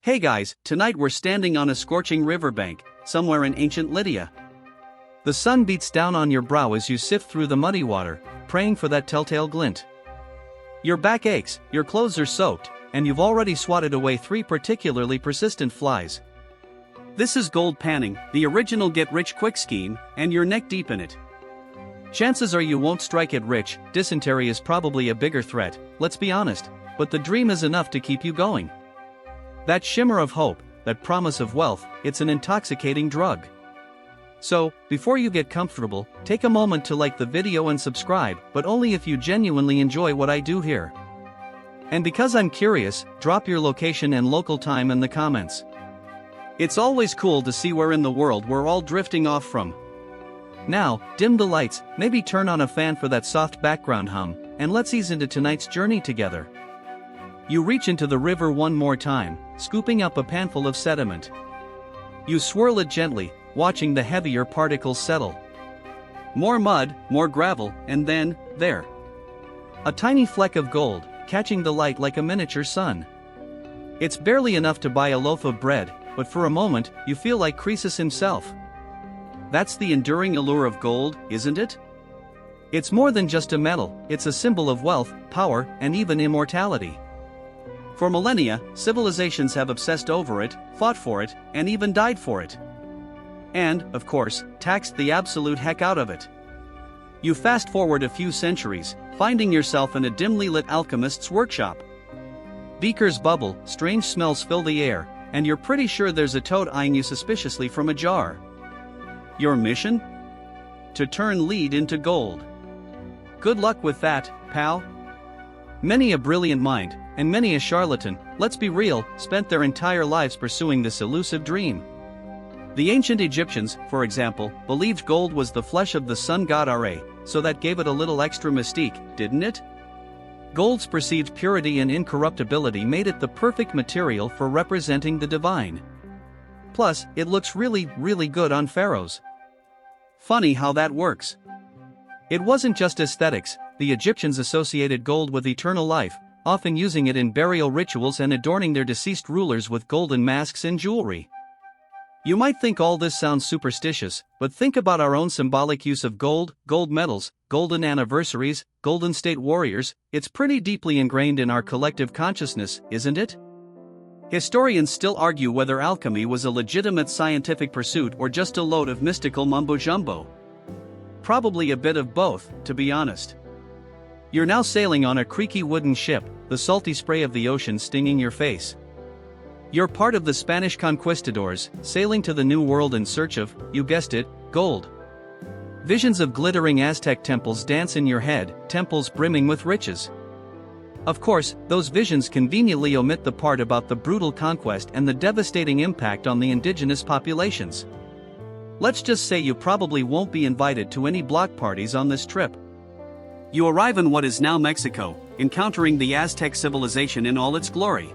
Hey guys, tonight we're standing on a scorching riverbank, somewhere in ancient Lydia. The sun beats down on your brow as you sift through the muddy water, praying for that telltale glint. Your back aches, your clothes are soaked, and you've already swatted away 3 particularly persistent flies. This is gold panning, the original get-rich-quick scheme, and you're neck-deep in it. Chances are you won't strike it rich. Dysentery is probably a bigger threat, let's be honest, but the dream is enough to keep you going. That shimmer of hope, that promise of wealth, it's an intoxicating drug. So, before you get comfortable, take a moment to like the video and subscribe, but only if you genuinely enjoy what I do here. And because I'm curious, drop your location and local time in the comments. It's always cool to see where in the world we're all drifting off from. Now, dim the lights, maybe turn on a fan for that soft background hum, and let's ease into tonight's journey together. You reach into the river one more time, scooping up a panful of sediment. You swirl it gently, watching the heavier particles settle. More mud, more gravel, and then, there. A tiny fleck of gold, catching the light like a miniature sun. It's barely enough to buy a loaf of bread, but for a moment, you feel like Croesus himself. That's the enduring allure of gold, isn't it? It's more than just a metal, it's a symbol of wealth, power, and even immortality. For millennia, civilizations have obsessed over it, fought for it, and even died for it. And, of course, taxed the absolute heck out of it. You fast forward a few centuries, finding yourself in a dimly lit alchemist's workshop. Beakers bubble, strange smells fill the air, and you're pretty sure there's a toad eyeing you suspiciously from a jar. Your mission? To turn lead into gold. Good luck with that, pal. Many a brilliant mind, and many a charlatan, let's be real, spent their entire lives pursuing this elusive dream. The ancient Egyptians, for example, believed gold was the flesh of the sun god Ra, so that gave it a little extra mystique, didn't it? Gold's perceived purity and incorruptibility made it the perfect material for representing the divine. Plus, it looks really, really good on pharaohs. Funny how that works. It wasn't just aesthetics, the Egyptians associated gold with eternal life, often using it in burial rituals and adorning their deceased rulers with golden masks and jewelry. You might think all this sounds superstitious, but think about our own symbolic use of gold, gold medals, golden anniversaries, golden state warriors. It's pretty deeply ingrained in our collective consciousness, isn't it? Historians still argue whether alchemy was a legitimate scientific pursuit or just a load of mystical mumbo-jumbo. Probably a bit of both, to be honest. You're now sailing on a creaky wooden ship, the salty spray of the ocean stinging your face. You're part of the Spanish conquistadors, sailing to the New World in search of, you guessed it, gold. Visions of glittering Aztec temples dance in your head, temples brimming with riches. Of course, those visions conveniently omit the part about the brutal conquest and the devastating impact on the indigenous populations. Let's just say you probably won't be invited to any block parties on this trip. You arrive in what is now Mexico, encountering the Aztec civilization in all its glory.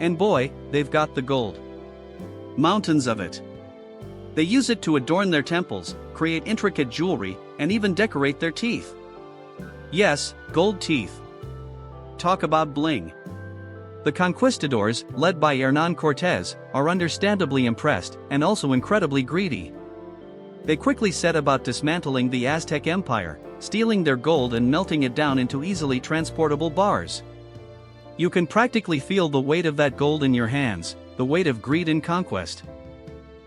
And boy, they've got the gold. Mountains of it. They use it to adorn their temples, create intricate jewelry, and even decorate their teeth. Yes, gold teeth. Talk about bling. The conquistadors, led by Hernán Cortés, are understandably impressed, and also incredibly greedy. They quickly set about dismantling the Aztec Empire, stealing their gold and melting it down into easily transportable bars. You can practically feel the weight of that gold in your hands, the weight of greed and conquest.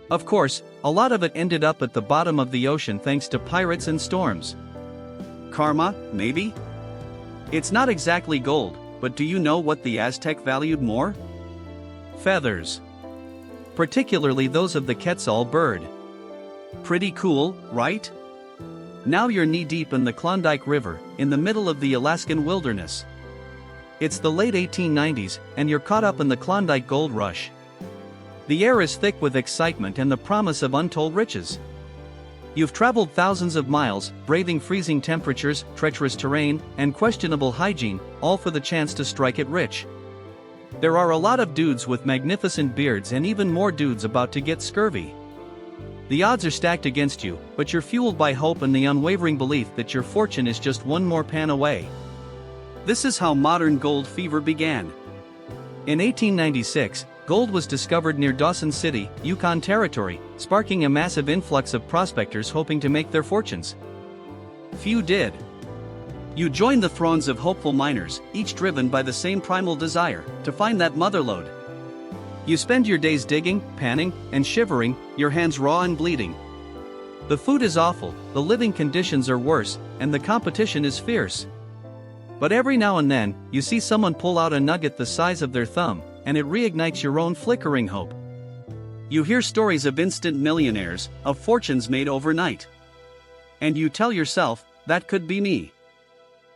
Of course, a lot of it ended up at the bottom of the ocean thanks to pirates and storms. Karma, maybe? It's not exactly gold, but do you know what the Aztec valued more? Feathers. Particularly those of the quetzal bird. Pretty cool, right? Now you're knee-deep in the Klondike River, in the middle of the Alaskan wilderness. It's the late 1890s, and you're caught up in the Klondike Gold Rush. The air is thick with excitement and the promise of untold riches. You've traveled thousands of miles, braving freezing temperatures, treacherous terrain, and questionable hygiene, all for the chance to strike it rich. There are a lot of dudes with magnificent beards and even more dudes about to get scurvy. The odds are stacked against you, but you're fueled by hope and the unwavering belief that your fortune is just one more pan away. This is how modern gold fever began. In 1896, Gold was discovered near Dawson City, Yukon Territory, sparking a massive influx of prospectors hoping to make their fortunes. Few did. You joined the throngs of hopeful miners, each driven by the same primal desire to find that motherlode. You spend your days digging, panning, and shivering, your hands raw and bleeding. The food is awful, the living conditions are worse, and the competition is fierce. But every now and then, you see someone pull out a nugget the size of their thumb, and it reignites your own flickering hope. You hear stories of instant millionaires, of fortunes made overnight. And you tell yourself, that could be me.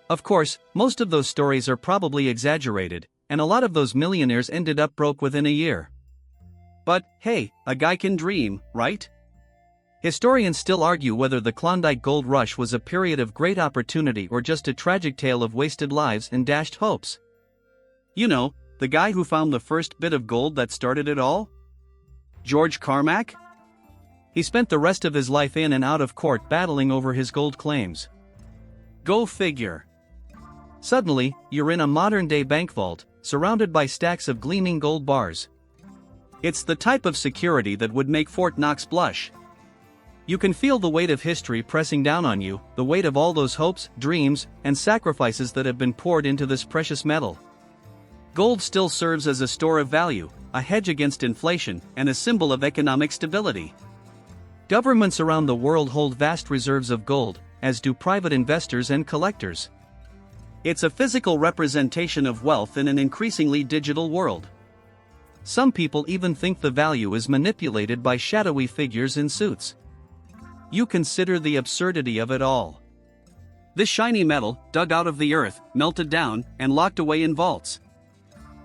Of course, most of those stories are probably exaggerated, and a lot of those millionaires ended up broke within a year. But, hey, a guy can dream, right? Historians still argue whether the Klondike Gold Rush was a period of great opportunity or just a tragic tale of wasted lives and dashed hopes. You know, the guy who found the first bit of gold that started it all? George Carmack? He spent the rest of his life in and out of court battling over his gold claims. Go figure. Suddenly, you're in a modern-day bank vault, surrounded by stacks of gleaming gold bars. It's the type of security that would make Fort Knox blush. You can feel the weight of history pressing down on you, the weight of all those hopes, dreams, and sacrifices that have been poured into this precious metal. Gold still serves as a store of value, a hedge against inflation, and a symbol of economic stability. Governments around the world hold vast reserves of gold, as do private investors and collectors. It's a physical representation of wealth in an increasingly digital world. Some people even think the value is manipulated by shadowy figures in suits. You consider the absurdity of it all. This shiny metal, dug out of the earth, melted down, and locked away in vaults.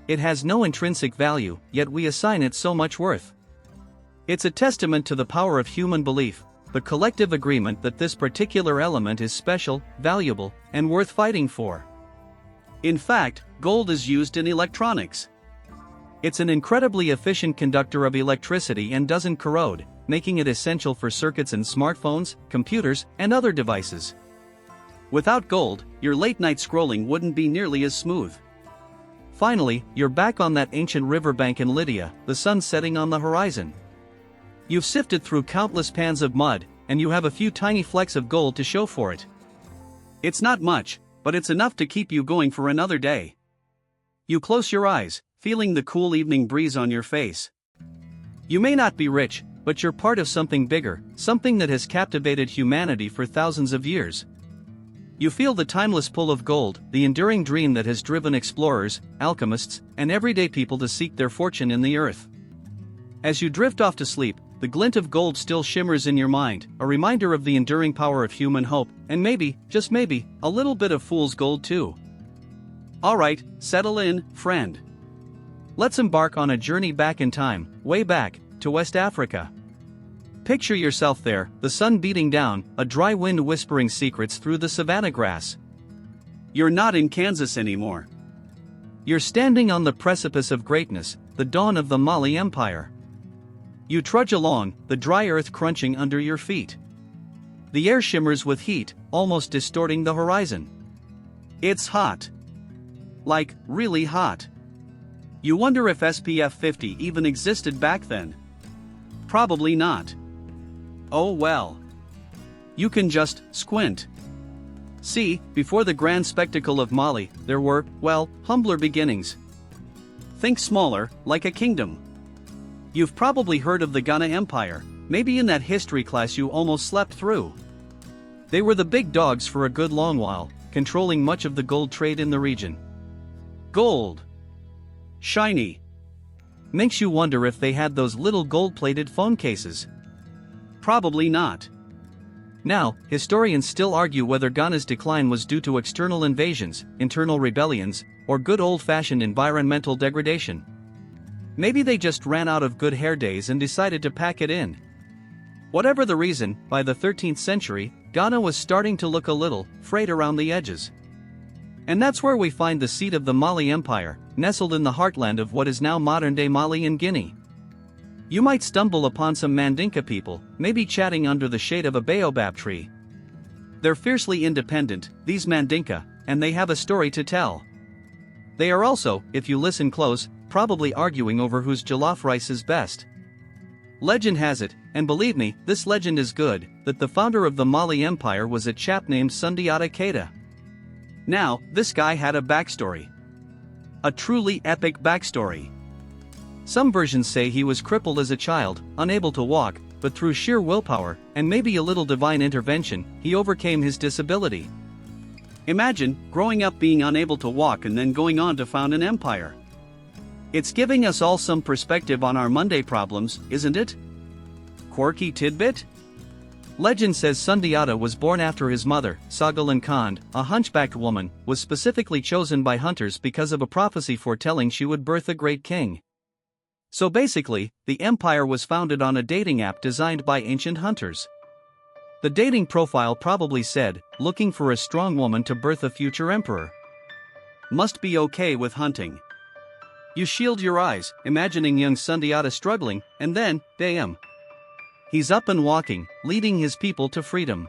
It has no intrinsic value, yet we assign it so much worth. It's a testament to the power of human belief, the collective agreement that this particular element is special, valuable, and worth fighting for. In fact, gold is used in electronics. It's an incredibly efficient conductor of electricity and doesn't corrode, making it essential for circuits in smartphones, computers, and other devices. Without gold, your late-night scrolling wouldn't be nearly as smooth. Finally, you're back on that ancient riverbank in Lydia, the sun setting on the horizon. You've sifted through countless pans of mud, and you have a few tiny flecks of gold to show for it. It's not much, but it's enough to keep you going for another day. You close your eyes, feeling the cool evening breeze on your face. You may not be rich, but you're part of something bigger, something that has captivated humanity for thousands of years. You feel the timeless pull of gold, the enduring dream that has driven explorers, alchemists, and everyday people to seek their fortune in the earth. As you drift off to sleep, the glint of gold still shimmers in your mind, a reminder of the enduring power of human hope, and maybe, just maybe, a little bit of fool's gold too. Alright, settle in, friend. Let's embark on a journey back in time, way back, to West Africa. Picture yourself there, the sun beating down, a dry wind whispering secrets through the savanna grass. You're not in Kansas anymore. You're standing on the precipice of greatness, the dawn of the Mali Empire. You trudge along, the dry earth crunching under your feet. The air shimmers with heat, almost distorting the horizon. It's hot. Like, really hot. You wonder if SPF 50 even existed back then. Probably not. Oh well. You can just squint. See, before the grand spectacle of Mali, there were, well, humbler beginnings. Think smaller, like a kingdom. You've probably heard of the Ghana Empire, maybe in that history class you almost slept through. They were the big dogs for a good long while, controlling much of the gold trade in the region. Gold. Shiny. Makes you wonder if they had those little gold-plated phone cases. Probably not. Now, historians still argue whether Ghana's decline was due to external invasions, internal rebellions, or good old-fashioned environmental degradation. Maybe they just ran out of good hair days and decided to pack it in. Whatever the reason, by the 13th century, Ghana was starting to look a little frayed around the edges. And that's where we find the seat of the Mali Empire, nestled in the heartland of what is now modern-day Mali and Guinea. You might stumble upon some Mandinka people, maybe chatting under the shade of a baobab tree. They're fiercely independent, these Mandinka, and they have a story to tell. They are also, if you listen close, probably arguing over whose jollof rice is best. Legend has it, and believe me, this legend is good, that the founder of the Mali Empire was a chap named Sundiata Keita. Now, this guy had a backstory. A truly epic backstory. Some versions say he was crippled as a child, unable to walk, but through sheer willpower, and maybe a little divine intervention, he overcame his disability. Imagine, growing up being unable to walk and then going on to found an empire. It's giving us all some perspective on our Monday problems, isn't it? Quirky tidbit? Legend says Sundiata was born after his mother, Sagalan Khan, a hunchbacked woman, was specifically chosen by hunters because of a prophecy foretelling she would birth a great king. So basically, the empire was founded on a dating app designed by ancient hunters. The dating profile probably said, looking for a strong woman to birth a future emperor. Must be okay with hunting. You shield your eyes, imagining young Sundiata struggling, and then, damn. He's up and walking, leading his people to freedom.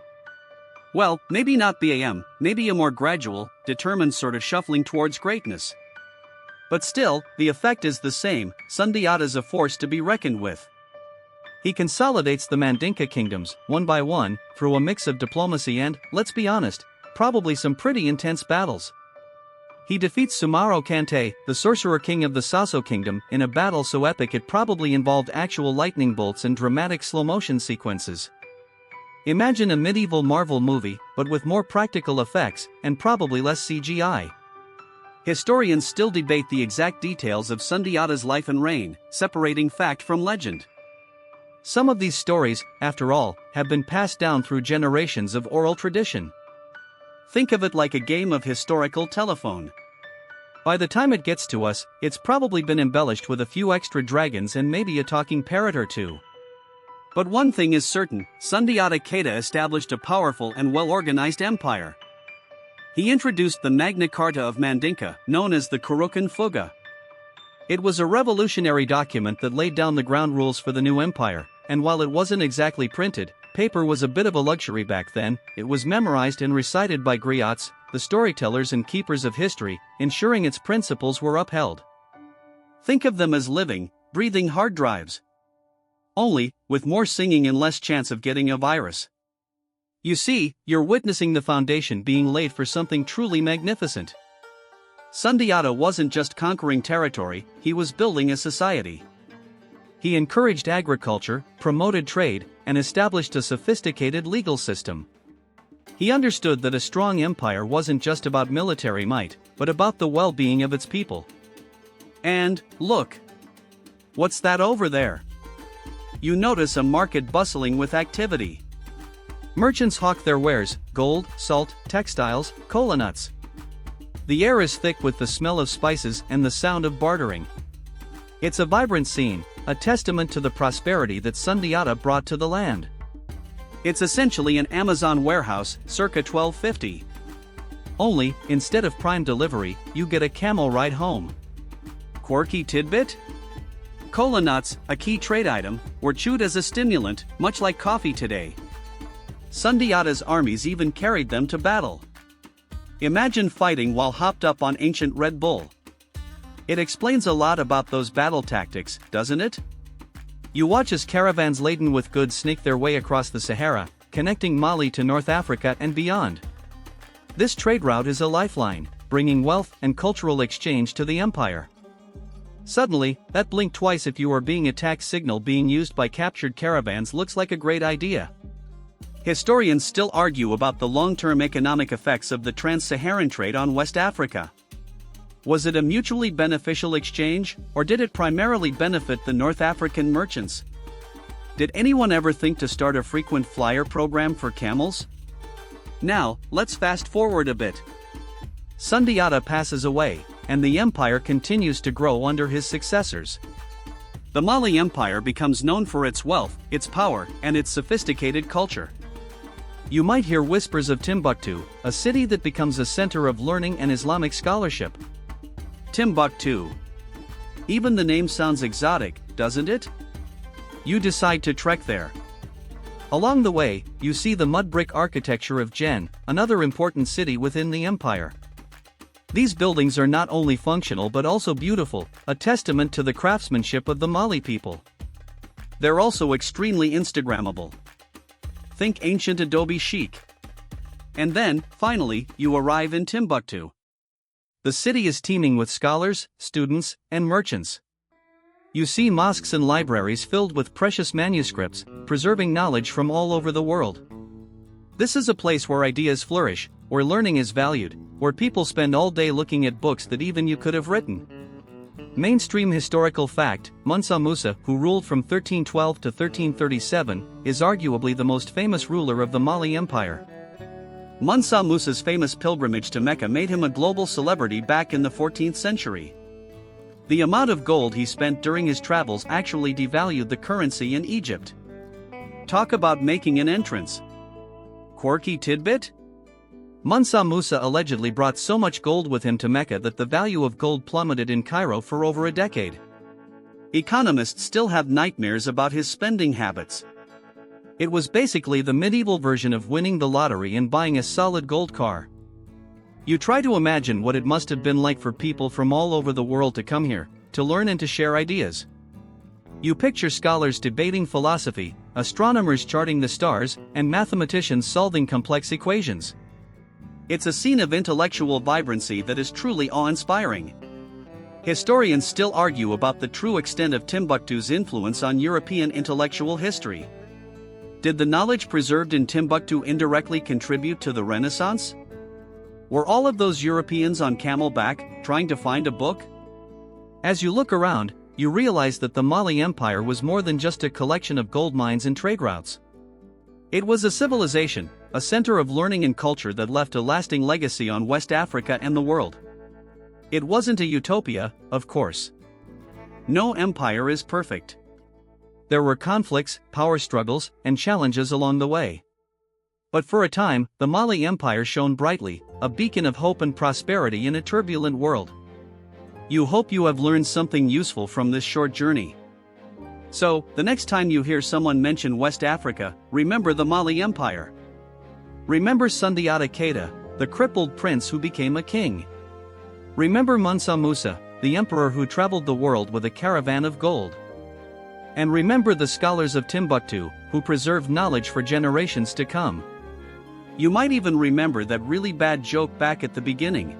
Well, maybe not BAM, maybe a more gradual, determined sort of shuffling towards greatness. But still, the effect is the same. Sundiata's a force to be reckoned with. He consolidates the Mandinka kingdoms, one by one, through a mix of diplomacy and, let's be honest, probably some pretty intense battles. He defeats Sumaro Kante, the sorcerer king of the Sasso kingdom, in a battle so epic it probably involved actual lightning bolts and dramatic slow-motion sequences. Imagine a medieval Marvel movie, but with more practical effects, and probably less CGI. Historians still debate the exact details of Sundiata's life and reign, separating fact from legend. Some of these stories, after all, have been passed down through generations of oral tradition. Think of it like a game of historical telephone. By the time it gets to us, it's probably been embellished with a few extra dragons and maybe a talking parrot or two. But one thing is certain, Sundiata Keita established a powerful and well-organized empire. He introduced the Magna Carta of Mandinka, known as the Kurukan Fuga. It was a revolutionary document that laid down the ground rules for the new empire, and while it wasn't exactly printed, paper was a bit of a luxury back then. It was memorized and recited by griots, the storytellers and keepers of history, ensuring its principles were upheld. Think of them as living, breathing hard drives. Only, with more singing and less chance of getting a virus. You see, you're witnessing the foundation being laid for something truly magnificent. Sundiata wasn't just conquering territory, he was building a society. He encouraged agriculture, promoted trade, and established a sophisticated legal system. He understood that a strong empire wasn't just about military might, but about the well-being of its people. And, look! What's that over there? You notice a market bustling with activity. Merchants hawk their wares, gold, salt, textiles, cola nuts. The air is thick with the smell of spices and the sound of bartering. It's a vibrant scene, a testament to the prosperity that Sundiata brought to the land. It's essentially an Amazon warehouse, circa 1250. Only, instead of prime delivery, you get a camel ride home. Quirky tidbit? Cola nuts, a key trade item, were chewed as a stimulant, much like coffee today. Sundiata's armies even carried them to battle. Imagine fighting while hopped up on ancient Red Bull. It explains a lot about those battle tactics, doesn't it? You watch as caravans laden with goods snake their way across the Sahara, connecting Mali to North Africa and beyond. This trade route is a lifeline, bringing wealth and cultural exchange to the empire. Suddenly, that blink twice if you are being attacked signal being used by captured caravans looks like a great idea. Historians still argue about the long-term economic effects of the trans-Saharan trade on West Africa. Was it a mutually beneficial exchange, or did it primarily benefit the North African merchants? Did anyone ever think to start a frequent flyer program for camels? Now, let's fast forward a bit. Sundiata passes away, and the empire continues to grow under his successors. The Mali Empire becomes known for its wealth, its power, and its sophisticated culture. You might hear whispers of Timbuktu, a city that becomes a center of learning and Islamic scholarship. Timbuktu. Even the name sounds exotic, doesn't it? You decide to trek there. Along the way, you see the mud brick architecture of Jen, another important city within the empire. These buildings are not only functional but also beautiful, a testament to the craftsmanship of the Mali people. They're also extremely Instagrammable. Think ancient adobe chic. And then, finally, you arrive in Timbuktu. The city is teeming with scholars, students, and merchants. You see mosques and libraries filled with precious manuscripts, preserving knowledge from all over the world. This is a place where ideas flourish, where learning is valued, where people spend all day looking at books that even you could have written. Mainstream historical fact: Musa, who ruled from 1312 to 1337, is arguably the most famous ruler of the Mali Empire. Musa's famous pilgrimage to Mecca made him a global celebrity back in the 14th century. The amount of gold he spent during his travels actually devalued the currency in Egypt. Talk about making an entrance. Quirky tidbit? Musa allegedly brought so much gold with him to Mecca that the value of gold plummeted in Cairo for over a decade. Economists still have nightmares about his spending habits. It was basically the medieval version of winning the lottery and buying a solid gold car. You try to imagine what it must have been like for people from all over the world to come here, to learn and to share ideas. You picture scholars debating philosophy, astronomers charting the stars, and mathematicians solving complex equations. It's a scene of intellectual vibrancy that is truly awe-inspiring. Historians still argue about the true extent of Timbuktu's influence on European intellectual history. Did the knowledge preserved in Timbuktu indirectly contribute to the Renaissance? Were all of those Europeans on camelback, trying to find a book? As you look around, you realize that the Mali Empire was more than just a collection of gold mines and trade routes. It was a civilization, a center of learning and culture that left a lasting legacy on West Africa and the world. It wasn't a utopia, of course. No empire is perfect. There were conflicts, power struggles, and challenges along the way. But for a time, the Mali Empire shone brightly, a beacon of hope and prosperity in a turbulent world. You hope you have learned something useful from this short journey. So, the next time you hear someone mention West Africa, remember the Mali Empire. Remember Sundiata Keita, the crippled prince who became a king. Remember Musa, the emperor who traveled the world with a caravan of gold. And remember the scholars of Timbuktu, who preserved knowledge for generations to come. You might even remember that really bad joke back at the beginning.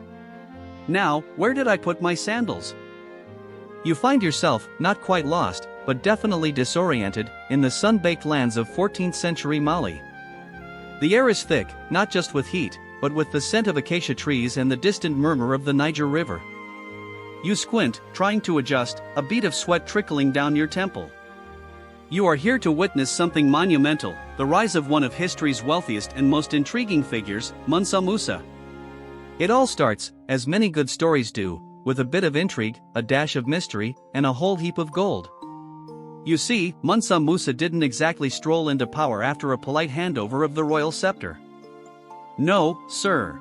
Now, where did I put my sandals? You find yourself, not quite lost, but definitely disoriented, in the sun-baked lands of 14th century Mali. The air is thick, not just with heat, but with the scent of acacia trees and the distant murmur of the Niger River. You squint, trying to adjust, a bead of sweat trickling down your temple. You are here to witness something monumental, the rise of one of history's wealthiest and most intriguing figures, Musa. It all starts, as many good stories do, with a bit of intrigue, a dash of mystery, and a whole heap of gold. You see, Musa didn't exactly stroll into power after a polite handover of the royal scepter. No, sir.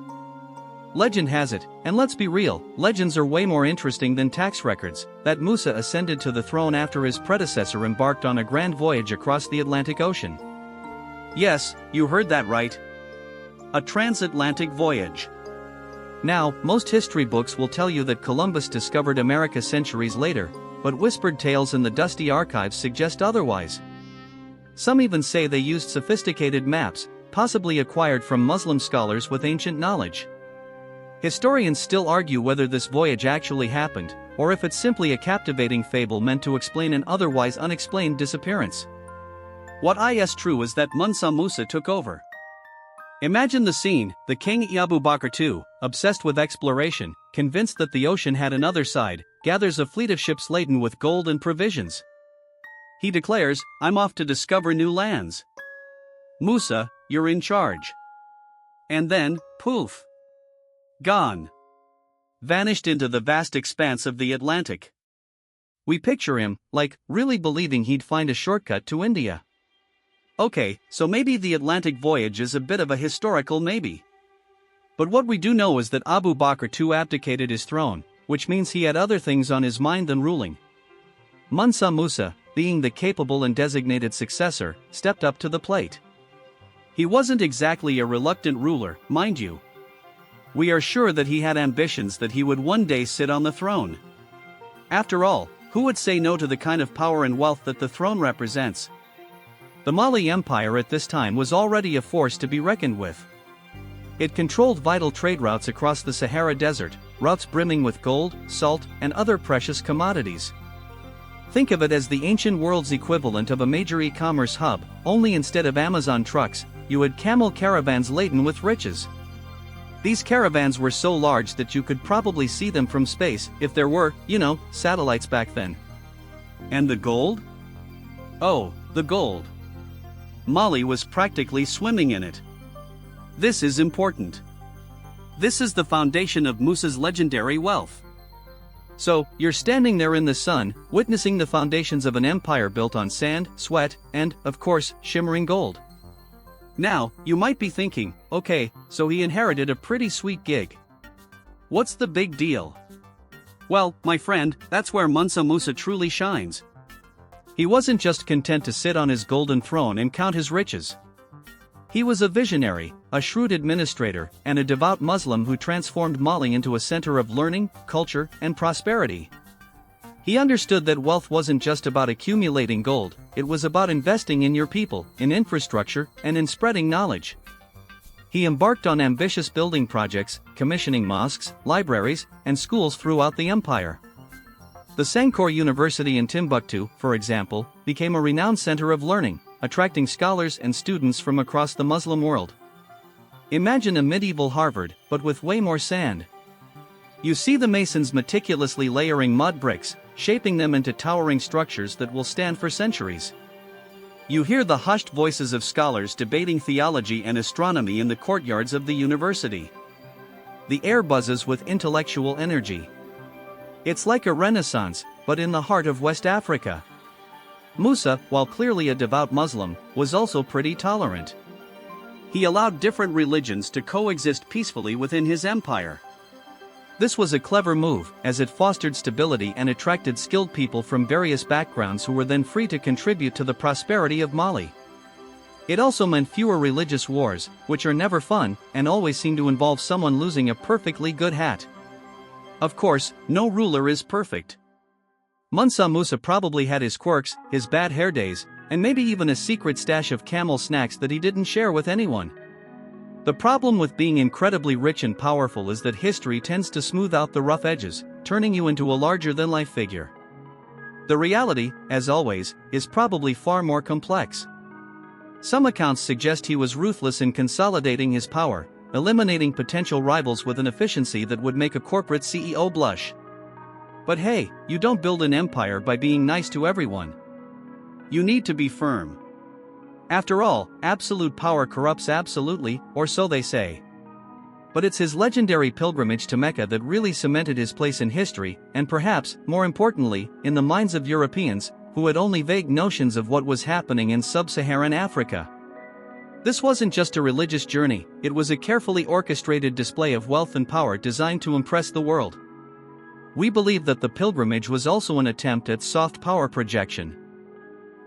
Legend has it, and let's be real, legends are way more interesting than tax records, that Musa ascended to the throne after his predecessor embarked on a grand voyage across the Atlantic Ocean. Yes, you heard that right. A transatlantic voyage. Now, most history books will tell you that Columbus discovered America centuries later, but whispered tales in the dusty archives suggest otherwise. Some even say they used sophisticated maps, possibly acquired from Muslim scholars with ancient knowledge. Historians still argue whether this voyage actually happened, or if it's simply a captivating fable meant to explain an otherwise unexplained disappearance. What is true is that Musa took over. Imagine the scene: the king Abu Bakr II, obsessed with exploration, convinced that the ocean had another side, gathers a fleet of ships laden with gold and provisions. He declares, "I'm off to discover new lands. Musa, you're in charge." And then, poof! Gone. Vanished into the vast expanse of the Atlantic. We picture him, like, really believing he'd find a shortcut to India. Okay, so maybe the Atlantic voyage is a bit of a historical maybe. But what we do know is that Abu Bakr II abdicated his throne, which means he had other things on his mind than ruling. Musa, being the capable and designated successor, stepped up to the plate. He wasn't exactly a reluctant ruler, mind you. We are sure that he had ambitions that he would one day sit on the throne. After all, who would say no to the kind of power and wealth that the throne represents? The Mali Empire at this time was already a force to be reckoned with. It controlled vital trade routes across the Sahara Desert, routes brimming with gold, salt, and other precious commodities. Think of it as the ancient world's equivalent of a major e-commerce hub, only instead of Amazon trucks, you had camel caravans laden with riches. These caravans were so large that you could probably see them from space if there were, satellites back then. And the gold? Oh, the gold. Mali was practically swimming in it. This is important. This is the foundation of Musa's legendary wealth. So, you're standing there in the sun, witnessing the foundations of an empire built on sand, sweat, and, of course, shimmering gold. Now, you might be thinking, okay, so he inherited a pretty sweet gig. What's the big deal? Well, my friend, that's where Mansa Musa truly shines. He wasn't just content to sit on his golden throne and count his riches. He was a visionary, a shrewd administrator, and a devout Muslim who transformed Mali into a center of learning, culture, and prosperity. He understood that wealth wasn't just about accumulating gold, it was about investing in your people, in infrastructure, and in spreading knowledge. He embarked on ambitious building projects, commissioning mosques, libraries, and schools throughout the empire. The Sankore University in Timbuktu, for example, became a renowned center of learning, attracting scholars and students from across the Muslim world. Imagine a medieval Harvard, but with way more sand. You see the masons meticulously layering mud bricks, shaping them into towering structures that will stand for centuries. You hear the hushed voices of scholars debating theology and astronomy in the courtyards of the university. The air buzzes with intellectual energy. It's like a renaissance, but in the heart of West Africa. Musa, while clearly a devout Muslim, was also pretty tolerant. He allowed different religions to coexist peacefully within his empire. This was a clever move, as it fostered stability and attracted skilled people from various backgrounds who were then free to contribute to the prosperity of Mali. It also meant fewer religious wars, which are never fun, and always seem to involve someone losing a perfectly good hat. Of course, no ruler is perfect. Mansa Musa probably had his quirks, his bad hair days, and maybe even a secret stash of camel snacks that he didn't share with anyone. The problem with being incredibly rich and powerful is that history tends to smooth out the rough edges, turning you into a larger-than-life figure. The reality, as always, is probably far more complex. Some accounts suggest he was ruthless in consolidating his power, eliminating potential rivals with an efficiency that would make a corporate CEO blush. But hey, you don't build an empire by being nice to everyone. You need to be firm. After all, absolute power corrupts absolutely, or so they say. But it's his legendary pilgrimage to Mecca that really cemented his place in history, and perhaps, more importantly, in the minds of Europeans, who had only vague notions of what was happening in sub-Saharan Africa. This wasn't just a religious journey, it was a carefully orchestrated display of wealth and power designed to impress the world. We believe that the pilgrimage was also an attempt at soft power projection.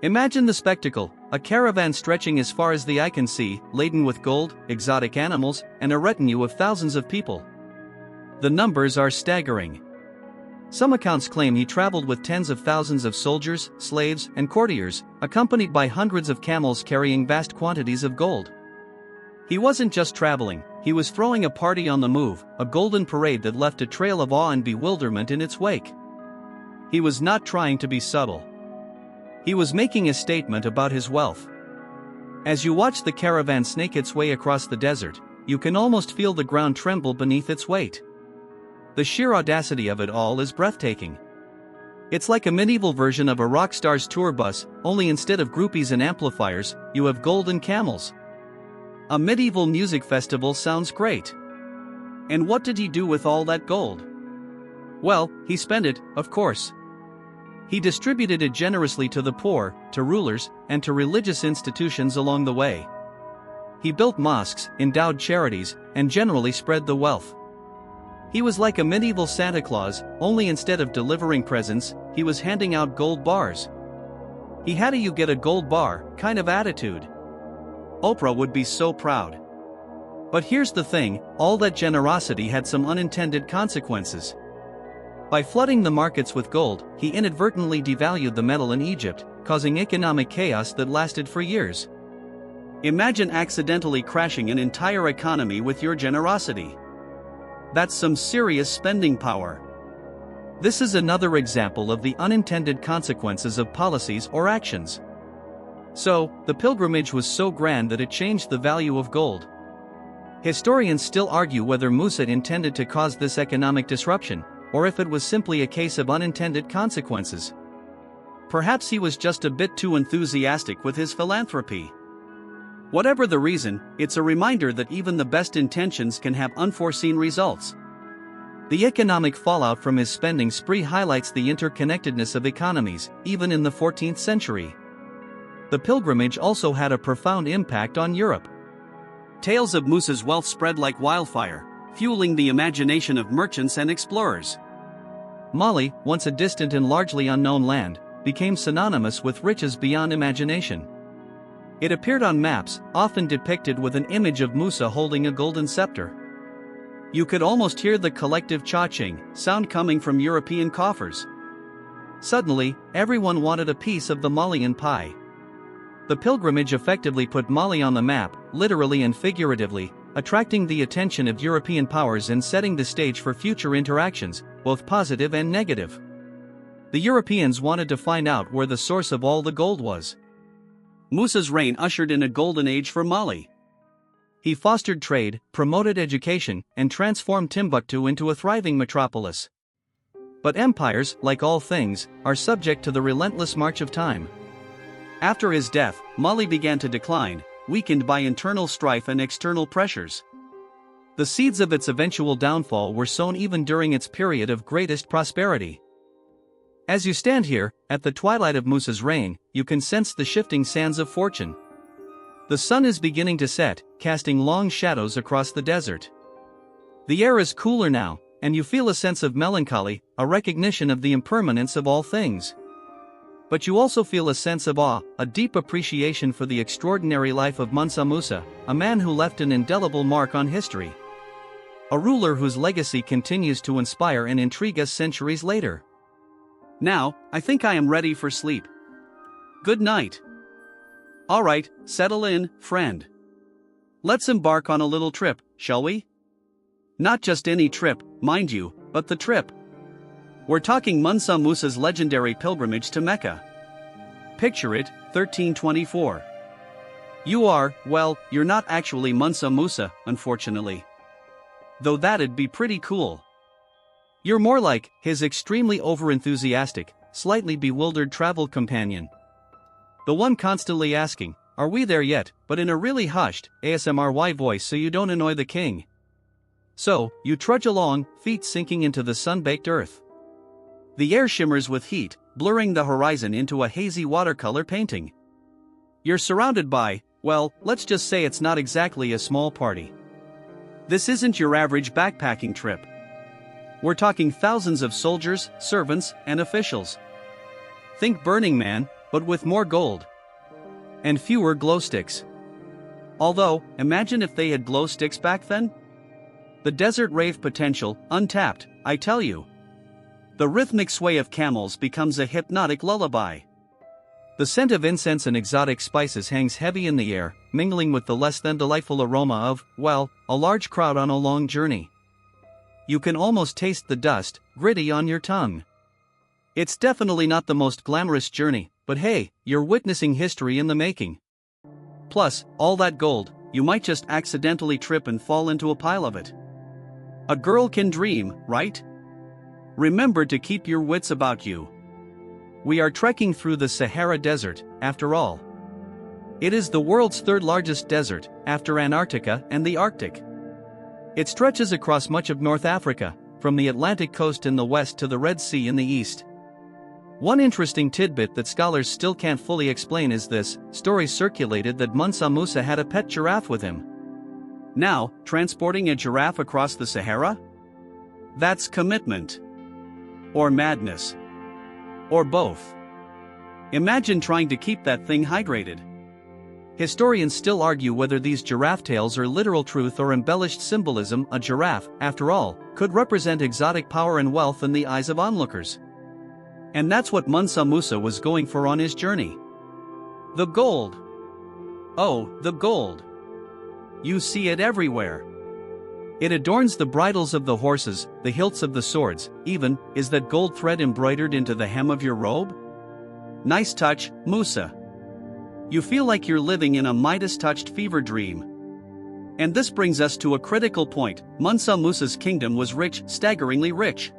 Imagine the spectacle, a caravan stretching as far as the eye can see, laden with gold, exotic animals, and a retinue of thousands of people. The numbers are staggering. Some accounts claim he traveled with tens of thousands of soldiers, slaves, and courtiers, accompanied by hundreds of camels carrying vast quantities of gold. He wasn't just traveling, he was throwing a party on the move, a golden parade that left a trail of awe and bewilderment in its wake. He was not trying to be subtle. He was making a statement about his wealth. As you watch the caravan snake its way across the desert, you can almost feel the ground tremble beneath its weight. The sheer audacity of it all is breathtaking. It's like a medieval version of a rock star's tour bus, only instead of groupies and amplifiers, you have golden camels. A medieval music festival sounds great. And what did he do with all that gold? Well, he spent it, of course. He distributed it generously to the poor, to rulers, and to religious institutions along the way. He built mosques, endowed charities, and generally spread the wealth. He was like a medieval Santa Claus, only instead of delivering presents, he was handing out gold bars. He had a "you get a gold bar" kind of attitude. Oprah would be so proud. But here's the thing, all that generosity had some unintended consequences. By flooding the markets with gold, he inadvertently devalued the metal in Egypt, causing economic chaos that lasted for years. Imagine accidentally crashing an entire economy with your generosity. That's some serious spending power. This is another example of the unintended consequences of policies or actions. So, the pilgrimage was so grand that it changed the value of gold. Historians still argue whether Musa intended to cause this economic disruption, or if it was simply a case of unintended consequences. Perhaps he was just a bit too enthusiastic with his philanthropy. Whatever the reason, it's a reminder that even the best intentions can have unforeseen results. The economic fallout from his spending spree highlights the interconnectedness of economies, even in the 14th century. The pilgrimage also had a profound impact on Europe. Tales of Musa's wealth spread like wildfire, fueling the imagination of merchants and explorers. Mali, once a distant and largely unknown land, became synonymous with riches beyond imagination. It appeared on maps, often depicted with an image of Musa holding a golden scepter. You could almost hear the collective cha-ching sound coming from European coffers. Suddenly, everyone wanted a piece of the Malian pie. The pilgrimage effectively put Mali on the map, literally and figuratively, attracting the attention of European powers and setting the stage for future interactions, both positive and negative. The Europeans wanted to find out where the source of all the gold was. Musa's reign ushered in a golden age for Mali. He fostered trade, promoted education, and transformed Timbuktu into a thriving metropolis. But empires, like all things, are subject to the relentless march of time. After his death, Mali began to decline, weakened by internal strife and external pressures. The seeds of its eventual downfall were sown even during its period of greatest prosperity. As you stand here, at the twilight of Musa's reign, you can sense the shifting sands of fortune. The sun is beginning to set, casting long shadows across the desert. The air is cooler now, and you feel a sense of melancholy, a recognition of the impermanence of all things. But you also feel a sense of awe, a deep appreciation for the extraordinary life of Mansa Musa, a man who left an indelible mark on history. A ruler whose legacy continues to inspire and intrigue us centuries later. Now, I think I am ready for sleep. Good night. Alright, settle in, friend. Let's embark on a little trip, shall we? Not just any trip, mind you, but the trip. We're talking Mansa Musa's legendary pilgrimage to Mecca. Picture it, 1324. You're not actually Mansa Musa, unfortunately. Though that'd be pretty cool. You're more like his extremely overenthusiastic, slightly bewildered travel companion. The one constantly asking, "Are we there yet?" but in a really hushed, ASMR voice so you don't annoy the king. So, you trudge along, feet sinking into the sun-baked earth. The air shimmers with heat, blurring the horizon into a hazy watercolor painting. You're surrounded by, well, let's just say it's not exactly a small party. This isn't your average backpacking trip. We're talking thousands of soldiers, servants, and officials. Think Burning Man, but with more gold. And fewer glow sticks. Although, imagine if they had glow sticks back then? The desert rave potential, untapped, I tell you. The rhythmic sway of camels becomes a hypnotic lullaby. The scent of incense and exotic spices hangs heavy in the air, mingling with the less than delightful aroma of, well, a large crowd on a long journey. You can almost taste the dust, gritty on your tongue. It's definitely not the most glamorous journey, but hey, you're witnessing history in the making. Plus, all that gold, you might just accidentally trip and fall into a pile of it. A girl can dream, right? Remember to keep your wits about you. We are trekking through the Sahara Desert, after all. It is the world's third largest desert, after Antarctica and the Arctic. It stretches across much of North Africa, from the Atlantic coast in the west to the Red Sea in the east. One interesting tidbit that scholars still can't fully explain is this: stories circulated that Mansa Musa had a pet giraffe with him. Now, transporting a giraffe across the Sahara? That's commitment. Or madness. Or both. Imagine trying to keep that thing hydrated. Historians still argue whether these giraffe tales are literal truth or embellished symbolism. A giraffe, after all, could represent exotic power and wealth in the eyes of onlookers. And that's what Musa was going for on his journey. The gold. Oh, the gold. You see it everywhere. It adorns the bridles of the horses, the hilts of the swords, even, is that gold thread embroidered into the hem of your robe? Nice touch, Musa. You feel like you're living in a Midas-touched fever dream. And this brings us to a critical point. Musa's kingdom was rich, staggeringly rich.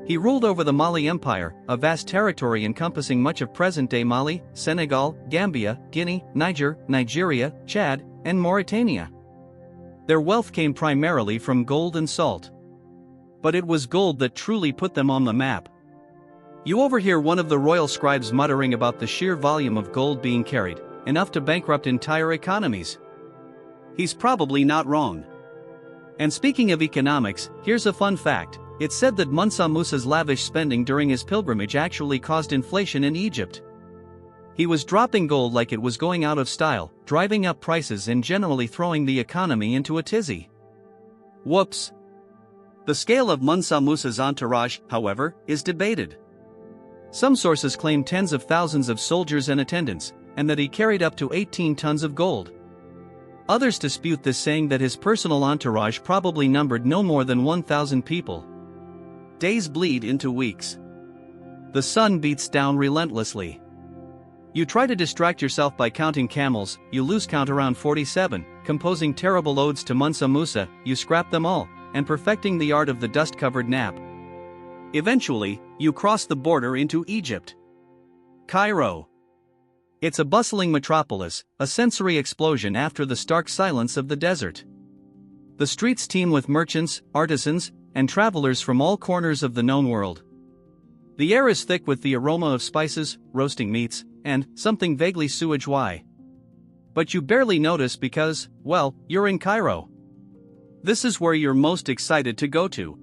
He ruled over the Mali Empire, a vast territory encompassing much of present-day Mali, Senegal, Gambia, Guinea, Nigeria, Chad, and Mauritania. Their wealth came primarily from gold and salt. But it was gold that truly put them on the map. You overhear one of the royal scribes muttering about the sheer volume of gold being carried, enough to bankrupt entire economies. He's probably not wrong. And speaking of economics, here's a fun fact. It's said that Musa's lavish spending during his pilgrimage actually caused inflation in Egypt. He was dropping gold like it was going out of style, driving up prices and generally throwing the economy into a tizzy. Whoops. The scale of Musa's entourage, however, is debated. Some sources claim tens of thousands of soldiers and attendants, and that he carried up to 18 tons of gold. Others dispute this, saying that his personal entourage probably numbered no more than 1,000 people. Days bleed into weeks. The sun beats down relentlessly. You try to distract yourself by counting camels, you lose count around 47, composing terrible odes to Musa, you scrap them all, and perfecting the art of the dust-covered nap. Eventually, you cross the border into Egypt. Cairo. It's a bustling metropolis, a sensory explosion after the stark silence of the desert. The streets teem with merchants, artisans, and travelers from all corners of the known world. The air is thick with the aroma of spices, roasting meats, and something vaguely sewage-y. But you barely notice because, well, you're in Cairo. This is where you're most excited to go to.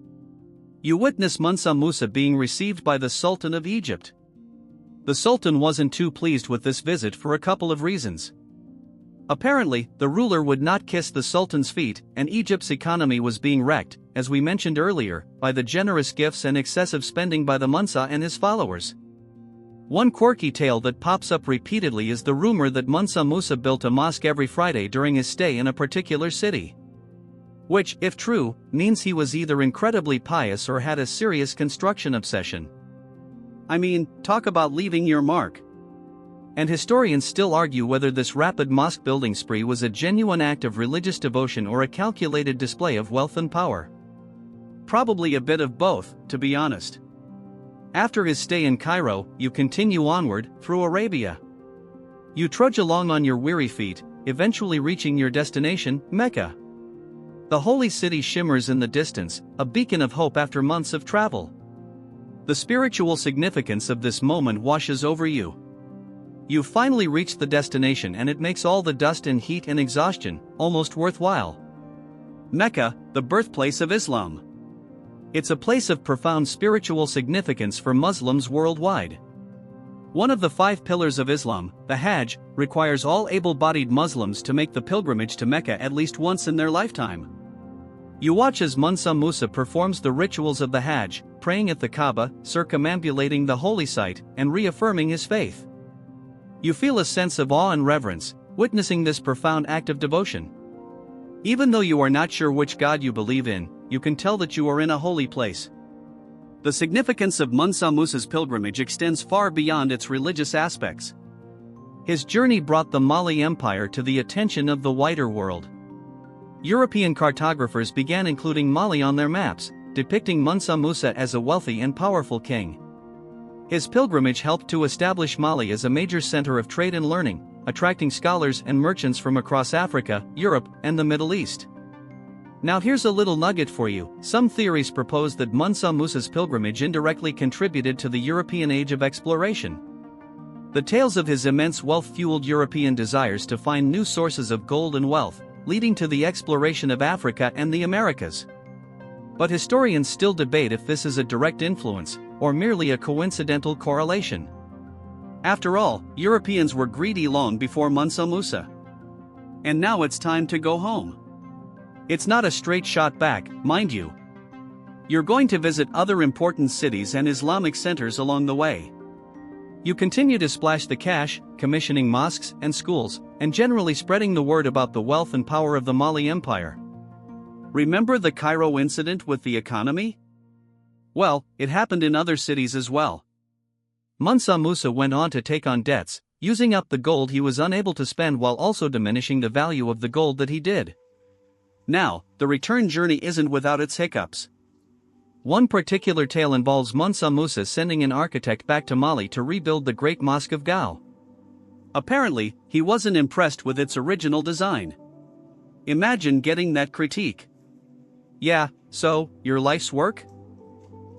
You witness Musa being received by the Sultan of Egypt. The Sultan wasn't too pleased with this visit for a couple of reasons. Apparently, the ruler would not kiss the Sultan's feet, and Egypt's economy was being wrecked, as we mentioned earlier, by the generous gifts and excessive spending by the Mansa and his followers. One quirky tale that pops up repeatedly is the rumor that Musa built a mosque every Friday during his stay in a particular city. Which, if true, means he was either incredibly pious or had a serious construction obsession. I mean, talk about leaving your mark. And historians still argue whether this rapid mosque-building spree was a genuine act of religious devotion or a calculated display of wealth and power. Probably a bit of both, to be honest. After his stay in Cairo, you continue onward, through Arabia. You trudge along on your weary feet, eventually reaching your destination, Mecca. The holy city shimmers in the distance, a beacon of hope after months of travel. The spiritual significance of this moment washes over you. You've finally reached the destination, and it makes all the dust and heat and exhaustion almost worthwhile. Mecca, the birthplace of Islam. It's a place of profound spiritual significance for Muslims worldwide. One of the 5 pillars of Islam, the Hajj, requires all able-bodied Muslims to make the pilgrimage to Mecca at least once in their lifetime. You watch as Musa performs the rituals of the Hajj, praying at the Kaaba, circumambulating the holy site, and reaffirming his faith. You feel a sense of awe and reverence, witnessing this profound act of devotion. Even though you are not sure which God you believe in, you can tell that you are in a holy place. The significance of Musa's pilgrimage extends far beyond its religious aspects. His journey brought the Mali Empire to the attention of the wider world. European cartographers began including Mali on their maps, depicting Musa as a wealthy and powerful king. His pilgrimage helped to establish Mali as a major center of trade and learning, attracting scholars and merchants from across Africa, Europe, and the Middle East. Now here's a little nugget for you. Some theories propose that Musa's pilgrimage indirectly contributed to the European age of exploration. The tales of his immense wealth fueled European desires to find new sources of gold and wealth, leading to the exploration of Africa and the Americas. But historians still debate if this is a direct influence, or merely a coincidental correlation. After all, Europeans were greedy long before Mansa Musa. And now it's time to go home. It's not a straight shot back, mind you. You're going to visit other important cities and Islamic centers along the way. You continue to splash the cash, commissioning mosques and schools, and generally spreading the word about the wealth and power of the Mali Empire. Remember the Cairo incident with the economy? Well, it happened in other cities as well. Mansa Musa went on to take on debts, using up the gold he was unable to spend while also diminishing the value of the gold that he did. Now, the return journey isn't without its hiccups. One particular tale involves Mansa Musa sending an architect back to Mali to rebuild the Great Mosque of Gao. Apparently, he wasn't impressed with its original design. Imagine getting that critique. Yeah, so, your life's work?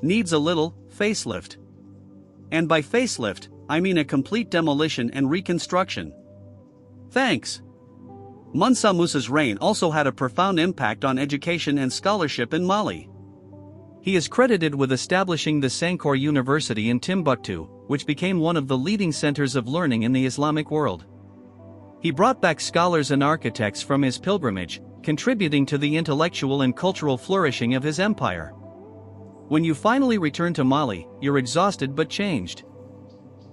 Needs a little facelift. And by facelift, I mean a complete demolition and reconstruction. Thanks. Mansa Musa's reign also had a profound impact on education and scholarship in Mali. He is credited with establishing the Sankore University in Timbuktu, which became one of the leading centers of learning in the Islamic world. He brought back scholars and architects from his pilgrimage, contributing to the intellectual and cultural flourishing of his empire. When you finally return to Mali, you're exhausted but changed.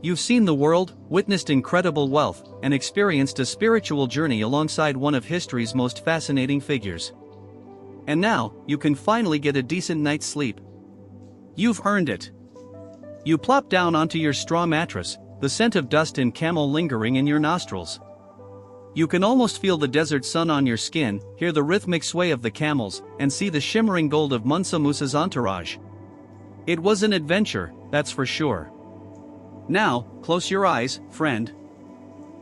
You've seen the world, witnessed incredible wealth, and experienced a spiritual journey alongside one of history's most fascinating figures. And now, you can finally get a decent night's sleep. You've earned it. You plop down onto your straw mattress, the scent of dust and camel lingering in your nostrils. You can almost feel the desert sun on your skin, hear the rhythmic sway of the camels, and see the shimmering gold of Mansa Musa's entourage. It was an adventure, that's for sure. Now, close your eyes, friend.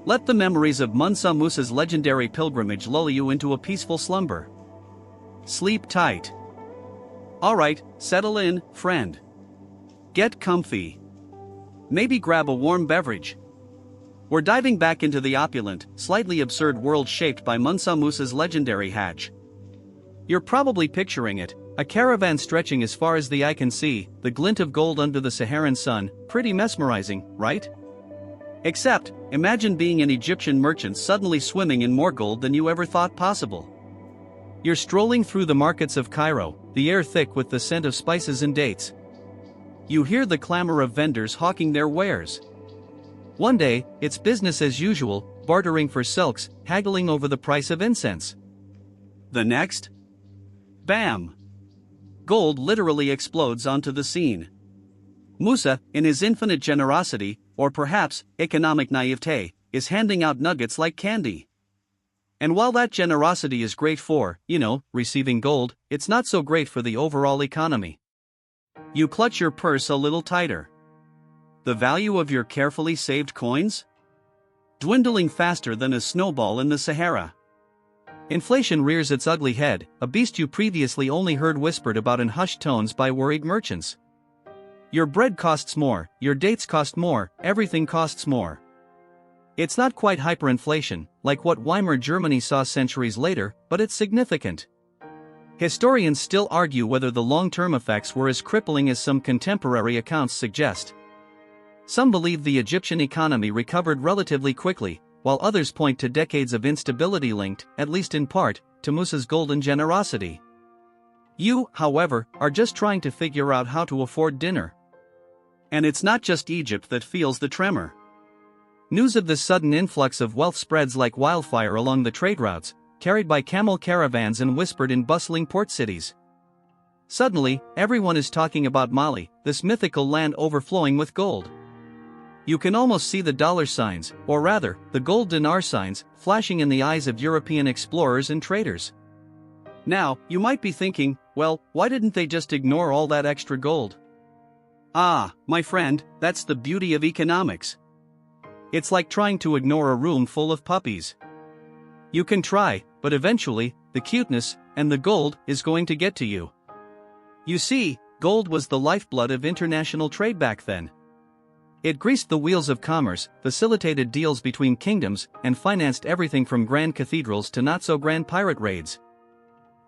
Let the memories of Mansa Musa's legendary pilgrimage lull you into a peaceful slumber. Sleep tight. Alright, settle in, friend. Get comfy. Maybe grab a warm beverage. We're diving back into the opulent, slightly absurd world shaped by Mansa Musa's legendary Hajj. You're probably picturing it, a caravan stretching as far as the eye can see, the glint of gold under the Saharan sun, pretty mesmerizing, right? Except, imagine being an Egyptian merchant suddenly swimming in more gold than you ever thought possible. You're strolling through the markets of Cairo, the air thick with the scent of spices and dates. You hear the clamor of vendors hawking their wares. One day, it's business as usual, bartering for silks, haggling over the price of incense. The next? Bam! Gold literally explodes onto the scene. Musa, in his infinite generosity, or perhaps economic naivete, is handing out nuggets like candy. And while that generosity is great for, receiving gold, it's not so great for the overall economy. You clutch your purse a little tighter. The value of your carefully saved coins? Dwindling faster than a snowball in the Sahara. Inflation rears its ugly head, a beast you previously only heard whispered about in hushed tones by worried merchants. Your bread costs more, your dates cost more, everything costs more. It's not quite hyperinflation, like what Weimar Germany saw centuries later, but it's significant. Historians still argue whether the long-term effects were as crippling as some contemporary accounts suggest. Some believe the Egyptian economy recovered relatively quickly, while others point to decades of instability linked, at least in part, to Musa's golden generosity. You, however, are just trying to figure out how to afford dinner. And it's not just Egypt that feels the tremor. News of this sudden influx of wealth spreads like wildfire along the trade routes, carried by camel caravans and whispered in bustling port cities. Suddenly, everyone is talking about Mali, this mythical land overflowing with gold. You can almost see the dollar signs, or rather, the gold dinar signs, flashing in the eyes of European explorers and traders. Now, you might be thinking, well, why didn't they just ignore all that extra gold? Ah, my friend, that's the beauty of economics. It's like trying to ignore a room full of puppies. You can try, but eventually, the cuteness and the gold is going to get to you. You see, gold was the lifeblood of international trade back then. It greased the wheels of commerce, facilitated deals between kingdoms, and financed everything from grand cathedrals to not-so-grand pirate raids.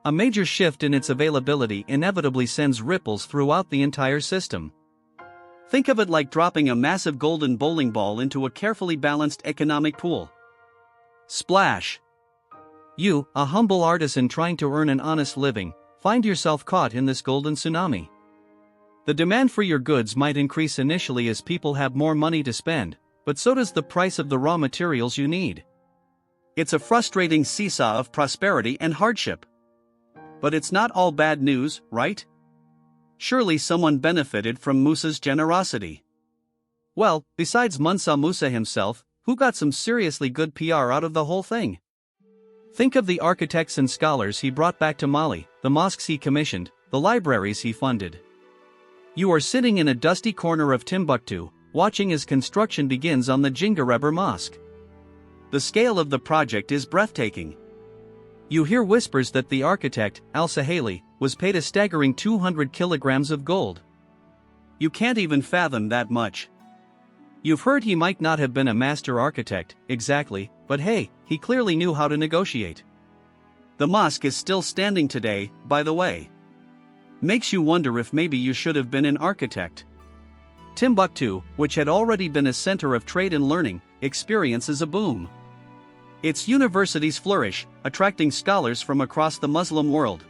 A major shift in its availability inevitably sends ripples throughout the entire system. Think of it like dropping a massive golden bowling ball into a carefully balanced economic pool. Splash! You, a humble artisan trying to earn an honest living, find yourself caught in this golden tsunami. The demand for your goods might increase initially as people have more money to spend, but so does the price of the raw materials you need. It's a frustrating seesaw of prosperity and hardship. But it's not all bad news, right? Surely someone benefited from Musa's generosity. Well, besides Musa himself, who got some seriously good PR out of the whole thing? Think of the architects and scholars he brought back to Mali, the mosques he commissioned, the libraries he funded. You are sitting in a dusty corner of Timbuktu, watching as construction begins on the Jingareber Mosque. The scale of the project is breathtaking. You hear whispers that the architect, Al-Saheli, was paid a staggering 200 kilograms of gold. You can't even fathom that much. You've heard he might not have been a master architect, exactly, but hey, he clearly knew how to negotiate. The mosque is still standing today, by the way. Makes you wonder if maybe you should have been an architect. Timbuktu, which had already been a center of trade and learning, experiences a boom. Its universities flourish, attracting scholars from across the Muslim world.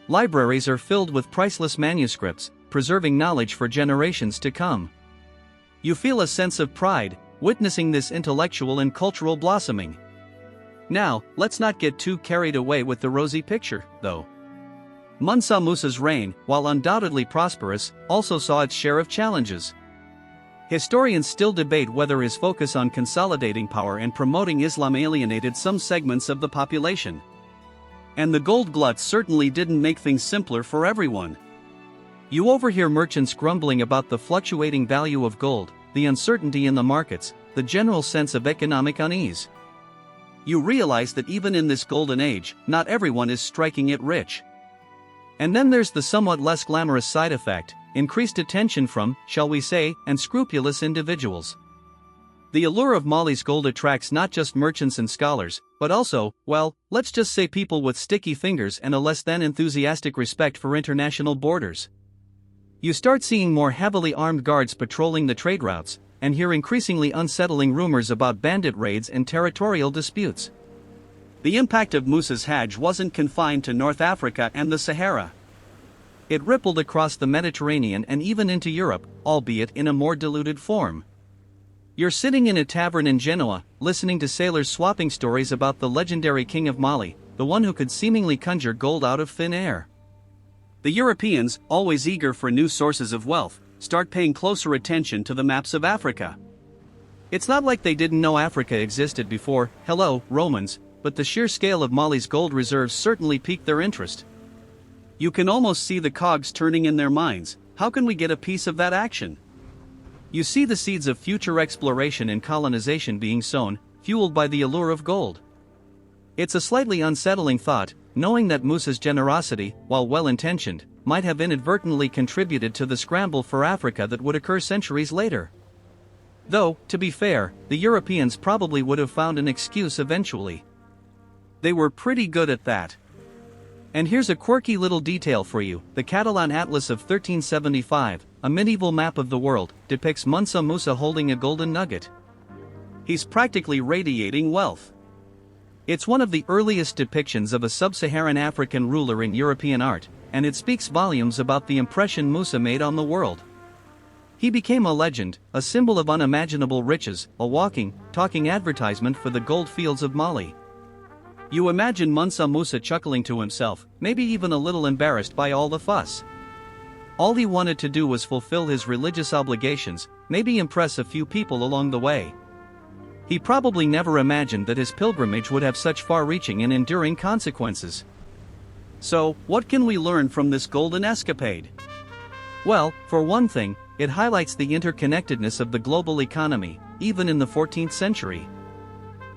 Libraries are filled with priceless manuscripts, preserving knowledge for generations to come. You feel a sense of pride, witnessing this intellectual and cultural blossoming. Now, let's not get too carried away with the rosy picture, though. Musa's reign, while undoubtedly prosperous, also saw its share of challenges. Historians still debate whether his focus on consolidating power and promoting Islam alienated some segments of the population. And the gold glut certainly didn't make things simpler for everyone. You overhear merchants grumbling about the fluctuating value of gold, the uncertainty in the markets, the general sense of economic unease. You realize that even in this golden age, not everyone is striking it rich. And then there's the somewhat less glamorous side effect: increased attention from, shall we say, unscrupulous individuals. The allure of Mali's gold attracts not just merchants and scholars, but also, well, let's just say people with sticky fingers and a less than enthusiastic respect for international borders. You start seeing more heavily armed guards patrolling the trade routes, and hear increasingly unsettling rumors about bandit raids and territorial disputes. The impact of Musa's Hajj wasn't confined to North Africa and the Sahara. It rippled across the Mediterranean and even into Europe, albeit in a more diluted form. You're sitting in a tavern in Genoa, listening to sailors swapping stories about the legendary king of Mali, the one who could seemingly conjure gold out of thin air. The Europeans, always eager for new sources of wealth, start paying closer attention to the maps of Africa. It's not like they didn't know Africa existed before, hello, Romans, but the sheer scale of Mali's gold reserves certainly piqued their interest. You can almost see the cogs turning in their minds. How can we get a piece of that action? You see the seeds of future exploration and colonization being sown, fueled by the allure of gold. It's a slightly unsettling thought, knowing that Musa's generosity, while well-intentioned, might have inadvertently contributed to the scramble for Africa that would occur centuries later. Though, to be fair, the Europeans probably would have found an excuse eventually. They were pretty good at that. And here's a quirky little detail for you: the Catalan Atlas of 1375, a medieval map of the world, depicts Musa holding a golden nugget. He's practically radiating wealth. It's one of the earliest depictions of a sub-Saharan African ruler in European art, and it speaks volumes about the impression Musa made on the world. He became a legend, a symbol of unimaginable riches, a walking, talking advertisement for the gold fields of Mali. You imagine Musa chuckling to himself, maybe even a little embarrassed by all the fuss. All he wanted to do was fulfill his religious obligations, maybe impress a few people along the way. He probably never imagined that his pilgrimage would have such far-reaching and enduring consequences. So, what can we learn from this golden escapade? Well, for one thing, it highlights the interconnectedness of the global economy, even in the 14th century.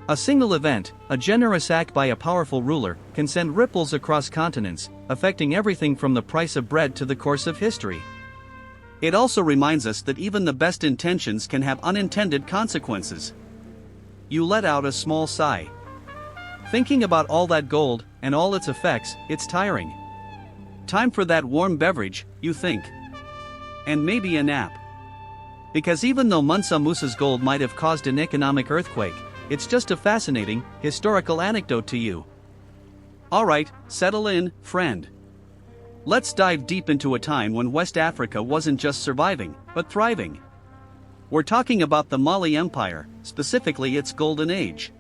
A single event, a generous act by a powerful ruler, can send ripples across continents, affecting everything from the price of bread to the course of history. It also reminds us that even the best intentions can have unintended consequences. You let out a small sigh. Thinking about all that gold, and all its effects, it's tiring. Time for that warm beverage, you think. And maybe a nap. Because even though Mansa Musa's gold might have caused an economic earthquake, it's just a fascinating, historical anecdote to you. Alright, settle in, friend. Let's dive deep into a time when West Africa wasn't just surviving, but thriving. We're talking about the Mali Empire, specifically its golden age.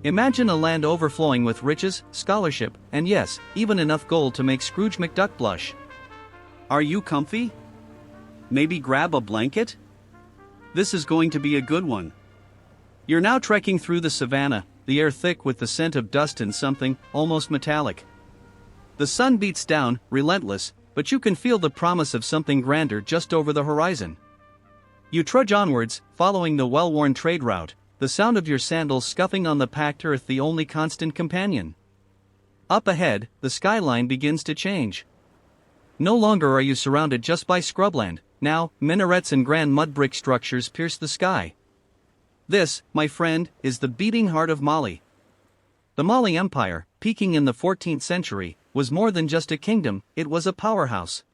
Imagine a land overflowing with riches, scholarship, and yes, even enough gold to make Scrooge McDuck blush. Are you comfy? Maybe grab a blanket? This is going to be a good one. You're now trekking through the savannah, the air thick with the scent of dust and something almost metallic. The sun beats down, relentless, but you can feel the promise of something grander just over the horizon. You trudge onwards, following the well-worn trade route, the sound of your sandals scuffing on the packed earth the only constant companion. Up ahead, the skyline begins to change. No longer are you surrounded just by scrubland, now, minarets and grand mud brick structures pierce the sky. This, my friend, is the beating heart of Mali. The Mali Empire, peaking in the 14th century, was more than just a kingdom, it was a powerhouse.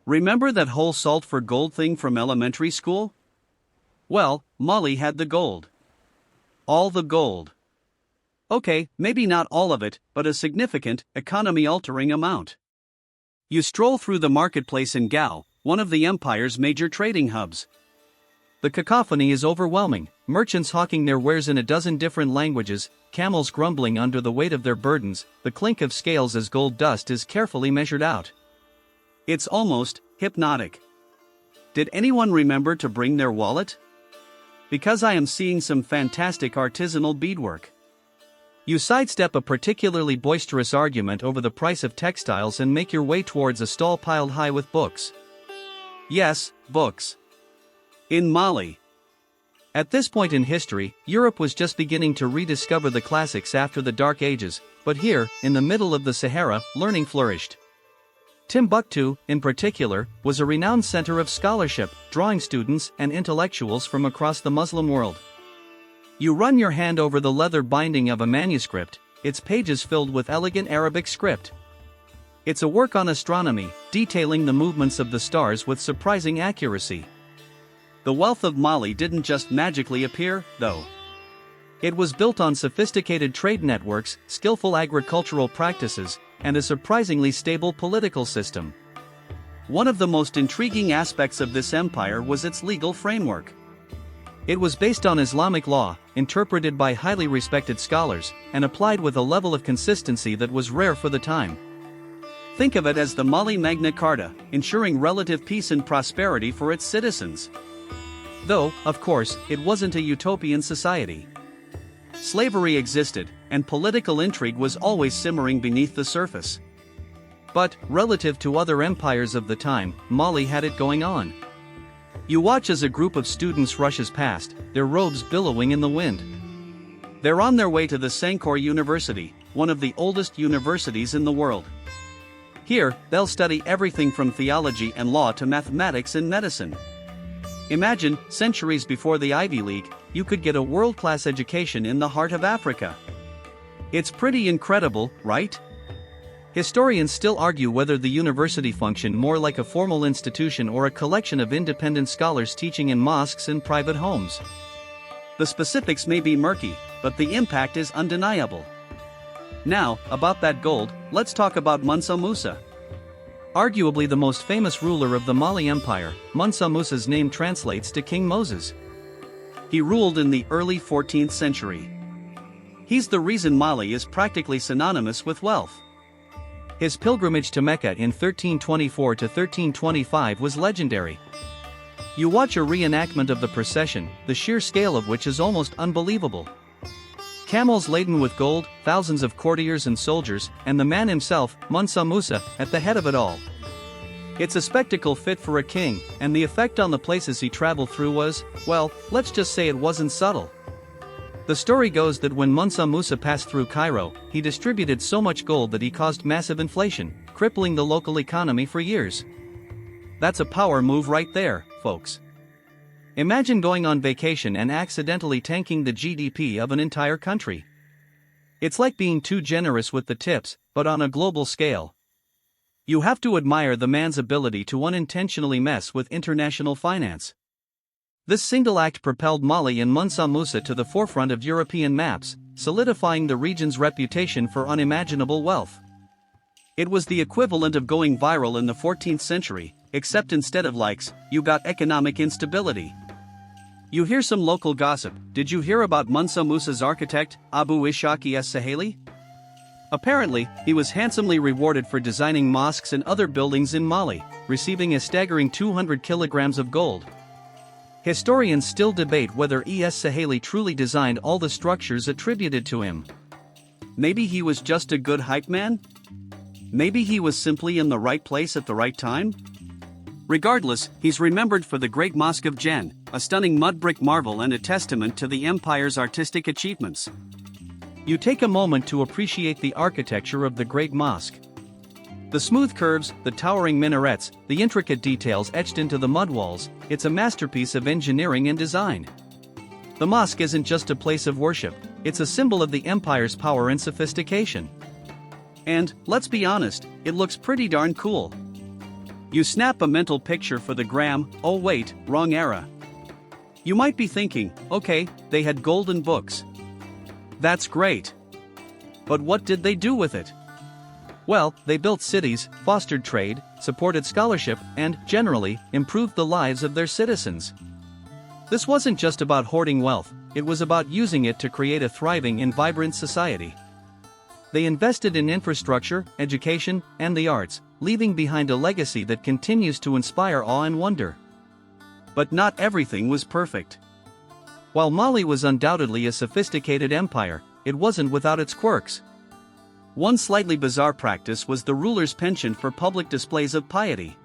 Remember that whole salt for gold thing from elementary school? Well, Mali had the gold. All the gold. Okay, maybe not all of it, but a significant, economy-altering amount. You stroll through the marketplace in Gao, one of the empire's major trading hubs. The cacophony is overwhelming, merchants hawking their wares in a dozen different languages, camels grumbling under the weight of their burdens, the clink of scales as gold dust is carefully measured out. It's almost hypnotic. Did anyone remember to bring their wallet? Because I am seeing some fantastic artisanal beadwork. You sidestep a particularly boisterous argument over the price of textiles and make your way towards a stall piled high with books. Yes, books. In Mali. At this point in history, Europe was just beginning to rediscover the classics after the Dark Ages, but here, in the middle of the Sahara, learning flourished. Timbuktu, in particular, was a renowned center of scholarship, drawing students and intellectuals from across the Muslim world. You run your hand over the leather binding of a manuscript, its pages filled with elegant Arabic script. It's a work on astronomy, detailing the movements of the stars with surprising accuracy. The wealth of Mali didn't just magically appear, though. It was built on sophisticated trade networks, skillful agricultural practices, and a surprisingly stable political system. One of the most intriguing aspects of this empire was its legal framework. It was based on Islamic law, interpreted by highly respected scholars, and applied with a level of consistency that was rare for the time. Think of it as the Mali Magna Carta, ensuring relative peace and prosperity for its citizens. Though, of course, it wasn't a utopian society. Slavery existed, and political intrigue was always simmering beneath the surface. But, relative to other empires of the time, Mali had it going on. You watch as a group of students rushes past, their robes billowing in the wind. They're on their way to the Sankore University, one of the oldest universities in the world. Here, they'll study everything from theology and law to mathematics and medicine. Imagine, centuries before the Ivy League, you could get a world-class education in the heart of Africa. It's pretty incredible, right? Historians still argue whether the university functioned more like a formal institution or a collection of independent scholars teaching in mosques and private homes. The specifics may be murky, but the impact is undeniable. Now, about that gold, let's talk about Mansa Musa. Arguably the most famous ruler of the Mali Empire, Mansa Musa's name translates to King Moses. He ruled in the early 14th century. He's the reason Mali is practically synonymous with wealth. His pilgrimage to Mecca in 1324 to 1325 was legendary. You watch a reenactment of the procession, the sheer scale of which is almost unbelievable. Camels laden with gold, thousands of courtiers and soldiers, and the man himself, Mansa Musa, at the head of it all. It's a spectacle fit for a king, and the effect on the places he traveled through was, well, let's just say it wasn't subtle. The story goes that when Mansa Musa passed through Cairo, he distributed so much gold that he caused massive inflation, crippling the local economy for years. That's a power move right there, folks. Imagine going on vacation and accidentally tanking the GDP of an entire country. It's like being too generous with the tips, but on a global scale. You have to admire the man's ability to unintentionally mess with international finance. This single act propelled Mali and Musa to the forefront of European maps, solidifying the region's reputation for unimaginable wealth. It was the equivalent of going viral in the 14th century, except instead of likes, you got economic instability. You hear some local gossip. Did you hear about Musa's architect, Abu Ishaq es-Saheli? Apparently, he was handsomely rewarded for designing mosques and other buildings in Mali, receiving a staggering 200 kilograms of gold. Historians still debate whether Es-Saheli truly designed all the structures attributed to him. Maybe he was just a good hype man? Maybe he was simply in the right place at the right time? Regardless, he's remembered for the Great Mosque of Jen, a stunning mud brick marvel and a testament to the empire's artistic achievements. You take a moment to appreciate the architecture of the Great Mosque. The smooth curves, the towering minarets, the intricate details etched into the mud walls, it's a masterpiece of engineering and design. The mosque isn't just a place of worship, it's a symbol of the empire's power and sophistication. And, let's be honest, it looks pretty darn cool. You snap a mental picture for the gram. Oh wait, wrong era. You might be thinking, okay, they had golden books. That's great. But what did they do with it? Well, they built cities, fostered trade, supported scholarship, and, generally, improved the lives of their citizens. This wasn't just about hoarding wealth, it was about using it to create a thriving and vibrant society. They invested in infrastructure, education, and the arts, leaving behind a legacy that continues to inspire awe and wonder. But not everything was perfect. While Mali was undoubtedly a sophisticated empire, it wasn't without its quirks. One slightly bizarre practice was the ruler's penchant for public displays of piety.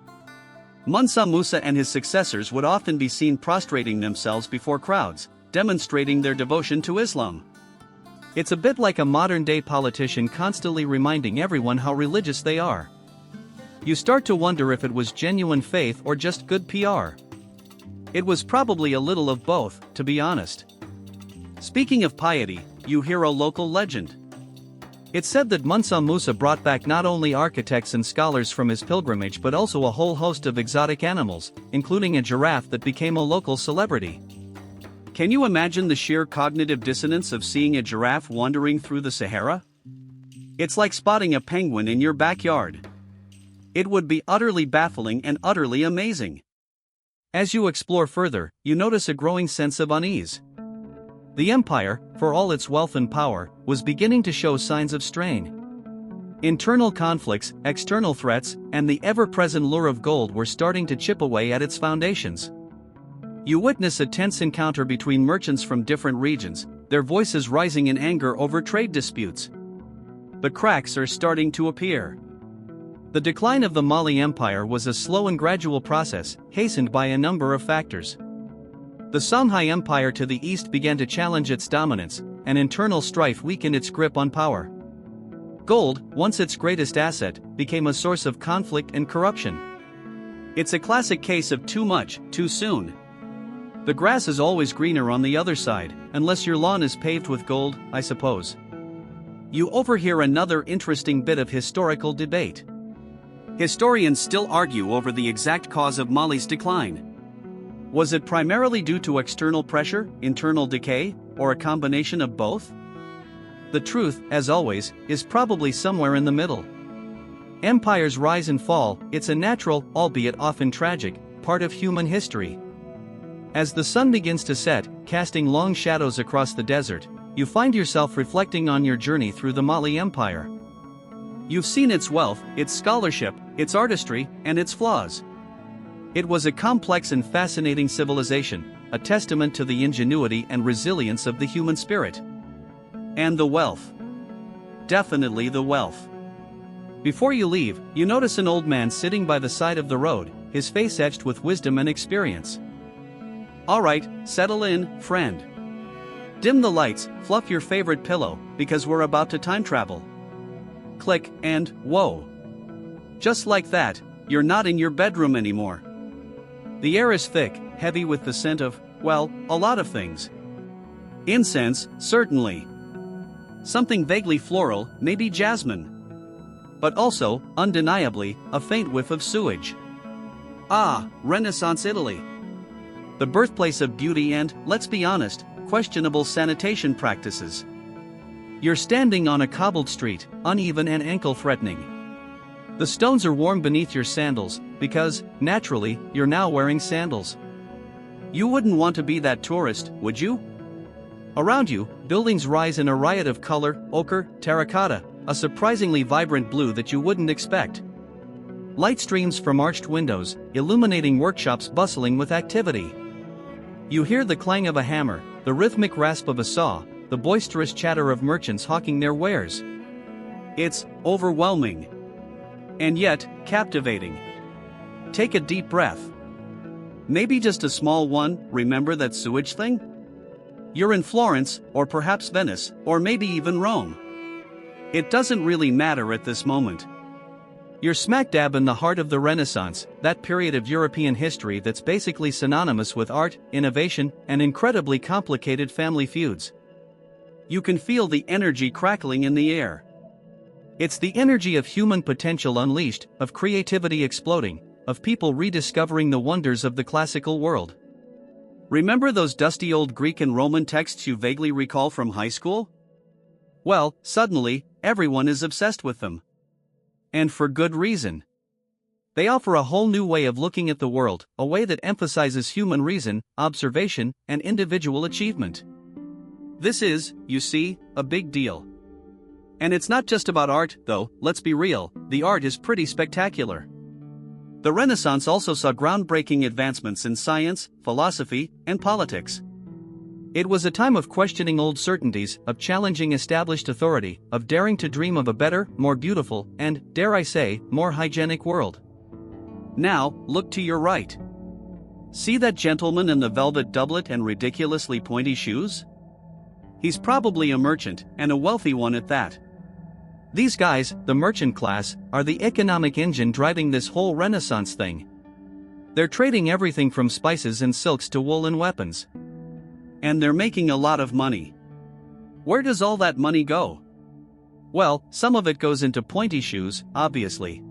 Musa and his successors would often be seen prostrating themselves before crowds, demonstrating their devotion to Islam. It's a bit like a modern-day politician constantly reminding everyone how religious they are. You start to wonder if it was genuine faith or just good PR. It was probably a little of both, to be honest. Speaking of piety, you hear a local legend. It's said that Musa brought back not only architects and scholars from his pilgrimage but also a whole host of exotic animals, including a giraffe that became a local celebrity. Can you imagine the sheer cognitive dissonance of seeing a giraffe wandering through the Sahara? It's like spotting a penguin in your backyard. It would be utterly baffling and utterly amazing. As you explore further, you notice a growing sense of unease. The empire, for all its wealth and power, was beginning to show signs of strain. Internal conflicts, external threats, and the ever-present lure of gold were starting to chip away at its foundations. You witness a tense encounter between merchants from different regions, their voices rising in anger over trade disputes. The cracks are starting to appear. The decline of the Mali Empire was a slow and gradual process, hastened by a number of factors. The Songhai Empire to the east began to challenge its dominance, and internal strife weakened its grip on power. Gold, once its greatest asset, became a source of conflict and corruption. It's a classic case of too much, too soon. The grass is always greener on the other side, unless your lawn is paved with gold, I suppose. You overhear another interesting bit of historical debate. Historians still argue over the exact cause of Mali's decline. Was it primarily due to external pressure, internal decay, or a combination of both? The truth, as always, is probably somewhere in the middle. Empires rise and fall, it's a natural, albeit often tragic, part of human history. As the sun begins to set, casting long shadows across the desert, you find yourself reflecting on your journey through the Mali Empire. You've seen its wealth, its scholarship, its artistry, and its flaws. It was a complex and fascinating civilization, a testament to the ingenuity and resilience of the human spirit. And the wealth. Definitely the wealth. Before you leave, you notice an old man sitting by the side of the road, his face etched with wisdom and experience. Alright, settle in, friend. Dim the lights, fluff your favorite pillow, because we're about to time travel. Click, and, whoa. Just like that, you're not in your bedroom anymore. The air is thick, heavy with the scent of, well, a lot of things. Incense, certainly. Something vaguely floral, maybe jasmine. But also, undeniably, a faint whiff of sewage. Ah, Renaissance Italy. the birthplace of beauty and, let's be honest, questionable sanitation practices. You're standing on a cobbled street, uneven and ankle-threatening. The stones are warm beneath your sandals, because, naturally, you're now wearing sandals. You wouldn't want to be that tourist, would you? Around you, buildings rise in a riot of color: ochre, terracotta, a surprisingly vibrant blue that you wouldn't expect. Light streams from arched windows, illuminating workshops bustling with activity. You hear the clang of a hammer, the rhythmic rasp of a saw, the boisterous chatter of merchants hawking their wares. It's overwhelming. And yet, captivating. Take a deep breath. Maybe just a small one. Remember that sewage thing? You're in Florence, or perhaps Venice, or maybe even Rome. It doesn't really matter at this moment. You're smack dab in the heart of the Renaissance, that period of European history that's basically synonymous with art, innovation, and incredibly complicated family feuds. You can feel the energy crackling in the air. It's the energy of human potential unleashed, of creativity exploding, of people rediscovering the wonders of the classical world. Remember those dusty old Greek and Roman texts you vaguely recall from high school? Well, suddenly, everyone is obsessed with them. And for good reason. They offer a whole new way of looking at the world, a way that emphasizes human reason, observation, and individual achievement. This is, you see, a big deal. And it's not just about art, though. Let's be real, the art is pretty spectacular. The Renaissance also saw groundbreaking advancements in science, philosophy, and politics. It was a time of questioning old certainties, of challenging established authority, of daring to dream of a better, more beautiful, and, dare I say, more hygienic world. Now, look to your right. See that gentleman in the velvet doublet and ridiculously pointy shoes? He's probably a merchant, and a wealthy one at that. These guys, the merchant class, are the economic engine driving this whole Renaissance thing. They're trading everything from spices and silks to wool and weapons. And they're making a lot of money. Where does all that money go? Well, some of it goes into pointy shoes, obviously.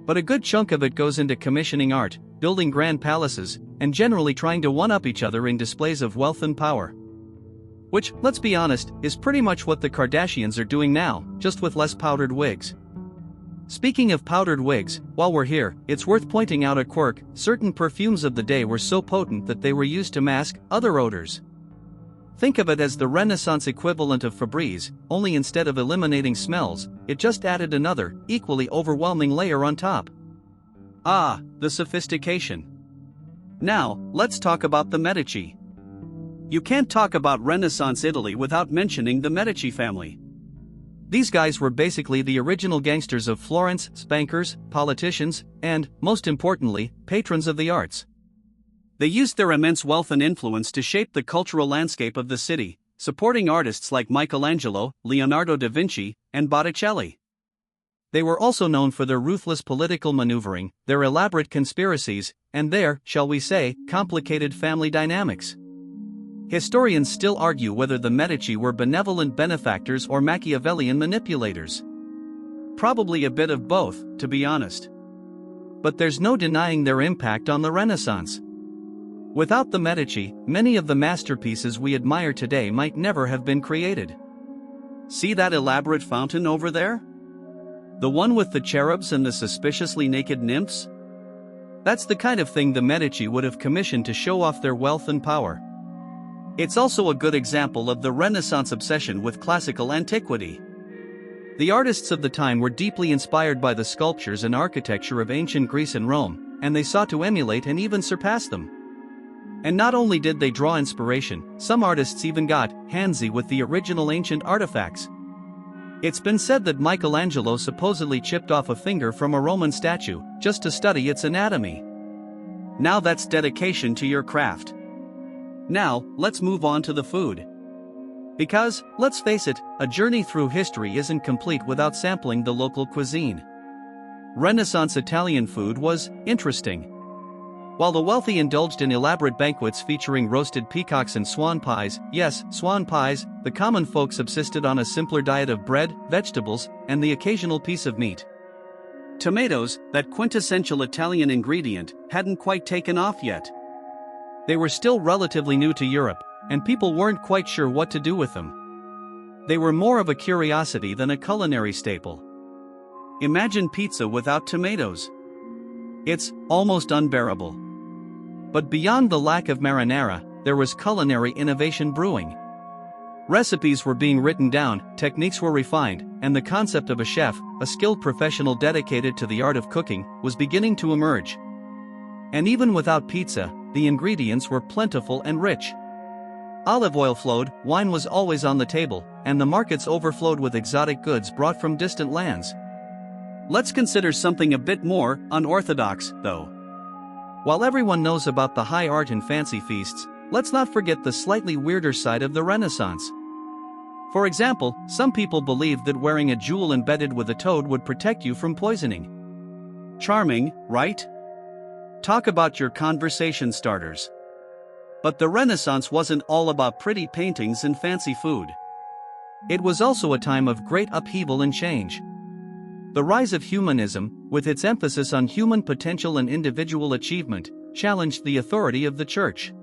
But a good chunk of it goes into commissioning art, building grand palaces, and generally trying to one-up each other in displays of wealth and power. Which, let's be honest, is pretty much what the Kardashians are doing now, just with less powdered wigs. Speaking of powdered wigs, while we're here, it's worth pointing out a quirk: certain perfumes of the day were so potent that they were used to mask other odors. Think of it as the Renaissance equivalent of Febreze, only instead of eliminating smells, it just added another, equally overwhelming layer on top. Ah, the sophistication. Now, let's talk about the Medici. You can't talk about Renaissance Italy without mentioning the Medici family. These guys were basically the original gangsters of Florence, bankers, politicians, and, most importantly, patrons of the arts. They used their immense wealth and influence to shape the cultural landscape of the city, supporting artists like Michelangelo, Leonardo da Vinci, and Botticelli. They were also known for their ruthless political maneuvering, their elaborate conspiracies, and their, shall we say, complicated family dynamics. Historians still argue whether the Medici were benevolent benefactors or Machiavellian manipulators. Probably a bit of both, to be honest. But there's no denying their impact on the Renaissance. Without the Medici, many of the masterpieces we admire today might never have been created. See that elaborate fountain over there? The one with the cherubs and the suspiciously naked nymphs? That's the kind of thing the Medici would have commissioned to show off their wealth and power. It's also a good example of the Renaissance obsession with classical antiquity. The artists of the time were deeply inspired by the sculptures and architecture of ancient Greece and Rome, and they sought to emulate and even surpass them. And not only did they draw inspiration, some artists even got handsy with the original ancient artifacts. It's been said that Michelangelo supposedly chipped off a finger from a Roman statue, just to study its anatomy. Now that's dedication to your craft. Now, let's move on to the food. Because, let's face it, a journey through history isn't complete without sampling the local cuisine. Renaissance Italian food was interesting. While the wealthy indulged in elaborate banquets featuring roasted peacocks and swan pies, yes, swan pies, the common folk subsisted on a simpler diet of bread, vegetables, and the occasional piece of meat. Tomatoes, that quintessential Italian ingredient, hadn't quite taken off yet. They were still relatively new to Europe, and people weren't quite sure what to do with them. They were more of a curiosity than a culinary staple. Imagine pizza without tomatoes. It's almost unbearable. But beyond the lack of marinara, there was culinary innovation brewing. Recipes were being written down, techniques were refined, and the concept of a chef, a skilled professional dedicated to the art of cooking, was beginning to emerge. And even without pizza, the ingredients were plentiful and rich. Olive oil flowed, wine was always on the table, and the markets overflowed with exotic goods brought from distant lands. Let's consider something a bit more unorthodox, though. While everyone knows about the high art and fancy feasts, let's not forget the slightly weirder side of the Renaissance. For example, some people believed that wearing a jewel embedded with a toad would protect you from poisoning. Charming, right? Talk about your conversation starters. But the Renaissance wasn't all about pretty paintings and fancy food. It was also a time of great upheaval and change. The rise of humanism, with its emphasis on human potential and individual achievement, challenged the authority of the church.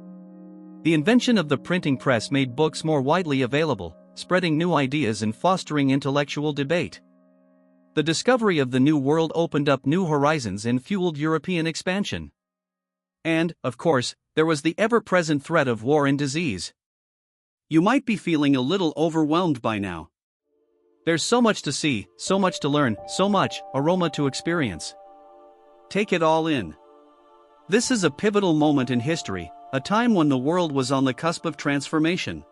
The invention of the printing press made books more widely available, spreading new ideas and fostering intellectual debate. The discovery of the New World opened up new horizons and fueled European expansion. And, of course, there was the ever-present threat of war and disease. You might be feeling a little overwhelmed by now. There's so much to see, so much to learn, so much aroma to experience. Take it all in. This is a pivotal moment in history, a time when the world was on the cusp of transformation.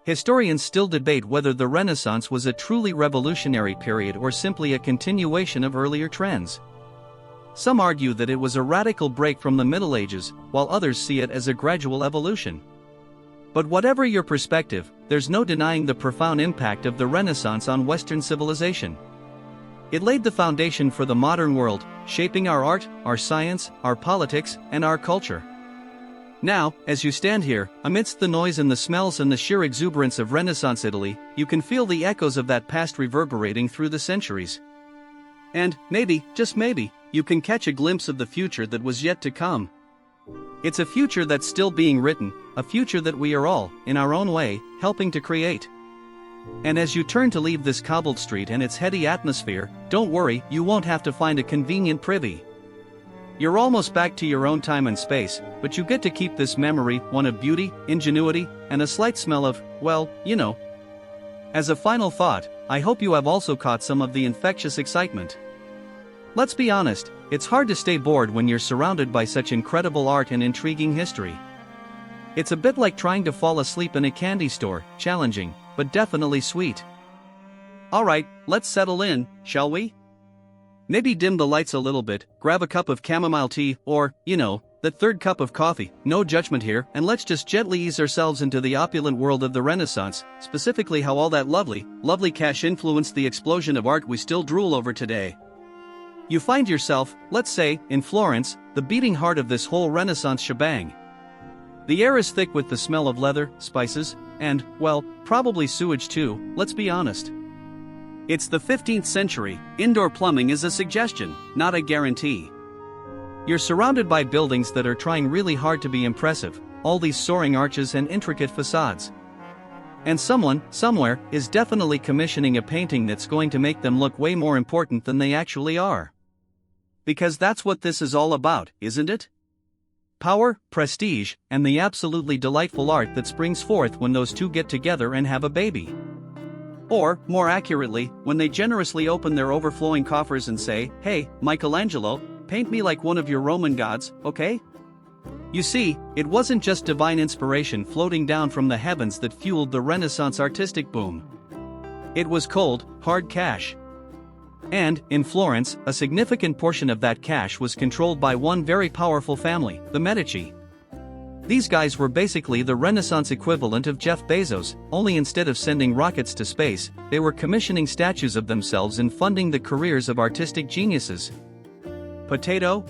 Historians still debate whether the Renaissance was a truly revolutionary period or simply a continuation of earlier trends. Some argue that it was a radical break from the Middle Ages, while others see it as a gradual evolution. But whatever your perspective, there's no denying the profound impact of the Renaissance on Western civilization. It laid the foundation for the modern world, shaping our art, our science, our politics, and our culture. Now, as you stand here, amidst the noise and the smells and the sheer exuberance of Renaissance Italy, you can feel the echoes of that past reverberating through the centuries. And, maybe, just maybe, you can catch a glimpse of the future that was yet to come. It's a future that's still being written, a future that we are all, in our own way, helping to create. And as you turn to leave this cobbled street and its heady atmosphere, don't worry, you won't have to find a convenient privy. You're almost back to your own time and space, but you get to keep this memory, one of beauty, ingenuity, and a slight smell of, well, you know. As a final thought, I hope you have also caught some of the infectious excitement. Let's be honest, it's hard to stay bored when you're surrounded by such incredible art and intriguing history. It's a bit like trying to fall asleep in a candy store, challenging, but definitely sweet. Alright, let's settle in, shall we? Maybe dim the lights a little bit, grab a cup of chamomile tea, or, you know, that third cup of coffee, no judgment here, and let's just gently ease ourselves into the opulent world of the Renaissance, specifically how all that lovely cash influenced the explosion of art we still drool over today. You find yourself, let's say, in Florence, the beating heart of this whole Renaissance shebang. The air is thick with the smell of leather, spices, and, well, probably sewage too, let's be honest. It's the 15th century, indoor plumbing is a suggestion, not a guarantee. You're surrounded by buildings that are trying really hard to be impressive, all these soaring arches and intricate facades. And someone, somewhere, is definitely commissioning a painting that's going to make them look way more important than they actually are. Because that's what this is all about, isn't it? Power, prestige, and the absolutely delightful art that springs forth when those two get together and have a baby. Or, more accurately, when they generously open their overflowing coffers and say, "Hey, Michelangelo, paint me like one of your Roman gods, okay?" You see, it wasn't just divine inspiration floating down from the heavens that fueled the Renaissance artistic boom. It was cold, hard cash. And, in Florence, a significant portion of that cash was controlled by one very powerful family, the Medici. These guys were basically the Renaissance equivalent of Jeff Bezos, only instead of sending rockets to space, they were commissioning statues of themselves and funding the careers of artistic geniuses. Potato,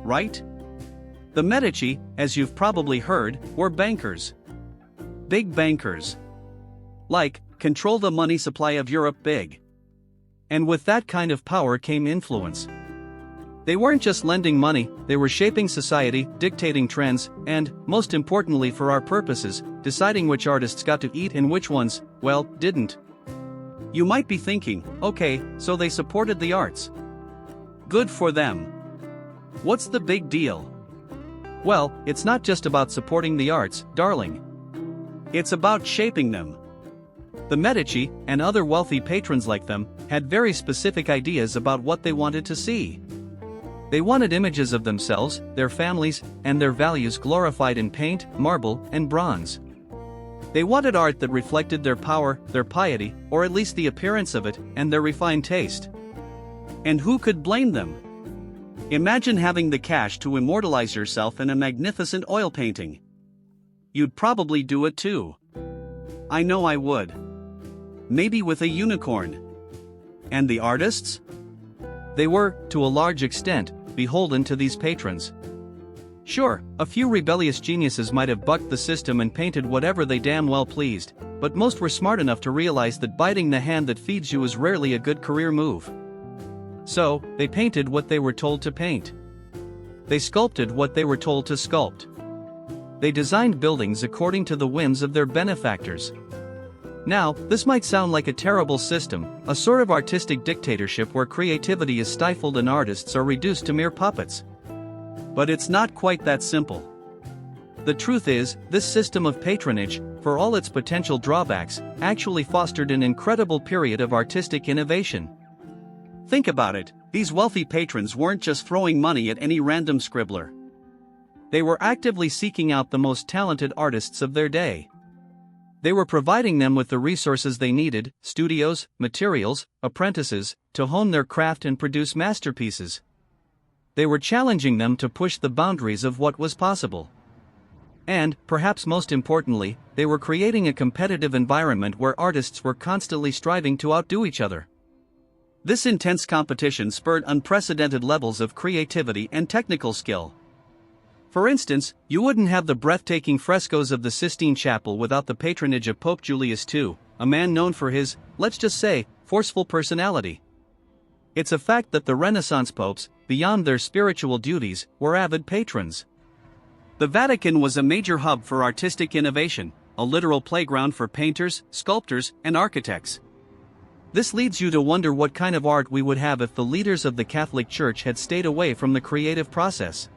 right? The Medici, as you've probably heard, were bankers. Big bankers. Like, control the money supply of Europe big. And with that kind of power came influence. They weren't just lending money, they were shaping society, dictating trends, and, most importantly for our purposes, deciding which artists got to eat and which ones, well, didn't. You might be thinking, okay, so they supported the arts. Good for them. What's the big deal? Well, it's not just about supporting the arts, darling. It's about shaping them. The Medici, and other wealthy patrons like them, had very specific ideas about what they wanted to see. They wanted images of themselves, their families, and their values glorified in paint, marble, and bronze. They wanted art that reflected their power, their piety, or at least the appearance of it, and their refined taste. And who could blame them? Imagine having the cash to immortalize yourself in a magnificent oil painting. You'd probably do it too. I know I would. Maybe with a unicorn. And the artists? They were, to a large extent, beholden to these patrons. Sure, a few rebellious geniuses might have bucked the system and painted whatever they damn well pleased, but most were smart enough to realize that biting the hand that feeds you is rarely a good career move. So, they painted what they were told to paint. They sculpted what they were told to sculpt. They designed buildings according to the whims of their benefactors. Now, this might sound like a terrible system, a sort of artistic dictatorship where creativity is stifled and artists are reduced to mere puppets. But it's not quite that simple. The truth is, this system of patronage, for all its potential drawbacks, actually fostered an incredible period of artistic innovation. Think about it, these wealthy patrons weren't just throwing money at any random scribbler. They were actively seeking out the most talented artists of their day. They were providing them with the resources they needed, studios, materials, apprentices, to hone their craft and produce masterpieces. They were challenging them to push the boundaries of what was possible. And, perhaps most importantly, they were creating a competitive environment where artists were constantly striving to outdo each other. This intense competition spurred unprecedented levels of creativity and technical skill. For instance, you wouldn't have the breathtaking frescoes of the Sistine Chapel without the patronage of Pope Julius II, a man known for his, let's just say, forceful personality. It's a fact that the Renaissance popes, beyond their spiritual duties, were avid patrons. The Vatican was a major hub for artistic innovation, a literal playground for painters, sculptors, and architects. This leads you to wonder what kind of art we would have if the leaders of the Catholic Church had stayed away from the creative process.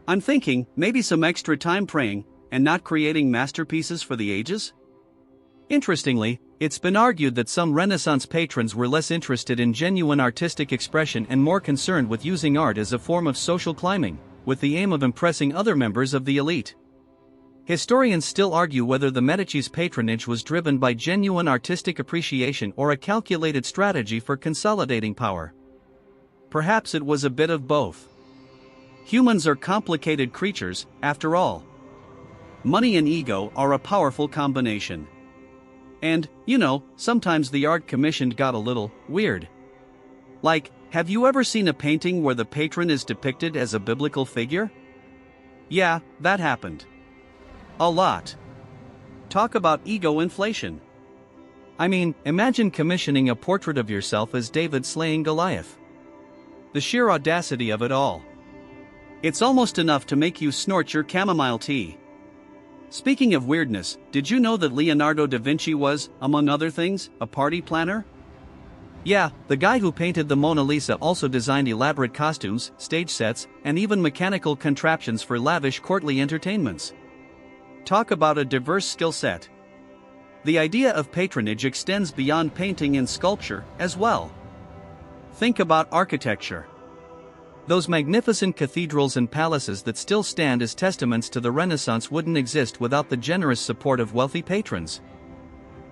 I'm thinking, maybe some extra time praying, and not creating masterpieces for the ages? Interestingly, it's been argued that some Renaissance patrons were less interested in genuine artistic expression and more concerned with using art as a form of social climbing, with the aim of impressing other members of the elite. Historians still argue whether the Medici's patronage was driven by genuine artistic appreciation or a calculated strategy for consolidating power. Perhaps it was a bit of both. Humans are complicated creatures, after all. Money and ego are a powerful combination. And, sometimes the art commissioned got a little weird. Like, have you ever seen a painting where the patron is depicted as a biblical figure? Yeah, that happened. A lot. Talk about ego inflation. I mean, imagine commissioning a portrait of yourself as David slaying Goliath. The sheer audacity of it all. It's almost enough to make you snort your chamomile tea. Speaking of weirdness, did you know that Leonardo da Vinci was, among other things, a party planner? Yeah, the guy who painted the Mona Lisa also designed elaborate costumes, stage sets, and even mechanical contraptions for lavish courtly entertainments. Talk about a diverse skill set. The idea of patronage extends beyond painting and sculpture, as well. Think about architecture. Those magnificent cathedrals and palaces that still stand as testaments to the Renaissance wouldn't exist without the generous support of wealthy patrons.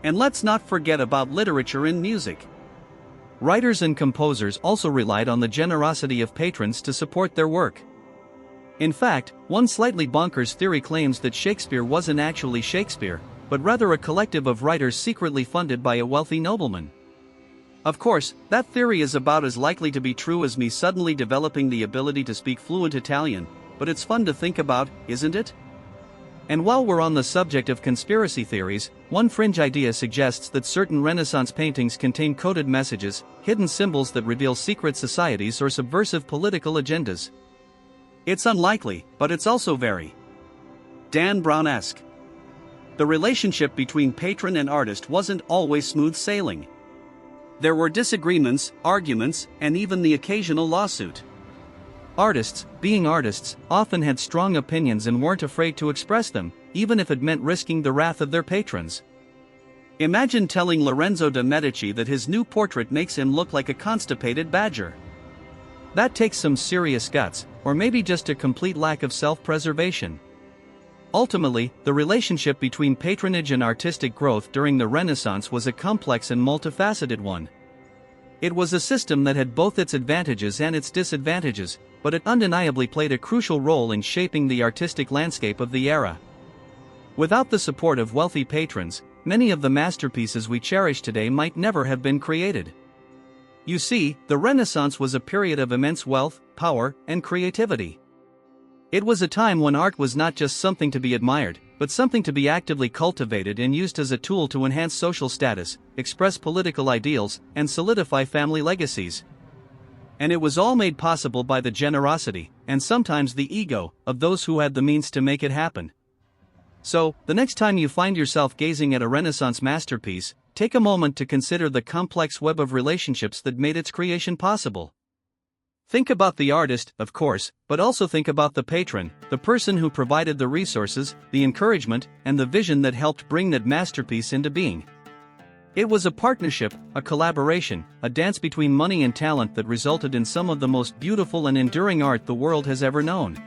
And let's not forget about literature and music. Writers and composers also relied on the generosity of patrons to support their work. In fact, one slightly bonkers theory claims that Shakespeare wasn't actually Shakespeare, but rather a collective of writers secretly funded by a wealthy nobleman. Of course, that theory is about as likely to be true as me suddenly developing the ability to speak fluent Italian, but it's fun to think about, isn't it? And while we're on the subject of conspiracy theories, one fringe idea suggests that certain Renaissance paintings contain coded messages, hidden symbols that reveal secret societies or subversive political agendas. It's unlikely, but it's also very Dan Brown-esque. The relationship between patron and artist wasn't always smooth sailing. There were disagreements, arguments, and even the occasional lawsuit. Artists, being artists, often had strong opinions and weren't afraid to express them, even if it meant risking the wrath of their patrons. Imagine telling Lorenzo de' Medici that his new portrait makes him look like a constipated badger. That takes some serious guts, or maybe just a complete lack of self-preservation. Ultimately, the relationship between patronage and artistic growth during the Renaissance was a complex and multifaceted one. It was a system that had both its advantages and its disadvantages, but it undeniably played a crucial role in shaping the artistic landscape of the era. Without the support of wealthy patrons, many of the masterpieces we cherish today might never have been created. You see, the Renaissance was a period of immense wealth, power, and creativity. It was a time when art was not just something to be admired, but something to be actively cultivated and used as a tool to enhance social status, express political ideals, and solidify family legacies. And it was all made possible by the generosity, and sometimes the ego, of those who had the means to make it happen. So, the next time you find yourself gazing at a Renaissance masterpiece, take a moment to consider the complex web of relationships that made its creation possible. Think about the artist, of course, but also think about the patron, the person who provided the resources, the encouragement, and the vision that helped bring that masterpiece into being. It was a partnership, a collaboration, a dance between money and talent that resulted in some of the most beautiful and enduring art the world has ever known.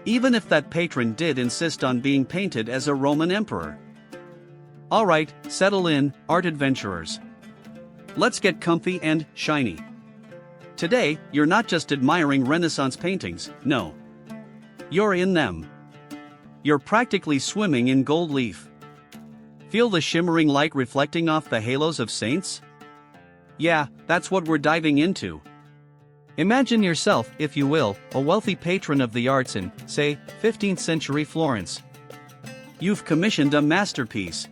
Even if that patron did insist on being painted as a Roman emperor. Alright, settle in, art adventurers. Let's get comfy and shiny. Today, you're not just admiring Renaissance paintings, no. You're in them. You're practically swimming in gold leaf. Feel the shimmering light reflecting off the halos of saints? Yeah, that's what we're diving into. Imagine yourself, if you will, a wealthy patron of the arts in, say, 15th century Florence. You've commissioned a masterpiece.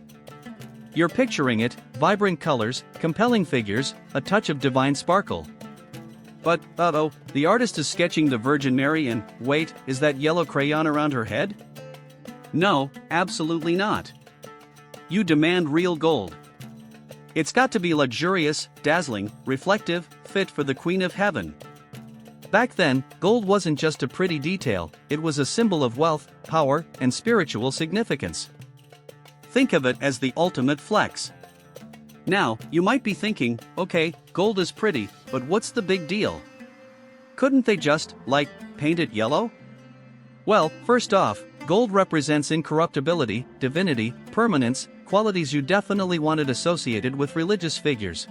You're picturing it, vibrant colors, compelling figures, a touch of divine sparkle. But, the artist is sketching the Virgin Mary and, wait, is that yellow crayon around her head? No, absolutely not. You demand real gold. It's got to be luxurious, dazzling, reflective, fit for the Queen of Heaven. Back then, gold wasn't just a pretty detail, it was a symbol of wealth, power, and spiritual significance. Think of it as the ultimate flex. Now, you might be thinking, okay, gold is pretty, but what's the big deal? Couldn't they just, paint it yellow? Well, first off, gold represents incorruptibility, divinity, permanence, qualities you definitely wanted associated with religious figures.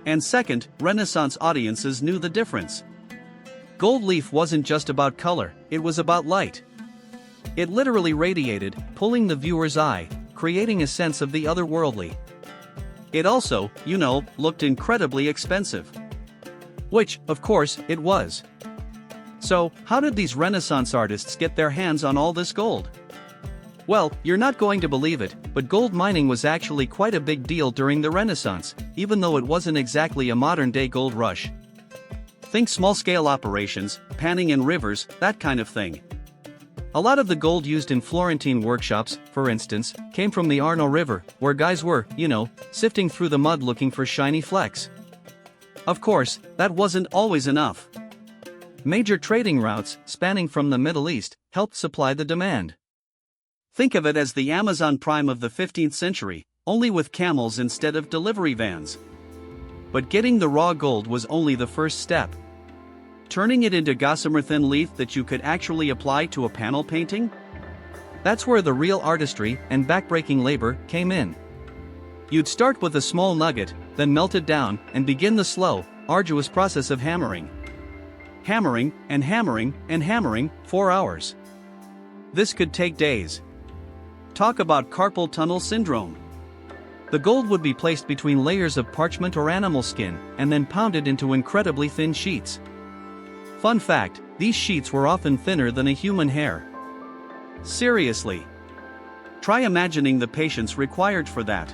And second, Renaissance audiences knew the difference. Gold leaf wasn't just about color, it was about light. It literally radiated, pulling the viewer's eye, creating a sense of the otherworldly. It also, looked incredibly expensive. Which, of course, it was. So, how did these Renaissance artists get their hands on all this gold? Well, you're not going to believe it, but gold mining was actually quite a big deal during the Renaissance, even though it wasn't exactly a modern-day gold rush. Think small-scale operations, panning in rivers, that kind of thing. A lot of the gold used in Florentine workshops, for instance, came from the Arno River, where guys were, sifting through the mud looking for shiny flecks. Of course, that wasn't always enough. Major trading routes, spanning from the Middle East, helped supply the demand. Think of it as the Amazon Prime of the 15th century, only with camels instead of delivery vans. But getting the raw gold was only the first step. Turning it into gossamer thin leaf that you could actually apply to a panel painting? That's where the real artistry and backbreaking labor came in. You'd start with a small nugget, then melt it down, and begin the slow, arduous process of hammering. Hammering, and hammering, and hammering, 4 hours. This could take days. Talk about carpal tunnel syndrome. The gold would be placed between layers of parchment or animal skin, and then pounded into incredibly thin sheets. Fun fact, these sheets were often thinner than a human hair. Seriously. Try imagining the patience required for that.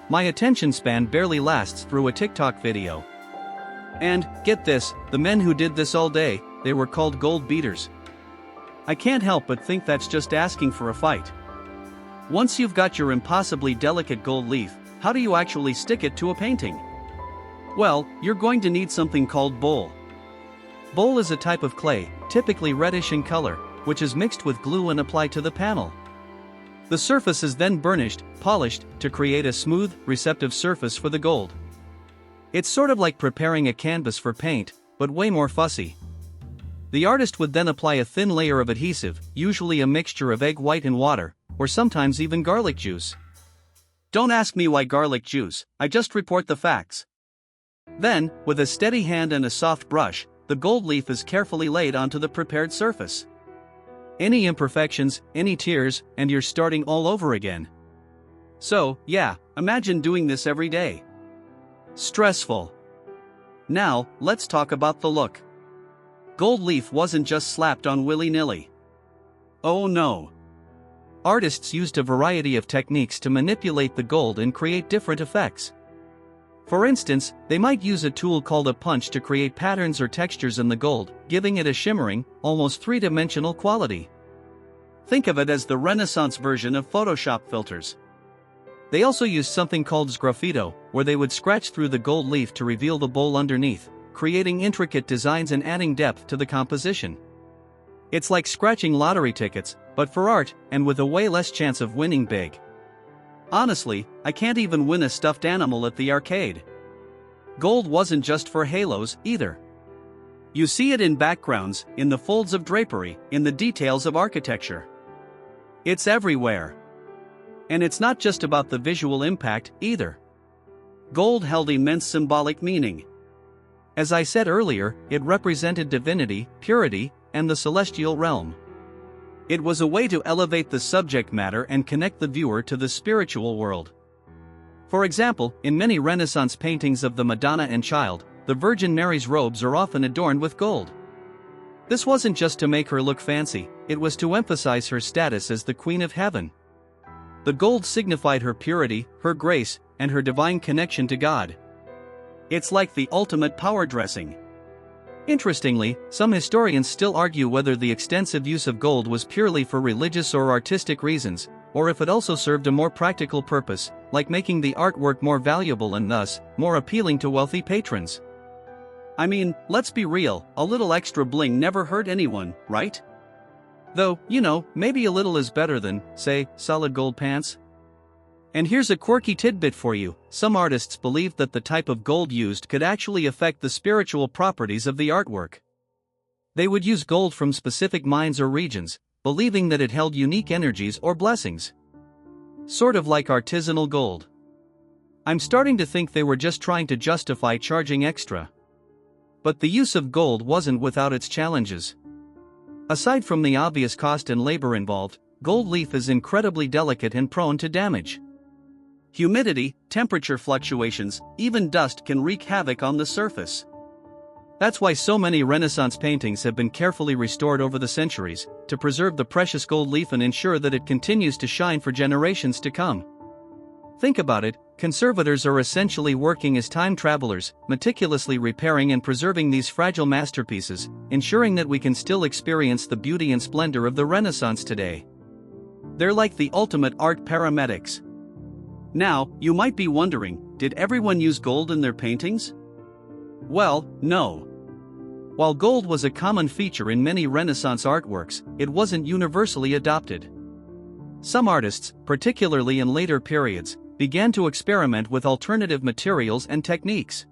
My attention span barely lasts through a TikTok video. And, get this, the men who did this all day, they were called gold beaters. I can't help but think that's just asking for a fight. Once you've got your impossibly delicate gold leaf, how do you actually stick it to a painting? Well, you're going to need something called bole. Bole is a type of clay, typically reddish in color, which is mixed with glue and applied to the panel. The surface is then burnished, polished, to create a smooth, receptive surface for the gold. It's sort of like preparing a canvas for paint, but way more fussy. The artist would then apply a thin layer of adhesive, usually a mixture of egg white and water, or sometimes even garlic juice. Don't ask me why garlic juice, I just report the facts. Then, with a steady hand and a soft brush, the gold leaf is carefully laid onto the prepared surface. Any imperfections, any tears, and you're starting all over again. So, yeah, imagine doing this every day. Stressful. Now, let's talk about the look. Gold leaf wasn't just slapped on willy-nilly. Oh no. Artists used a variety of techniques to manipulate the gold and create different effects. For instance, they might use a tool called a punch to create patterns or textures in the gold, giving it a shimmering, almost three-dimensional quality. Think of it as the Renaissance version of Photoshop filters. They also used something called sgraffito, where they would scratch through the gold leaf to reveal the bole underneath, creating intricate designs and adding depth to the composition. It's like scratching lottery tickets, but for art, and with a way less chance of winning big. Honestly, I can't even win a stuffed animal at the arcade. Gold wasn't just for halos, either. You see it in backgrounds, in the folds of drapery, in the details of architecture. It's everywhere. And it's not just about the visual impact, either. Gold held immense symbolic meaning. As I said earlier, it represented divinity, purity, and the celestial realm. It was a way to elevate the subject matter and connect the viewer to the spiritual world. For example, in many Renaissance paintings of the Madonna and Child, the Virgin Mary's robes are often adorned with gold. This wasn't just to make her look fancy, it was to emphasize her status as the Queen of Heaven. The gold signified her purity, her grace, and her divine connection to God. It's like the ultimate power dressing. Interestingly, some historians still argue whether the extensive use of gold was purely for religious or artistic reasons, or if it also served a more practical purpose, like making the artwork more valuable and thus, more appealing to wealthy patrons. I mean, let's be real, a little extra bling never hurt anyone, right? Though, maybe a little is better than, say, solid gold pants. And here's a quirky tidbit for you: some artists believed that the type of gold used could actually affect the spiritual properties of the artwork. They would use gold from specific mines or regions, believing that it held unique energies or blessings. Sort of like artisanal gold. I'm starting to think they were just trying to justify charging extra. But the use of gold wasn't without its challenges. Aside from the obvious cost and labor involved, gold leaf is incredibly delicate and prone to damage. Humidity, temperature fluctuations, even dust can wreak havoc on the surface. That's why so many Renaissance paintings have been carefully restored over the centuries, to preserve the precious gold leaf and ensure that it continues to shine for generations to come. Think about it, conservators are essentially working as time travelers, meticulously repairing and preserving these fragile masterpieces, ensuring that we can still experience the beauty and splendor of the Renaissance today. They're like the ultimate art paramedics. Now, you might be wondering, did everyone use gold in their paintings? Well, no. While gold was a common feature in many Renaissance artworks, it wasn't universally adopted. Some artists, particularly in later periods, began to experiment with alternative materials and techniques.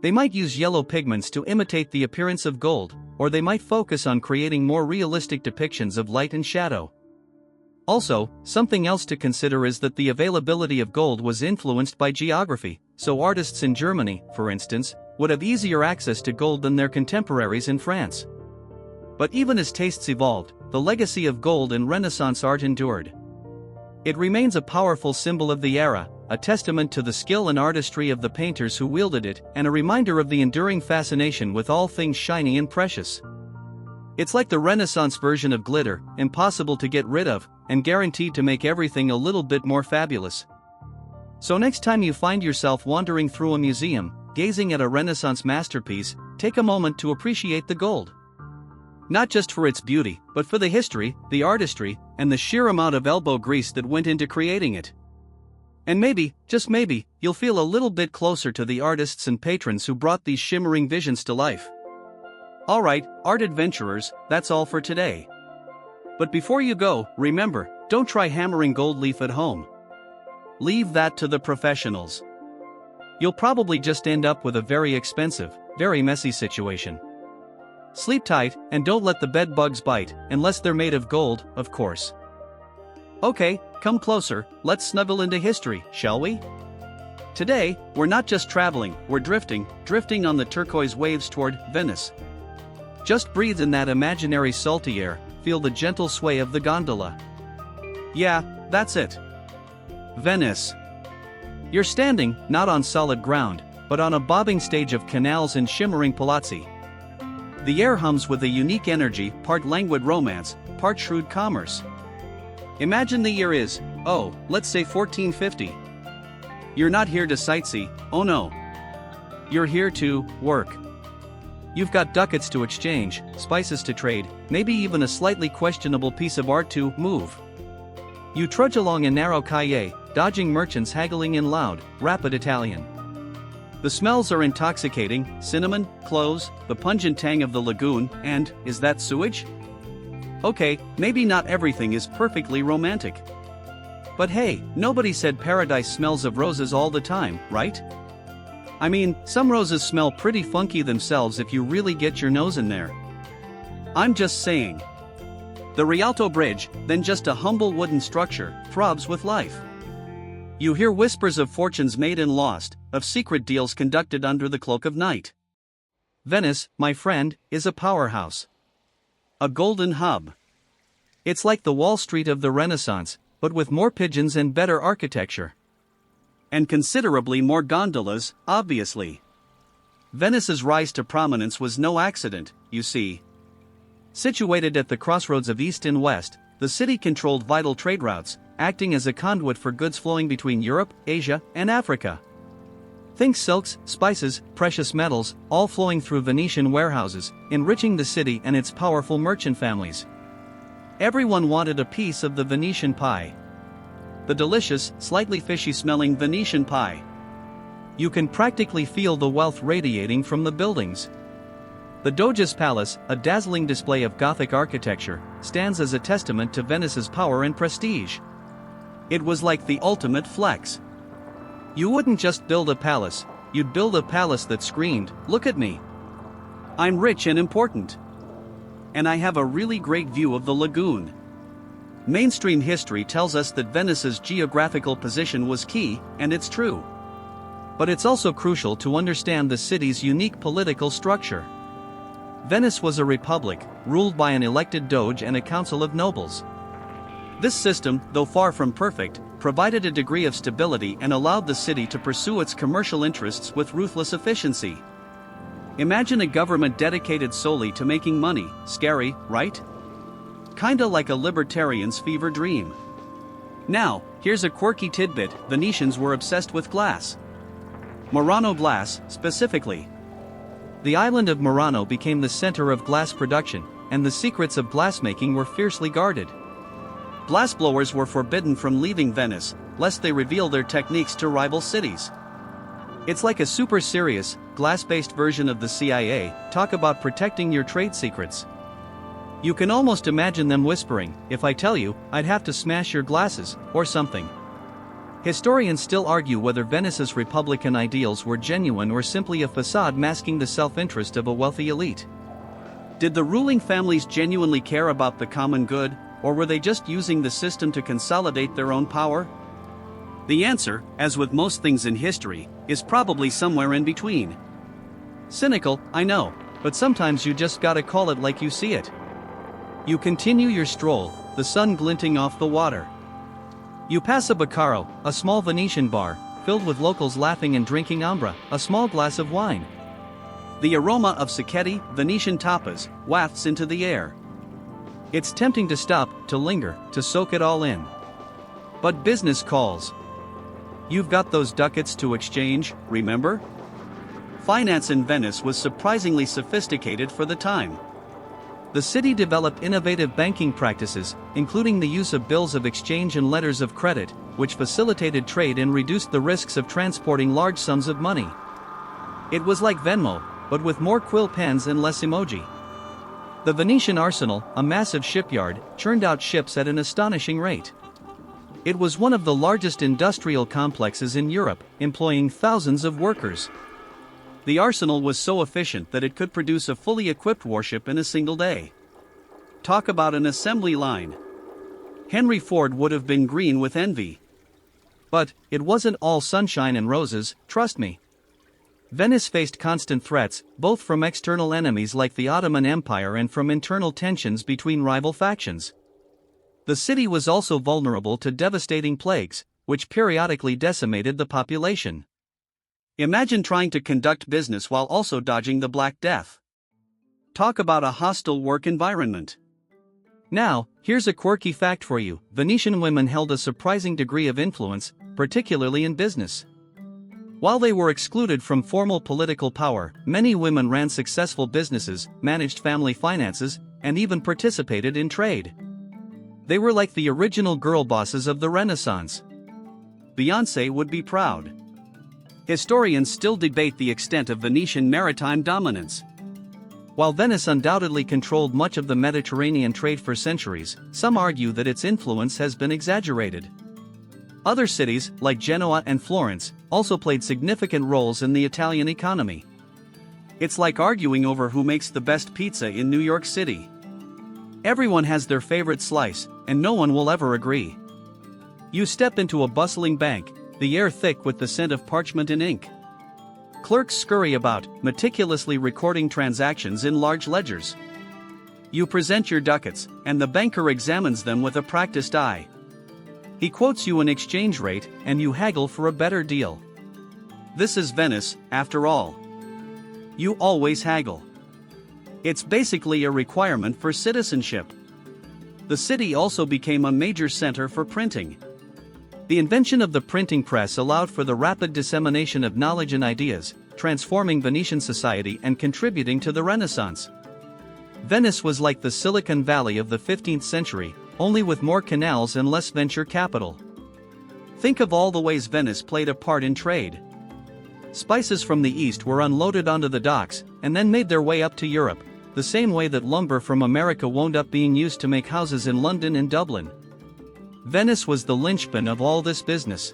They might use yellow pigments to imitate the appearance of gold, or they might focus on creating more realistic depictions of light and shadow. Also, something else to consider is that the availability of gold was influenced by geography, so artists in Germany, for instance, would have easier access to gold than their contemporaries in France. But even as tastes evolved, the legacy of gold in Renaissance art endured. It remains a powerful symbol of the era, a testament to the skill and artistry of the painters who wielded it, and a reminder of the enduring fascination with all things shiny and precious. It's like the Renaissance version of glitter, impossible to get rid of, and guaranteed to make everything a little bit more fabulous. So next time you find yourself wandering through a museum, gazing at a Renaissance masterpiece, take a moment to appreciate the gold. Not just for its beauty, but for the history, the artistry, and the sheer amount of elbow grease that went into creating it. And maybe, just maybe, you'll feel a little bit closer to the artists and patrons who brought these shimmering visions to life. Alright, art adventurers, that's all for today. But before you go, remember, don't try hammering gold leaf at home. Leave that to the professionals. You'll probably just end up with a very expensive, very messy situation. Sleep tight, and don't let the bed bugs bite, unless they're made of gold, of course. Okay, come closer, let's snuggle into history, shall we? Today, we're not just traveling, we're drifting on the turquoise waves toward Venice. Just breathe in that imaginary salty air, feel the gentle sway of the gondola. Yeah, that's it. Venice. You're standing, not on solid ground, but on a bobbing stage of canals and shimmering palazzi. The air hums with a unique energy, part languid romance, part shrewd commerce. Imagine the year is, let's say 1450. You're not here to sightsee, oh no. You're here to work. You've got ducats to exchange, spices to trade, maybe even a slightly questionable piece of art to move. You trudge along a narrow calle, dodging merchants haggling in loud, rapid Italian. The smells are intoxicating: cinnamon, cloves, the pungent tang of the lagoon, and, is that sewage? Okay, maybe not everything is perfectly romantic. But hey, nobody said paradise smells of roses all the time, right? I mean, some roses smell pretty funky themselves if you really get your nose in there. I'm just saying. The Rialto Bridge, then just a humble wooden structure, throbs with life. You hear whispers of fortunes made and lost, of secret deals conducted under the cloak of night. Venice, my friend, is a powerhouse. A golden hub. It's like the Wall Street of the Renaissance, but with more pigeons and better architecture. And considerably more gondolas, obviously. Venice's rise to prominence was no accident, you see. Situated at the crossroads of East and West, the city controlled vital trade routes, acting as a conduit for goods flowing between Europe, Asia, and Africa. Think silks, spices, precious metals, all flowing through Venetian warehouses, enriching the city and its powerful merchant families. Everyone wanted a piece of the Venetian pie. The delicious, slightly fishy-smelling Venetian pie. You can practically feel the wealth radiating from the buildings. The Doge's Palace, a dazzling display of Gothic architecture, stands as a testament to Venice's power and prestige. It was like the ultimate flex. You wouldn't just build a palace, you'd build a palace that screamed, "Look at me. I'm rich and important. And I have a really great view of the lagoon." Mainstream history tells us that Venice's geographical position was key, and it's true. But it's also crucial to understand the city's unique political structure. Venice was a republic, ruled by an elected doge and a council of nobles. This system, though far from perfect, provided a degree of stability and allowed the city to pursue its commercial interests with ruthless efficiency. Imagine a government dedicated solely to making money. Scary, right? Kinda like a libertarian's fever dream. Now, here's a quirky tidbit: Venetians were obsessed with glass. Murano glass, specifically. The island of Murano became the center of glass production, and the secrets of glassmaking were fiercely guarded. Glassblowers were forbidden from leaving Venice, lest they reveal their techniques to rival cities. It's like a super serious, glass-based version of the CIA. Talk about protecting your trade secrets. You can almost imagine them whispering, "If I tell you, I'd have to smash your glasses," or something. Historians still argue whether Venice's republican ideals were genuine or simply a facade masking the self-interest of a wealthy elite. Did the ruling families genuinely care about the common good, or were they just using the system to consolidate their own power? The answer, as with most things in history, is probably somewhere in between. Cynical, I know, but sometimes you just gotta call it like you see it. You continue your stroll, the sun glinting off the water. You pass a Baccaro, a small Venetian bar, filled with locals laughing and drinking ambra, a small glass of wine. The aroma of Sacchetti, Venetian tapas, wafts into the air. It's tempting to stop, to linger, to soak it all in. But business calls. You've got those ducats to exchange, remember? Finance in Venice was surprisingly sophisticated for the time. The city developed innovative banking practices, including the use of bills of exchange and letters of credit, which facilitated trade and reduced the risks of transporting large sums of money. It was like Venmo, but with more quill pens and less emoji. The Venetian arsenal, a massive shipyard, churned out ships at an astonishing rate. It was one of the largest industrial complexes in Europe, employing thousands of workers. The arsenal was so efficient that it could produce a fully equipped warship in a single day. Talk about an assembly line. Henry Ford would have been green with envy. But it wasn't all sunshine and roses, trust me. Venice faced constant threats, both from external enemies like the Ottoman Empire and from internal tensions between rival factions. The city was also vulnerable to devastating plagues, which periodically decimated the population. Imagine trying to conduct business while also dodging the Black Death. Talk about a hostile work environment. Now, here's a quirky fact for you: Venetian women held a surprising degree of influence, particularly in business. While they were excluded from formal political power, many women ran successful businesses, managed family finances, and even participated in trade. They were like the original girl bosses of the Renaissance. Beyoncé would be proud. Historians still debate the extent of Venetian maritime dominance. While Venice undoubtedly controlled much of the Mediterranean trade for centuries, some argue that its influence has been exaggerated. Other cities, like Genoa and Florence, also played significant roles in the Italian economy. It's like arguing over who makes the best pizza in New York City. Everyone has their favorite slice, and no one will ever agree. You step into a bustling bank, the air thick with the scent of parchment and ink. Clerks scurry about, meticulously recording transactions in large ledgers. You present your ducats, and the banker examines them with a practiced eye. He quotes you an exchange rate, and you haggle for a better deal. This is Venice, after all. You always haggle. It's basically a requirement for citizenship. The city also became a major center for printing. The invention of the printing press allowed for the rapid dissemination of knowledge and ideas, transforming Venetian society and contributing to the Renaissance. Venice was like the Silicon Valley of the 15th century, only with more canals and less venture capital. Think of all the ways Venice played a part in trade. Spices from the east were unloaded onto the docks, and then made their way up to Europe, the same way that lumber from America wound up being used to make houses in London and Dublin. Venice was the linchpin of all this business.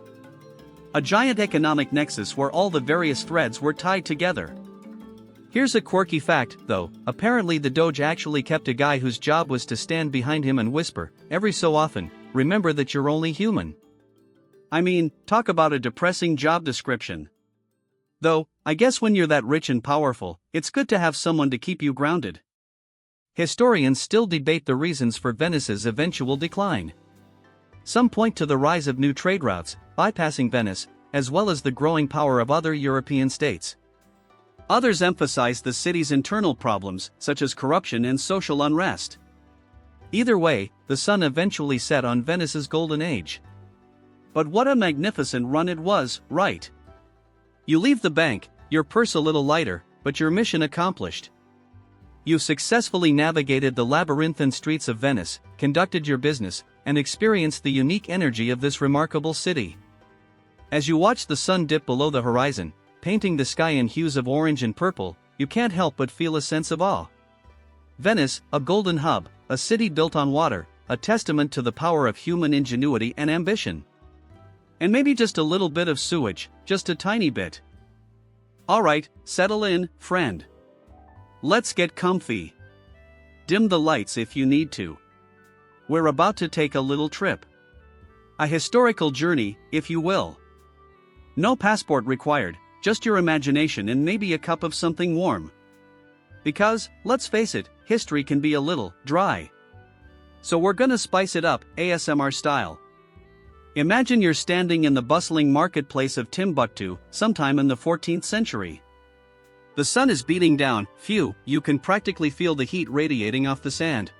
A giant economic nexus where all the various threads were tied together. Here's a quirky fact, though: apparently the Doge actually kept a guy whose job was to stand behind him and whisper, every so often, "Remember that you're only human." I mean, talk about a depressing job description. Though, I guess when you're that rich and powerful, it's good to have someone to keep you grounded. Historians still debate the reasons for Venice's eventual decline. Some point to the rise of new trade routes, bypassing Venice, as well as the growing power of other European states. Others emphasize the city's internal problems, such as corruption and social unrest. Either way, the sun eventually set on Venice's golden age. But what a magnificent run it was, right? You leave the bank, your purse a little lighter, but your mission accomplished. You've successfully navigated the labyrinthine streets of Venice, conducted your business, and experienced the unique energy of this remarkable city. As you watch the sun dip below the horizon, painting the sky in hues of orange and purple, you can't help but feel a sense of awe. Venice, a golden hub, a city built on water, a testament to the power of human ingenuity and ambition. And maybe just a little bit of sewage, just a tiny bit. Alright, settle in, friend. Let's get comfy. Dim the lights if you need to. We're about to take a little trip. A historical journey, if you will. No passport required, just your imagination and maybe a cup of something warm. Because, let's face it, history can be a little dry. So we're gonna spice it up, ASMR style. Imagine you're standing in the bustling marketplace of Timbuktu, sometime in the 14th century. The sun is beating down, you can practically feel the heat radiating off the sand.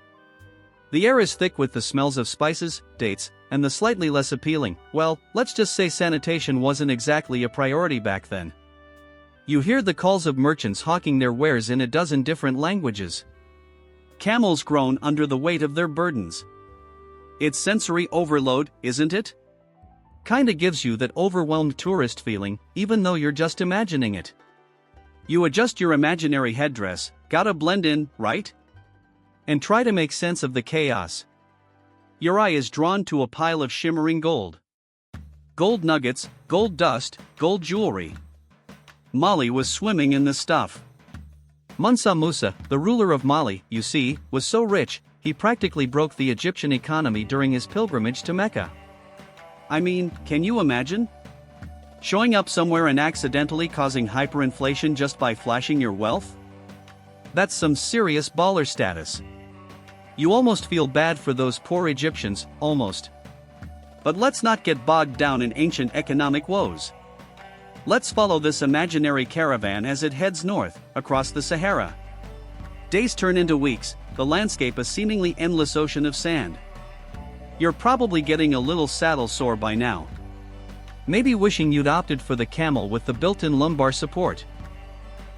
The air is thick with the smells of spices, dates, and the slightly less appealing, well, let's just say sanitation wasn't exactly a priority back then. You hear the calls of merchants hawking their wares in a dozen different languages. Camels groan under the weight of their burdens. It's sensory overload, isn't it? Kinda gives you that overwhelmed tourist feeling, even though you're just imagining it. You adjust your imaginary headdress, gotta blend in, right? And try to make sense of the chaos. Your eye is drawn to a pile of shimmering gold. Gold nuggets, gold dust, gold jewelry. Mali was swimming in the stuff. Musa, the ruler of Mali, you see, was so rich, he practically broke the Egyptian economy during his pilgrimage to Mecca. I mean, can you imagine? Showing up somewhere and accidentally causing hyperinflation just by flashing your wealth? That's some serious baller status. You almost feel bad for those poor Egyptians, almost. But let's not get bogged down in ancient economic woes. Let's follow this imaginary caravan as it heads north, across the Sahara. Days turn into weeks, the landscape a seemingly endless ocean of sand. You're probably getting a little saddle sore by now. Maybe wishing you'd opted for the camel with the built-in lumbar support.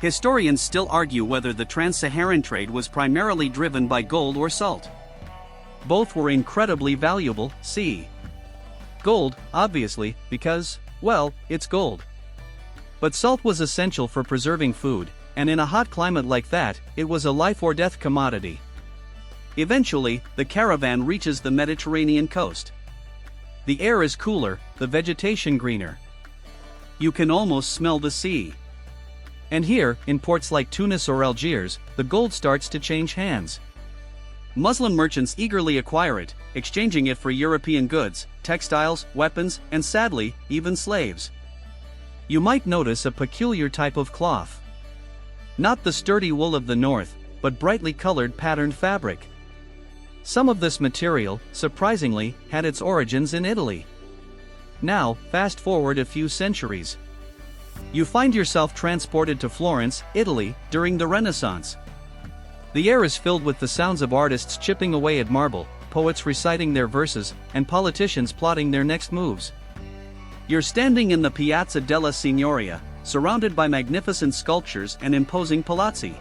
Historians still argue whether the trans-Saharan trade was primarily driven by gold or salt. Both were incredibly valuable, see. Gold, obviously, because, well, it's gold. But salt was essential for preserving food, and in a hot climate like that, it was a life-or-death commodity. Eventually, the caravan reaches the Mediterranean coast. The air is cooler, the vegetation greener. You can almost smell the sea. And here, in ports like Tunis or Algiers, the gold starts to change hands. Muslim merchants eagerly acquire it, exchanging it for European goods, textiles, weapons, and sadly, even slaves. You might notice a peculiar type of cloth. Not the sturdy wool of the north, but brightly colored patterned fabric. Some of this material, surprisingly, had its origins in Italy. Now, fast forward a few centuries. You find yourself transported to Florence, Italy, during the Renaissance. The air is filled with the sounds of artists chipping away at marble, poets reciting their verses, and politicians plotting their next moves. You're standing in the Piazza della Signoria, surrounded by magnificent sculptures and imposing palazzi.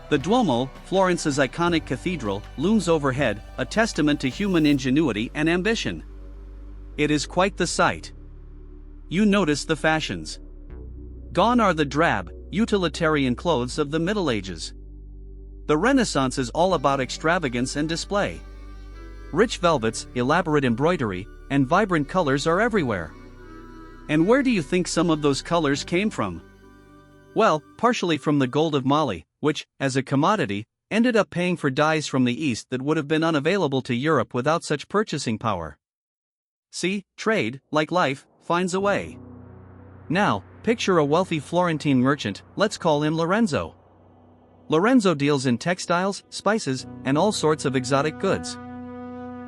The Duomo, Florence's iconic cathedral, looms overhead, a testament to human ingenuity and ambition. It is quite the sight. You notice the fashions. Gone are the drab, utilitarian clothes of the Middle Ages. The Renaissance is all about extravagance and display. Rich velvets, elaborate embroidery, and vibrant colors are everywhere. And where do you think some of those colors came from? Well, partially from the gold of Mali, which, as a commodity, ended up paying for dyes from the East that would have been unavailable to Europe without such purchasing power. See, trade, like life, finds a way. Now, picture a wealthy Florentine merchant, let's call him Lorenzo. Lorenzo deals in textiles, spices, and all sorts of exotic goods.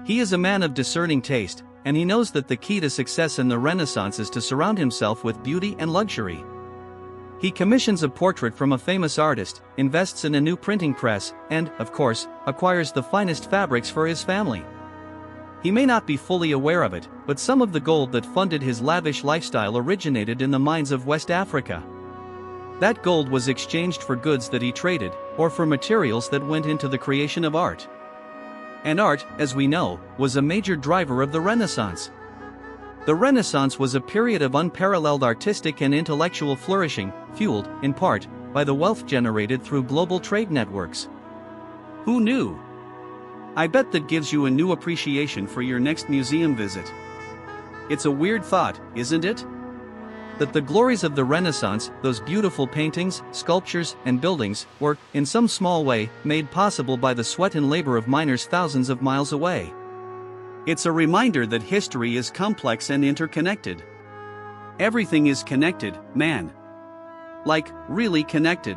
He is a man of discerning taste, and he knows that the key to success in the Renaissance is to surround himself with beauty and luxury. He commissions a portrait from a famous artist, invests in a new printing press, and, of course, acquires the finest fabrics for his family. He may not be fully aware of it, but some of the gold that funded his lavish lifestyle originated in the mines of West Africa. That gold was exchanged for goods that he traded, or for materials that went into the creation of art. And art, as we know, was a major driver of the Renaissance. The Renaissance was a period of unparalleled artistic and intellectual flourishing, fueled, in part, by the wealth generated through global trade networks. Who knew? I bet that gives you a new appreciation for your next museum visit. It's a weird thought, isn't it? That the glories of the Renaissance, those beautiful paintings, sculptures, and buildings, were, in some small way, made possible by the sweat and labor of miners thousands of miles away. It's a reminder that history is complex and interconnected. Everything is connected, man. Like, really connected.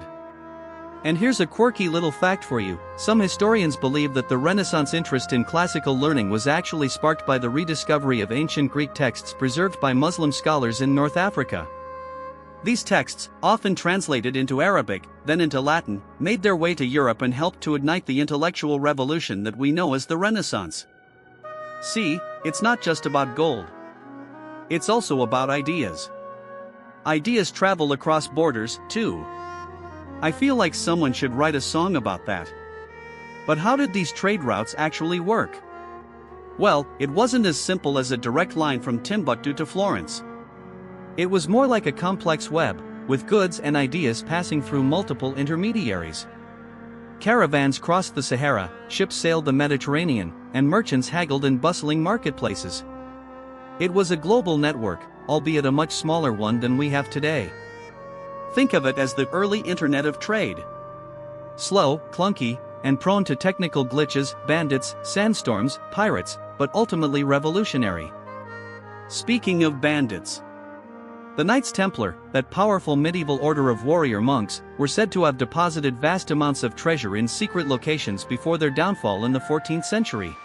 And here's a quirky little fact for you. Some historians believe that the Renaissance interest in classical learning was actually sparked by the rediscovery of ancient Greek texts preserved by Muslim scholars in North Africa. These texts, often translated into Arabic, then into Latin, made their way to Europe and helped to ignite the intellectual revolution that we know as the Renaissance. See, it's not just about gold. It's also about ideas. Ideas travel across borders, too. I feel like someone should write a song about that. But how did these trade routes actually work? Well, it wasn't as simple as a direct line from Timbuktu to Florence. It was more like a complex web, with goods and ideas passing through multiple intermediaries. Caravans crossed the Sahara, ships sailed the Mediterranean, and merchants haggled in bustling marketplaces. It was a global network, albeit a much smaller one than we have today. Think of it as the early Internet of trade. Slow, clunky, and prone to technical glitches, bandits, sandstorms, pirates, but ultimately revolutionary. Speaking of bandits, the Knights Templar, that powerful medieval order of warrior monks, were said to have deposited vast amounts of treasure in secret locations before their downfall in the 14th century.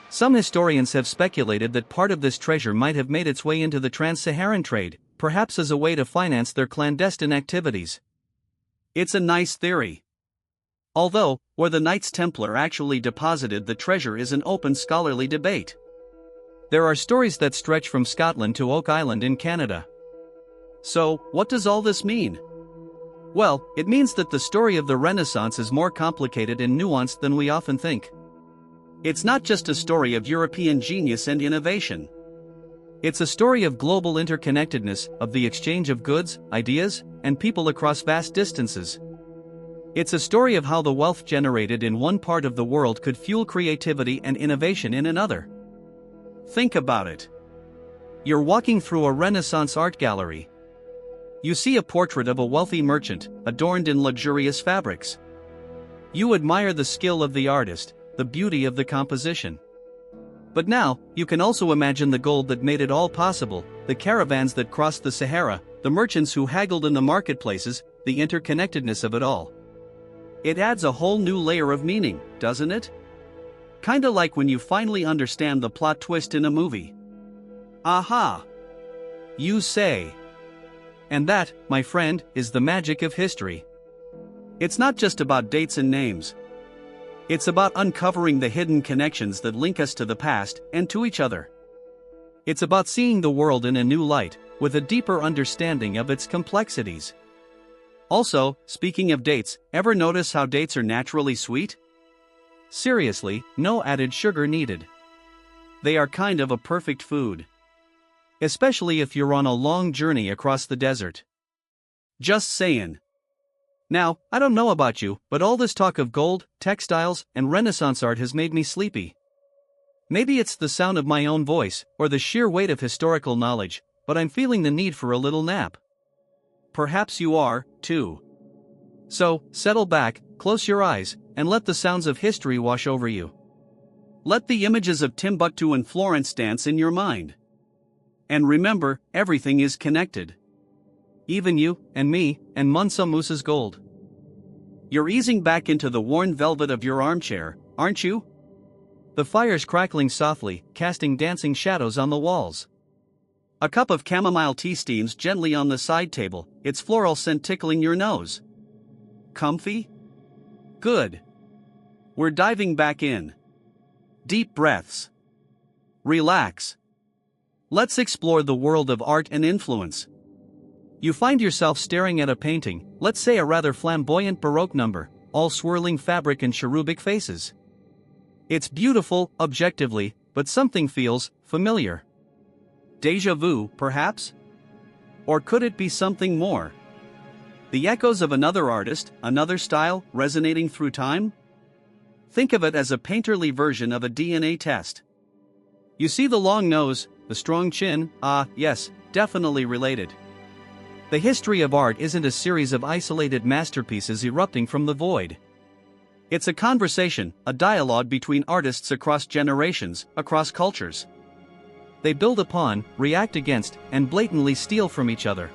Some historians have speculated that part of this treasure might have made its way into the trans-Saharan trade, perhaps as a way to finance their clandestine activities. It's a nice theory. Although, where the Knights Templar actually deposited the treasure is an open scholarly debate. There are stories that stretch from Scotland to Oak Island in Canada. So, what does all this mean? Well, it means that the story of the Renaissance is more complicated and nuanced than we often think. It's not just a story of European genius and innovation. It's a story of global interconnectedness, of the exchange of goods, ideas, and people across vast distances. It's a story of how the wealth generated in one part of the world could fuel creativity and innovation in another. Think about it. You're walking through a Renaissance art gallery. You see a portrait of a wealthy merchant, adorned in luxurious fabrics. You admire the skill of the artist, the beauty of the composition. But now, you can also imagine the gold that made it all possible, the caravans that crossed the Sahara, the merchants who haggled in the marketplaces, the interconnectedness of it all. It adds a whole new layer of meaning, doesn't it? Kinda like when you finally understand the plot twist in a movie. Aha! You say. And that, my friend, is the magic of history. It's not just about dates and names. It's about uncovering the hidden connections that link us to the past and to each other. It's about seeing the world in a new light, with a deeper understanding of its complexities. Also, speaking of dates, ever notice how dates are naturally sweet? Seriously, no added sugar needed. They are kind of a perfect food. Especially if you're on a long journey across the desert. Just saying. Now, I don't know about you, but all this talk of gold, textiles, and Renaissance art has made me sleepy. Maybe it's the sound of my own voice, or the sheer weight of historical knowledge, but I'm feeling the need for a little nap. Perhaps you are, too. So, settle back, close your eyes, and let the sounds of history wash over you. Let the images of Timbuktu and Florence dance in your mind. And remember, everything is connected. Even you, and me, and Musa's gold. You're easing back into the worn velvet of your armchair, aren't you? The fire's crackling softly, casting dancing shadows on the walls. A cup of chamomile tea steams gently on the side table, its floral scent tickling your nose. Comfy? Good. We're diving back in. Deep breaths. Relax. Let's explore the world of art and influence. You find yourself staring at a painting, let's say a rather flamboyant Baroque number, all swirling fabric and cherubic faces. It's beautiful, objectively, but something feels familiar. Déjà vu, perhaps? Or could it be something more? The echoes of another artist, another style, resonating through time? Think of it as a painterly version of a DNA test. You see the long nose, the strong chin, yes, definitely related. The history of art isn't a series of isolated masterpieces erupting from the void. It's a conversation, a dialogue between artists across generations, across cultures. They build upon, react against, and blatantly steal from each other.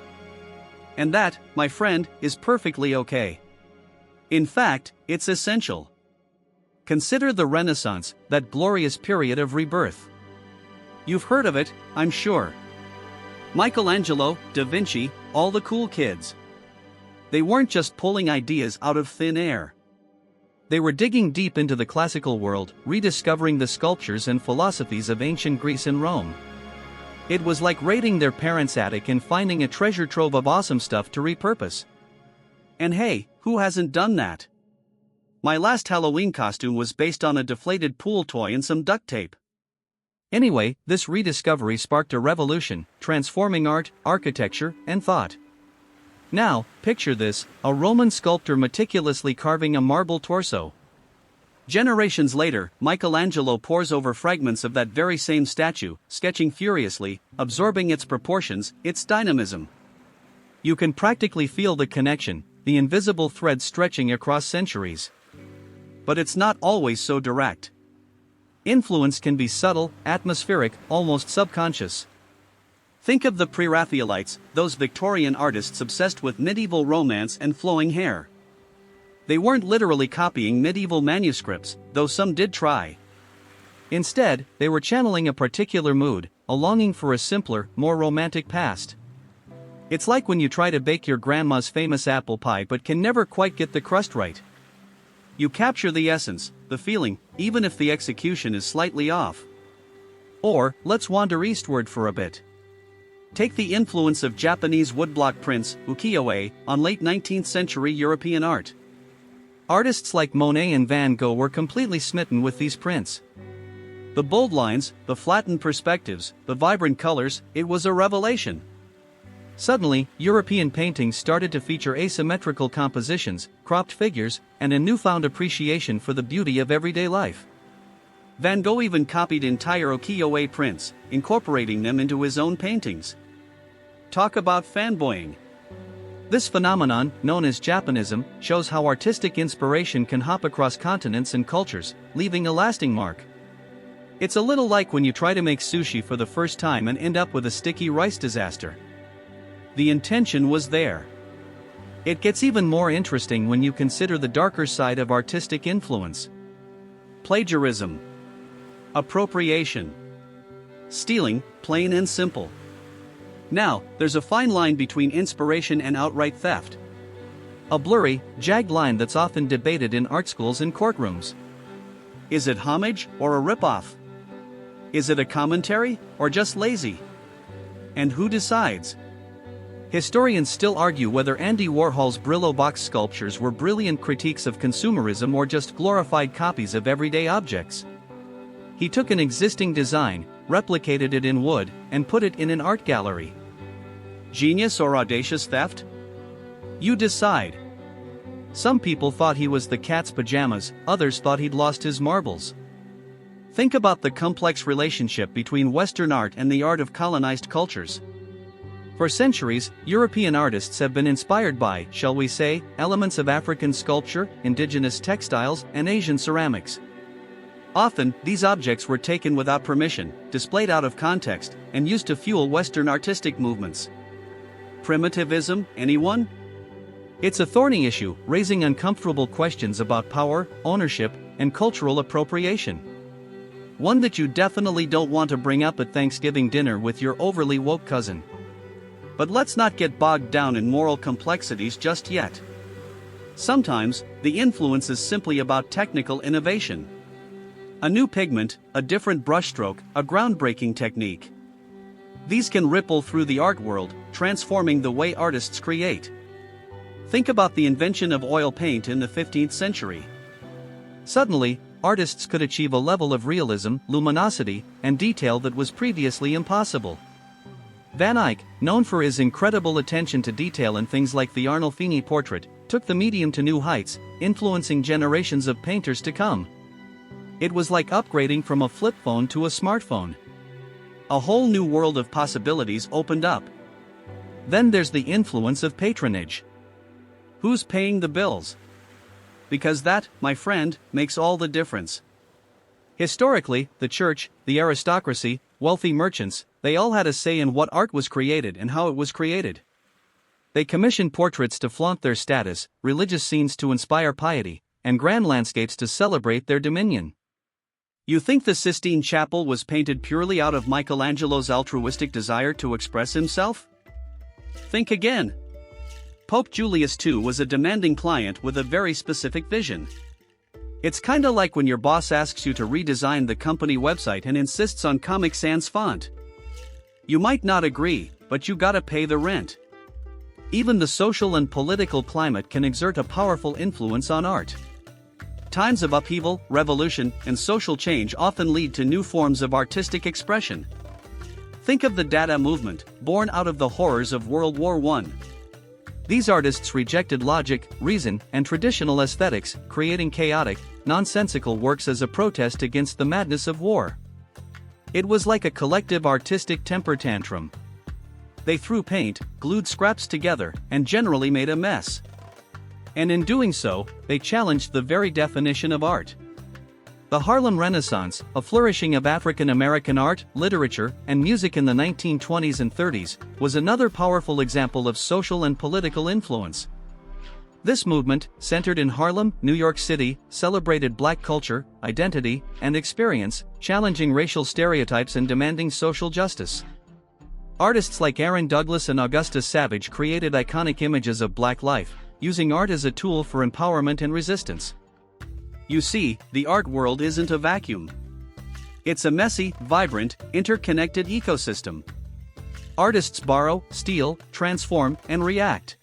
And that, my friend, is perfectly okay. In fact, it's essential. Consider the Renaissance, that glorious period of rebirth. You've heard of it, I'm sure. Michelangelo, Da Vinci, all the cool kids. They weren't just pulling ideas out of thin air. They were digging deep into the classical world, rediscovering the sculptures and philosophies of ancient Greece and Rome. It was like raiding their parents' attic and finding a treasure trove of awesome stuff to repurpose. And hey, who hasn't done that? My last Halloween costume was based on a deflated pool toy and some duct tape. Anyway, this rediscovery sparked a revolution, transforming art, architecture, and thought. Now, picture this, a Roman sculptor meticulously carving a marble torso. Generations later, Michelangelo pores over fragments of that very same statue, sketching furiously, absorbing its proportions, its dynamism. You can practically feel the connection, the invisible thread stretching across centuries. But it's not always so direct. Influence can be subtle, atmospheric, almost subconscious. Think of the Pre-Raphaelites, those Victorian artists obsessed with medieval romance and flowing hair. They weren't literally copying medieval manuscripts, though some did try. Instead, they were channeling a particular mood, a longing for a simpler, more romantic past. It's like when you try to bake your grandma's famous apple pie but can never quite get the crust right. You capture the essence, the feeling, even if the execution is slightly off. Or, let's wander eastward for a bit. Take the influence of Japanese woodblock prints, ukiyo-e, on late 19th century European art. Artists like Monet and Van Gogh were completely smitten with these prints. The bold lines, the flattened perspectives, the vibrant colors, it was a revelation. Suddenly, European paintings started to feature asymmetrical compositions, cropped figures, and a newfound appreciation for the beauty of everyday life. Van Gogh even copied entire ukiyo-e prints, incorporating them into his own paintings. Talk about fanboying. This phenomenon, known as Japanism, shows how artistic inspiration can hop across continents and cultures, leaving a lasting mark. It's a little like when you try to make sushi for the first time and end up with a sticky rice disaster. The intention was there. It gets even more interesting when you consider the darker side of artistic influence. Plagiarism. Appropriation. Stealing, plain and simple. Now, there's a fine line between inspiration and outright theft. A blurry, jagged line that's often debated in art schools and courtrooms. Is it homage or a ripoff? Is it a commentary or just lazy? And who decides? Historians still argue whether Andy Warhol's Brillo box sculptures were brilliant critiques of consumerism or just glorified copies of everyday objects. He took an existing design, replicated it in wood, and put it in an art gallery. Genius or audacious theft? You decide. Some people thought he was the cat's pajamas, others thought he'd lost his marbles. Think about the complex relationship between Western art and the art of colonized cultures. For centuries, European artists have been inspired by, shall we say, elements of African sculpture, indigenous textiles, and Asian ceramics. Often, these objects were taken without permission, displayed out of context, and used to fuel Western artistic movements. Primitivism, anyone? It's a thorny issue, raising uncomfortable questions about power, ownership, and cultural appropriation. One that you definitely don't want to bring up at Thanksgiving dinner with your overly woke cousin. But let's not get bogged down in moral complexities just yet. Sometimes, the influence is simply about technical innovation. A new pigment, a different brushstroke, a groundbreaking technique. These can ripple through the art world, transforming the way artists create. Think about the invention of oil paint in the 15th century. Suddenly, artists could achieve a level of realism, luminosity, and detail that was previously impossible. Van Eyck, known for his incredible attention to detail in things like the Arnolfini portrait, took the medium to new heights, influencing generations of painters to come. It was like upgrading from a flip phone to a smartphone. A whole new world of possibilities opened up. Then there's the influence of patronage. Who's paying the bills? Because that, my friend, makes all the difference. Historically, the church, the aristocracy, wealthy merchants, they all had a say in what art was created and how it was created. They commissioned portraits to flaunt their status, religious scenes to inspire piety, and grand landscapes to celebrate their dominion. You think the Sistine Chapel was painted purely out of Michelangelo's altruistic desire to express himself? Think again. Pope Julius II was a demanding client with a very specific vision. It's kinda like when your boss asks you to redesign the company website and insists on Comic Sans font. You might not agree, but you gotta pay the rent. Even the social and political climate can exert a powerful influence on art. Times of upheaval, revolution, and social change often lead to new forms of artistic expression. Think of the Dada movement, born out of the horrors of World War I. These artists rejected logic, reason, and traditional aesthetics, creating chaotic, nonsensical works as a protest against the madness of war. It was like a collective artistic temper tantrum. They threw paint, glued scraps together, and generally made a mess. And in doing so, they challenged the very definition of art. The Harlem Renaissance, a flourishing of African American art, literature, and music in the 1920s and 30s, was another powerful example of social and political influence. This movement, centered in Harlem, New York City, celebrated black culture, identity, and experience, challenging racial stereotypes and demanding social justice. Artists like Aaron Douglas and Augustus Savage created iconic images of black life, using art as a tool for empowerment and resistance. You see, the art world isn't a vacuum. It's a messy, vibrant, interconnected ecosystem. Artists borrow, steal, transform, and react.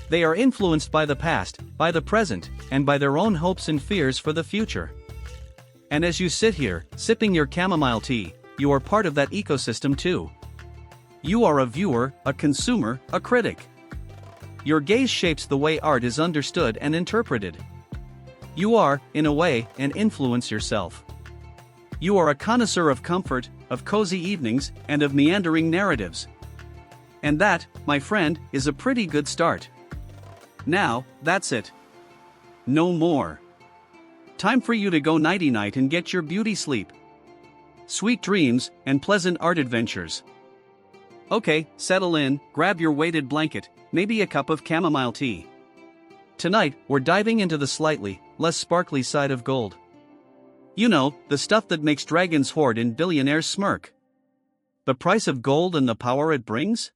They are influenced by the past, by the present, and by their own hopes and fears for the future. And as you sit here, sipping your chamomile tea, you are part of that ecosystem too. You are a viewer, a consumer, a critic. Your gaze shapes the way art is understood and interpreted. You are, in a way, an influence yourself. You are a connoisseur of comfort, of cozy evenings, and of meandering narratives. And that, my friend, is a pretty good start. Now, that's it. No more. Time for you to go nighty-night and get your beauty sleep. Sweet dreams, and pleasant art adventures. Okay, settle in, grab your weighted blanket, maybe a cup of chamomile tea. Tonight, we're diving into the slightly, less sparkly side of gold. You know, the stuff that makes dragons hoard and billionaires smirk. The price of gold and the power it brings?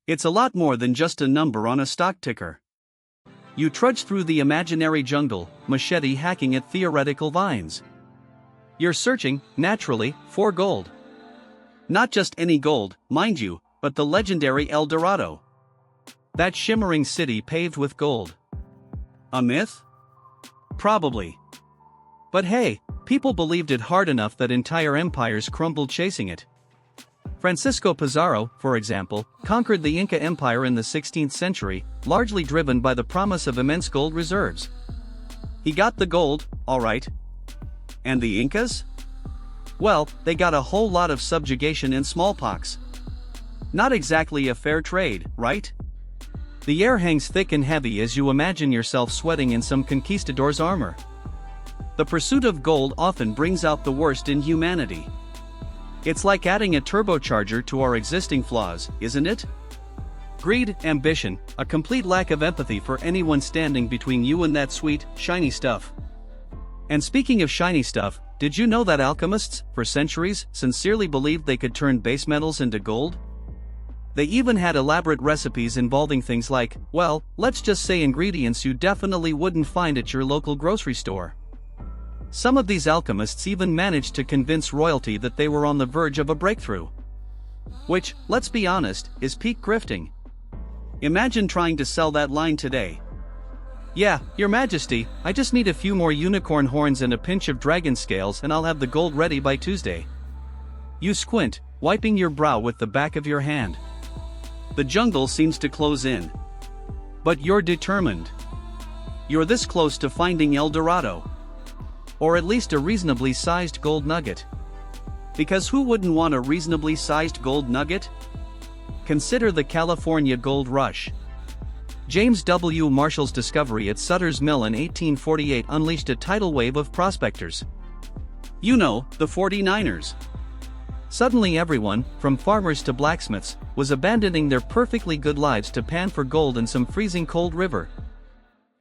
It's a lot more than just a number on a stock ticker. You trudge through the imaginary jungle, machete hacking at theoretical vines. You're searching, naturally, for gold. Not just any gold, mind you, but the legendary El Dorado. That shimmering city paved with gold. A myth? Probably. But hey, people believed it hard enough that entire empires crumbled chasing it. Francisco Pizarro, for example, conquered the Inca Empire in the 16th century, largely driven by the promise of immense gold reserves. He got the gold, all right. And the Incas? Well, they got a whole lot of subjugation and smallpox. Not exactly a fair trade, right? The air hangs thick and heavy as you imagine yourself sweating in some conquistador's armor. The pursuit of gold often brings out the worst in humanity. It's like adding a turbocharger to our existing flaws, isn't it? Greed, ambition, a complete lack of empathy for anyone standing between you and that sweet, shiny stuff. And speaking of shiny stuff, did you know that alchemists, for centuries, sincerely believed they could turn base metals into gold? They even had elaborate recipes involving things like, well, let's just say ingredients you definitely wouldn't find at your local grocery store. Some of these alchemists even managed to convince royalty that they were on the verge of a breakthrough. Which, let's be honest, is peak grifting. Imagine trying to sell that line today. Yeah, Your Majesty, I just need a few more unicorn horns and a pinch of dragon scales and I'll have the gold ready by Tuesday. You squint, wiping your brow with the back of your hand. The jungle seems to close in. But you're determined. You're this close to finding El Dorado. Or at least a reasonably sized gold nugget. Because who wouldn't want a reasonably sized gold nugget? Consider the California Gold Rush. James W. Marshall's discovery at Sutter's Mill in 1848 unleashed a tidal wave of prospectors. You know, the 49ers. Suddenly everyone, from farmers to blacksmiths, was abandoning their perfectly good lives to pan for gold in some freezing cold river.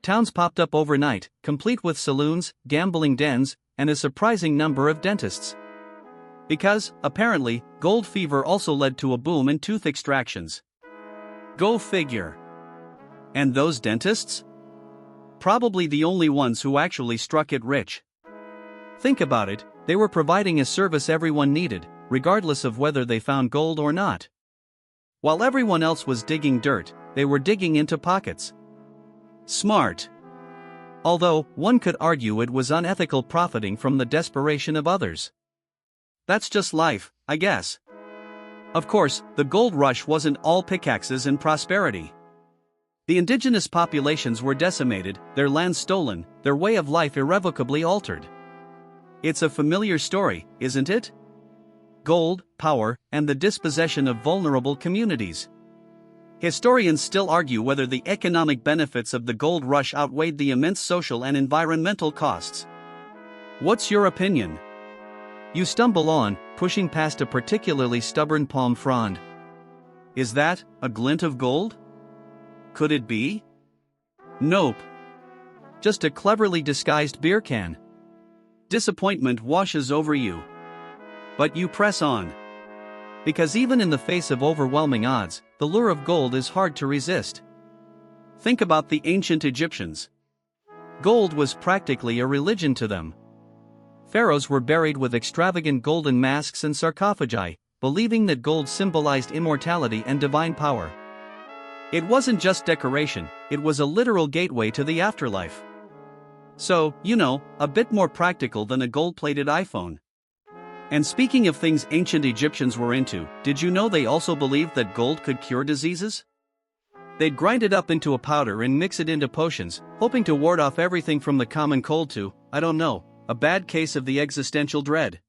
Towns popped up overnight, complete with saloons, gambling dens, and a surprising number of dentists. Because, apparently, gold fever also led to a boom in tooth extractions. Go figure. And those dentists? Probably the only ones who actually struck it rich. Think about it, they were providing a service everyone needed, regardless of whether they found gold or not. While everyone else was digging dirt, they were digging into pockets. Smart. Although, one could argue it was unethical profiting from the desperation of others. That's just life, I guess. Of course, the gold rush wasn't all pickaxes and prosperity. The indigenous populations were decimated, their land stolen, their way of life irrevocably altered. It's a familiar story, isn't it? Gold, power, and the dispossession of vulnerable communities. Historians still argue whether the economic benefits of the gold rush outweighed the immense social and environmental costs. What's your opinion? You stumble on, pushing past a particularly stubborn palm frond. Is that a glint of gold? Could it be? Nope. Just a cleverly disguised beer can. Disappointment washes over you. But you press on. Because even in the face of overwhelming odds, the lure of gold is hard to resist. Think about the ancient Egyptians. Gold was practically a religion to them. Pharaohs were buried with extravagant golden masks and sarcophagi, believing that gold symbolized immortality and divine power. It wasn't just decoration, it was a literal gateway to the afterlife. So, a bit more practical than a gold-plated iPhone. And speaking of things ancient Egyptians were into, did you know they also believed that gold could cure diseases? They'd grind it up into a powder and mix it into potions, hoping to ward off everything from the common cold to, a bad case of the existential dread.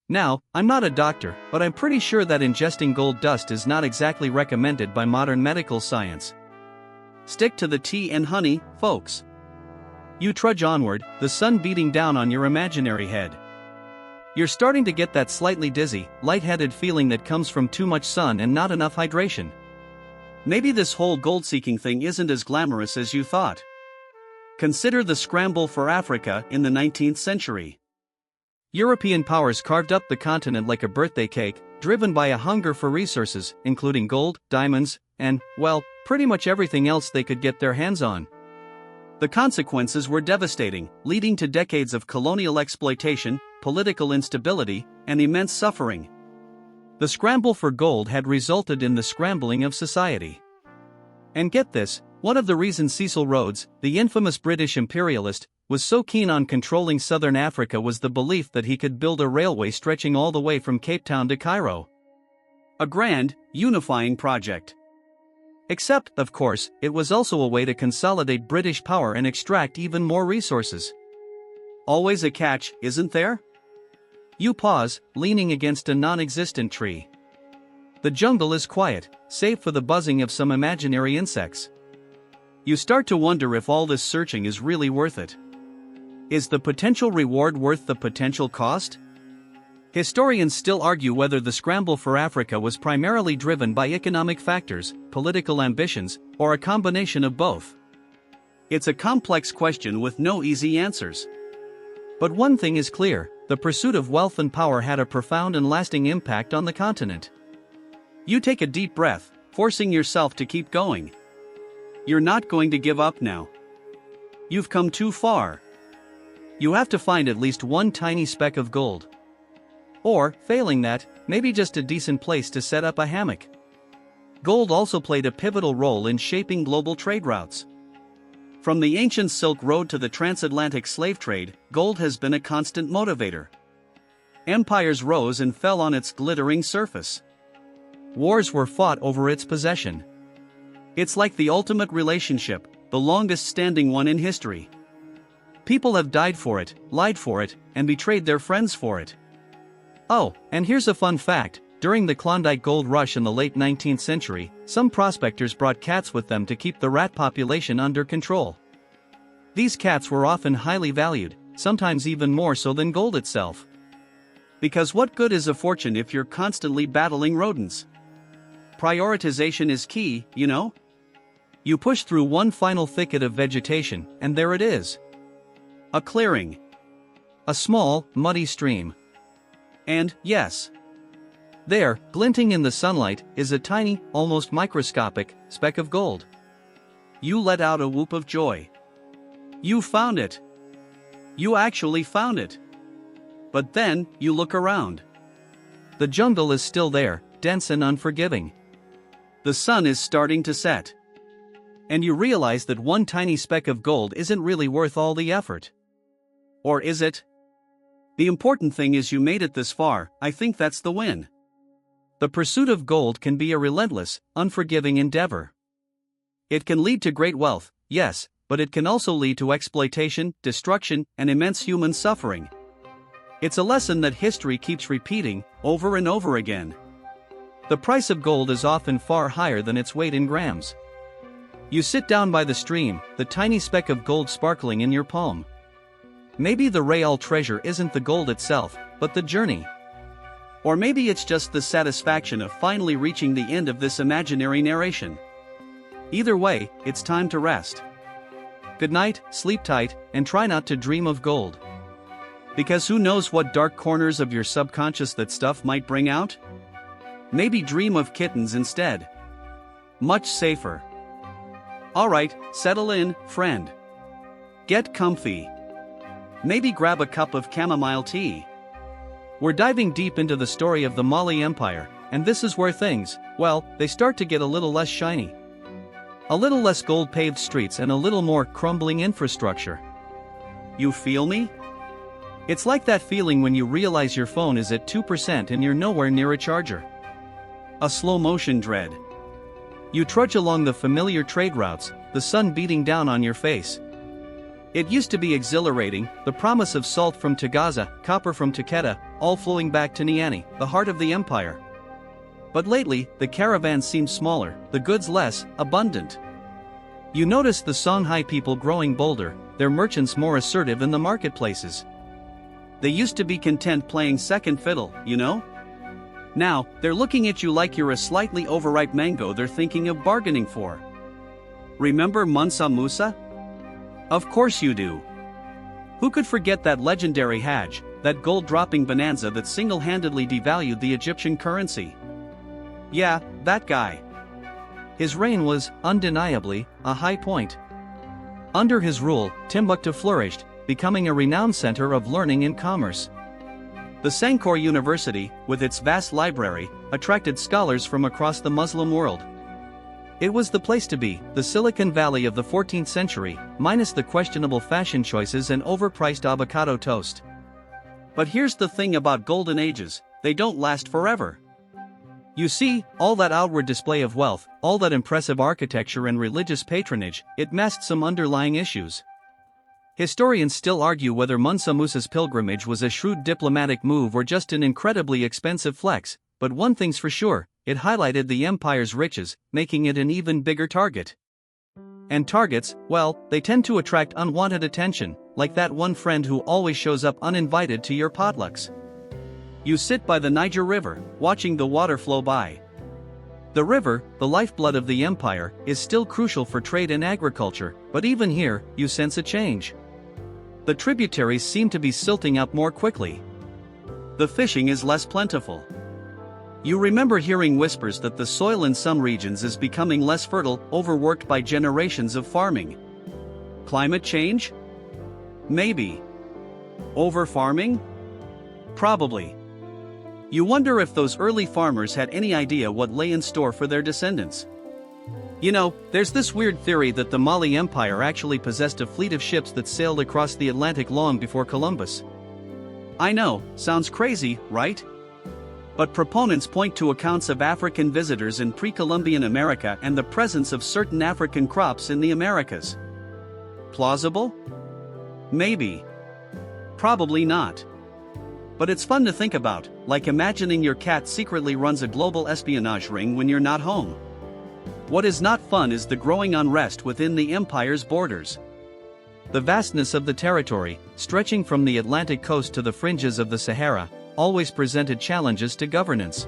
Now, I'm not a doctor, but I'm pretty sure that ingesting gold dust is not exactly recommended by modern medical science. Stick to the tea and honey, folks. You trudge onward, the sun beating down on your imaginary head. You're starting to get that slightly dizzy, lightheaded feeling that comes from too much sun and not enough hydration. Maybe this whole gold-seeking thing isn't as glamorous as you thought. Consider the scramble for Africa in the 19th century. European powers carved up the continent like a birthday cake, driven by a hunger for resources, including gold, diamonds, and, pretty much everything else they could get their hands on. The consequences were devastating, leading to decades of colonial exploitation, political instability, and immense suffering. The scramble for gold had resulted in the scrambling of society. And get this, one of the reasons Cecil Rhodes, the infamous British imperialist, was so keen on controlling southern Africa was the belief that he could build a railway stretching all the way from Cape Town to Cairo. A grand, unifying project. Except, of course, it was also a way to consolidate British power and extract even more resources. Always a catch, isn't there? You pause, leaning against a non-existent tree. The jungle is quiet, save for the buzzing of some imaginary insects. You start to wonder if all this searching is really worth it. Is the potential reward worth the potential cost? Historians still argue whether the scramble for Africa was primarily driven by economic factors, political ambitions, or a combination of both. It's a complex question with no easy answers. But one thing is clear, the pursuit of wealth and power had a profound and lasting impact on the continent. You take a deep breath, forcing yourself to keep going. You're not going to give up now. You've come too far. You have to find at least one tiny speck of gold. Or, failing that, maybe just a decent place to set up a hammock. Gold also played a pivotal role in shaping global trade routes. From the ancient Silk Road to the transatlantic slave trade, gold has been a constant motivator. Empires rose and fell on its glittering surface. Wars were fought over its possession. It's like the ultimate relationship, the longest-standing one in history. People have died for it, lied for it, and betrayed their friends for it. Oh, and here's a fun fact. During the Klondike Gold Rush in the late 19th century, some prospectors brought cats with them to keep the rat population under control. These cats were often highly valued, sometimes even more so than gold itself. Because what good is a fortune if you're constantly battling rodents? Prioritization is key, You push through one final thicket of vegetation, and there it is. A clearing. A small, muddy stream. And, yes, there, glinting in the sunlight, is a tiny, almost microscopic, speck of gold. You let out a whoop of joy. You found it. You actually found it. But then, you look around. The jungle is still there, dense and unforgiving. The sun is starting to set. And you realize that one tiny speck of gold isn't really worth all the effort. Or is it? The important thing is you made it this far. I think that's the win. The pursuit of gold can be a relentless, unforgiving endeavor. It can lead to great wealth, yes, but it can also lead to exploitation, destruction, and immense human suffering. It's a lesson that history keeps repeating, over and over again. The price of gold is often far higher than its weight in grams. You sit down by the stream, the tiny speck of gold sparkling in your palm. Maybe the real treasure isn't the gold itself, but the journey. Or maybe it's just the satisfaction of finally reaching the end of this imaginary narration. Either way, it's time to rest. Good night, sleep tight, and try not to dream of gold. Because who knows what dark corners of your subconscious that stuff might bring out? Maybe dream of kittens instead. Much safer. Alright, settle in, friend. Get comfy. Maybe grab a cup of chamomile tea. We're diving deep into the story of the Mali Empire, and this is where things, well, they start to get a little less shiny. A little less gold-paved streets and a little more crumbling infrastructure. You feel me? It's like that feeling when you realize your phone is at 2% and you're nowhere near a charger. A slow-motion dread. You trudge along the familiar trade routes, the sun beating down on your face. It used to be exhilarating, the promise of salt from Tagaza, copper from Takeda, all flowing back to Niani, the heart of the empire. But lately, the caravans seem smaller, the goods less abundant. You notice the Songhai people growing bolder, their merchants more assertive in the marketplaces. They used to be content playing second fiddle, you know? Now, they're looking at you like you're a slightly overripe mango they're thinking of bargaining for. Remember Musa? Of course you do. Who could forget that legendary Hajj, that gold-dropping bonanza that single-handedly devalued the Egyptian currency? Yeah, that guy. His reign was, undeniably, a high point. Under his rule, Timbuktu flourished, becoming a renowned center of learning and commerce. The Sankore University, with its vast library, attracted scholars from across the Muslim world. It was the place to be, the Silicon Valley of the 14th century, minus the questionable fashion choices and overpriced avocado toast. But here's the thing about golden ages, they don't last forever. You see, all that outward display of wealth, all that impressive architecture and religious patronage, it masked some underlying issues. Historians still argue whether Musa's pilgrimage was a shrewd diplomatic move or just an incredibly expensive flex, but one thing's for sure, it highlighted the empire's riches, making it an even bigger target. And targets, well, they tend to attract unwanted attention, like that one friend who always shows up uninvited to your potlucks. You sit by the Niger River, watching the water flow by. The river, the lifeblood of the empire, is still crucial for trade and agriculture, but even here, you sense a change. The tributaries seem to be silting up more quickly. The fishing is less plentiful. You remember hearing whispers that the soil in some regions is becoming less fertile, overworked by generations of farming. Climate change? Maybe. Over-farming? Probably. You wonder if those early farmers had any idea what lay in store for their descendants. You know, there's this weird theory that the Mali Empire actually possessed a fleet of ships that sailed across the Atlantic long before Columbus. I know, sounds crazy, right? But proponents point to accounts of African visitors in pre-Columbian America and the presence of certain African crops in the Americas. Plausible? Maybe. Probably not. But it's fun to think about, like imagining your cat secretly runs a global espionage ring when you're not home. What is not fun is the growing unrest within the empire's borders. The vastness of the territory, stretching from the Atlantic coast to the fringes of the Sahara, always presented challenges to governance.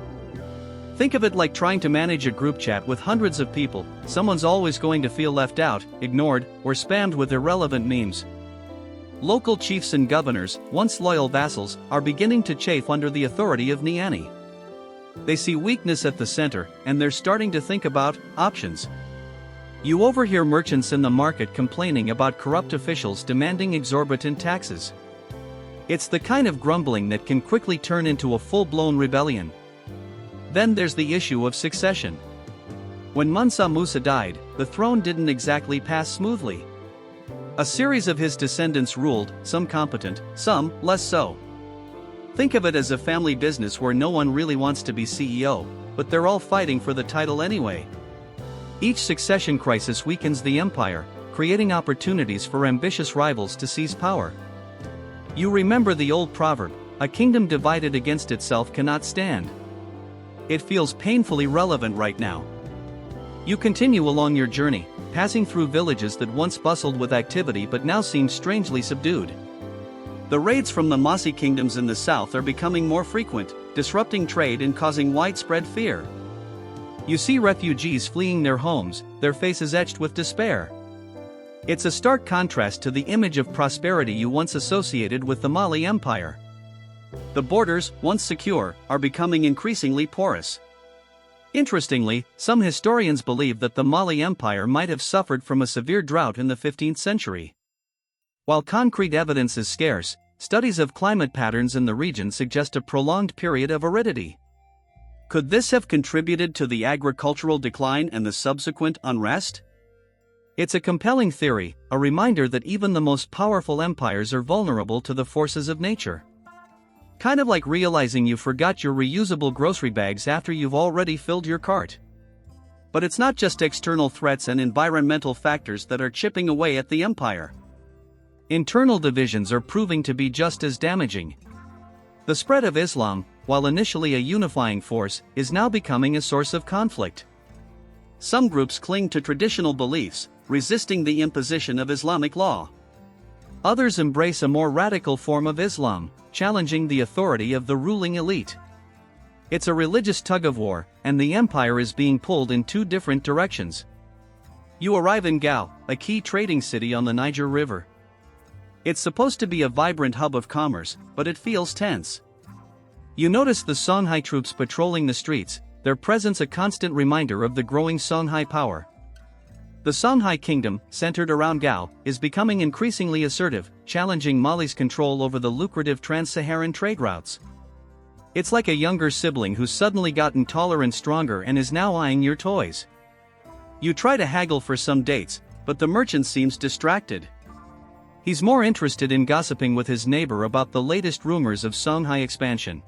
Think of it like trying to manage a group chat with hundreds of people. Someone's always going to feel left out, ignored, or spammed with irrelevant memes. Local chiefs and governors, once loyal vassals, are beginning to chafe under the authority of Niani. They see weakness at the center, and they're starting to think about options. You overhear merchants in the market complaining about corrupt officials demanding exorbitant taxes. It's the kind of grumbling that can quickly turn into a full-blown rebellion. Then there's the issue of succession. When Mansa Musa died, the throne didn't exactly pass smoothly. A series of his descendants ruled, some competent, some less so. Think of it as a family business where no one really wants to be CEO, but they're all fighting for the title anyway. Each succession crisis weakens the empire, creating opportunities for ambitious rivals to seize power. You remember the old proverb, "A kingdom divided against itself cannot stand." It feels painfully relevant right now. You continue along your journey, passing through villages that once bustled with activity but now seem strangely subdued. The raids from the Mossi kingdoms in the south are becoming more frequent, disrupting trade and causing widespread fear. You see refugees fleeing their homes, their faces etched with despair. It's a stark contrast to the image of prosperity you once associated with the Mali Empire. The borders, once secure, are becoming increasingly porous. Interestingly, some historians believe that the Mali Empire might have suffered from a severe drought in the 15th century. While concrete evidence is scarce, studies of climate patterns in the region suggest a prolonged period of aridity. Could this have contributed to the agricultural decline and the subsequent unrest? It's a compelling theory, a reminder that even the most powerful empires are vulnerable to the forces of nature. Kind of like realizing you forgot your reusable grocery bags after you've already filled your cart. But it's not just external threats and environmental factors that are chipping away at the empire. Internal divisions are proving to be just as damaging. The spread of Islam, while initially a unifying force, is now becoming a source of conflict. Some groups cling to traditional beliefs, resisting the imposition of Islamic law. Others embrace a more radical form of Islam, challenging the authority of the ruling elite. It's a religious tug-of-war, and the empire is being pulled in two different directions. You arrive in Gao, a key trading city on the Niger River. It's supposed to be a vibrant hub of commerce, but it feels tense. You notice the Songhai troops patrolling the streets, their presence a constant reminder of the growing Songhai power. The Songhai kingdom, centered around Gao, is becoming increasingly assertive, challenging Mali's control over the lucrative trans-Saharan trade routes. It's like a younger sibling who's suddenly gotten taller and stronger and is now eyeing your toys. You try to haggle for some dates, but the merchant seems distracted. He's more interested in gossiping with his neighbor about the latest rumors of Songhai expansion.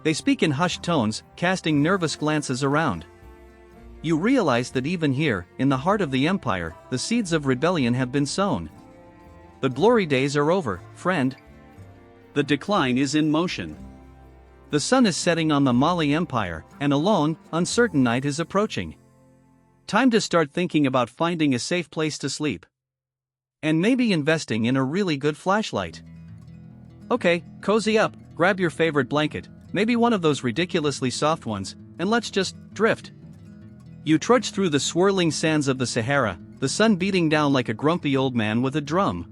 They speak in hushed tones, casting nervous glances around. You realize that even here, in the heart of the empire, the seeds of rebellion have been sown. The glory days are over, friend. The decline is in motion. The sun is setting on the Mali Empire, and a long, uncertain night is approaching. Time to start thinking about finding a safe place to sleep. And maybe investing in a really good flashlight. Okay, cozy up, grab your favorite blanket, maybe one of those ridiculously soft ones, and let's just drift. You trudge through the swirling sands of the Sahara, the sun beating down like a grumpy old man with a drum.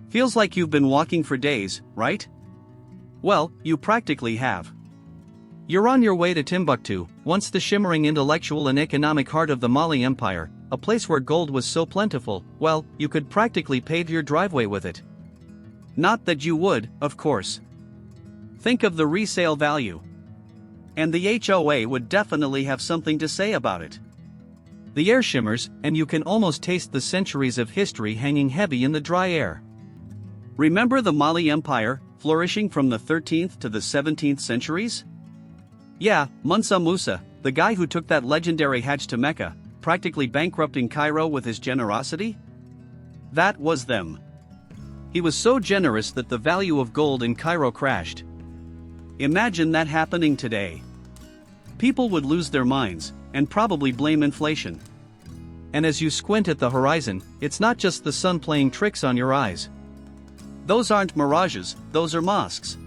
Feels like you've been walking for days, right? Well, you practically have. You're on your way to Timbuktu, once the shimmering intellectual and economic heart of the Mali Empire, a place where gold was so plentiful, well, you could practically pave your driveway with it. Not that you would, of course. Think of the resale value. And the HOA would definitely have something to say about it. The air shimmers, and you can almost taste the centuries of history hanging heavy in the dry air. Remember the Mali Empire, flourishing from the 13th to the 17th centuries? Yeah, Mansa Musa, the guy who took that legendary Hajj to Mecca, practically bankrupting Cairo with his generosity? That was them. He was so generous that the value of gold in Cairo crashed. Imagine that happening today. People would lose their minds, and probably blame inflation. And as you squint at the horizon, it's not just the sun playing tricks on your eyes. Those aren't mirages, those are mosques.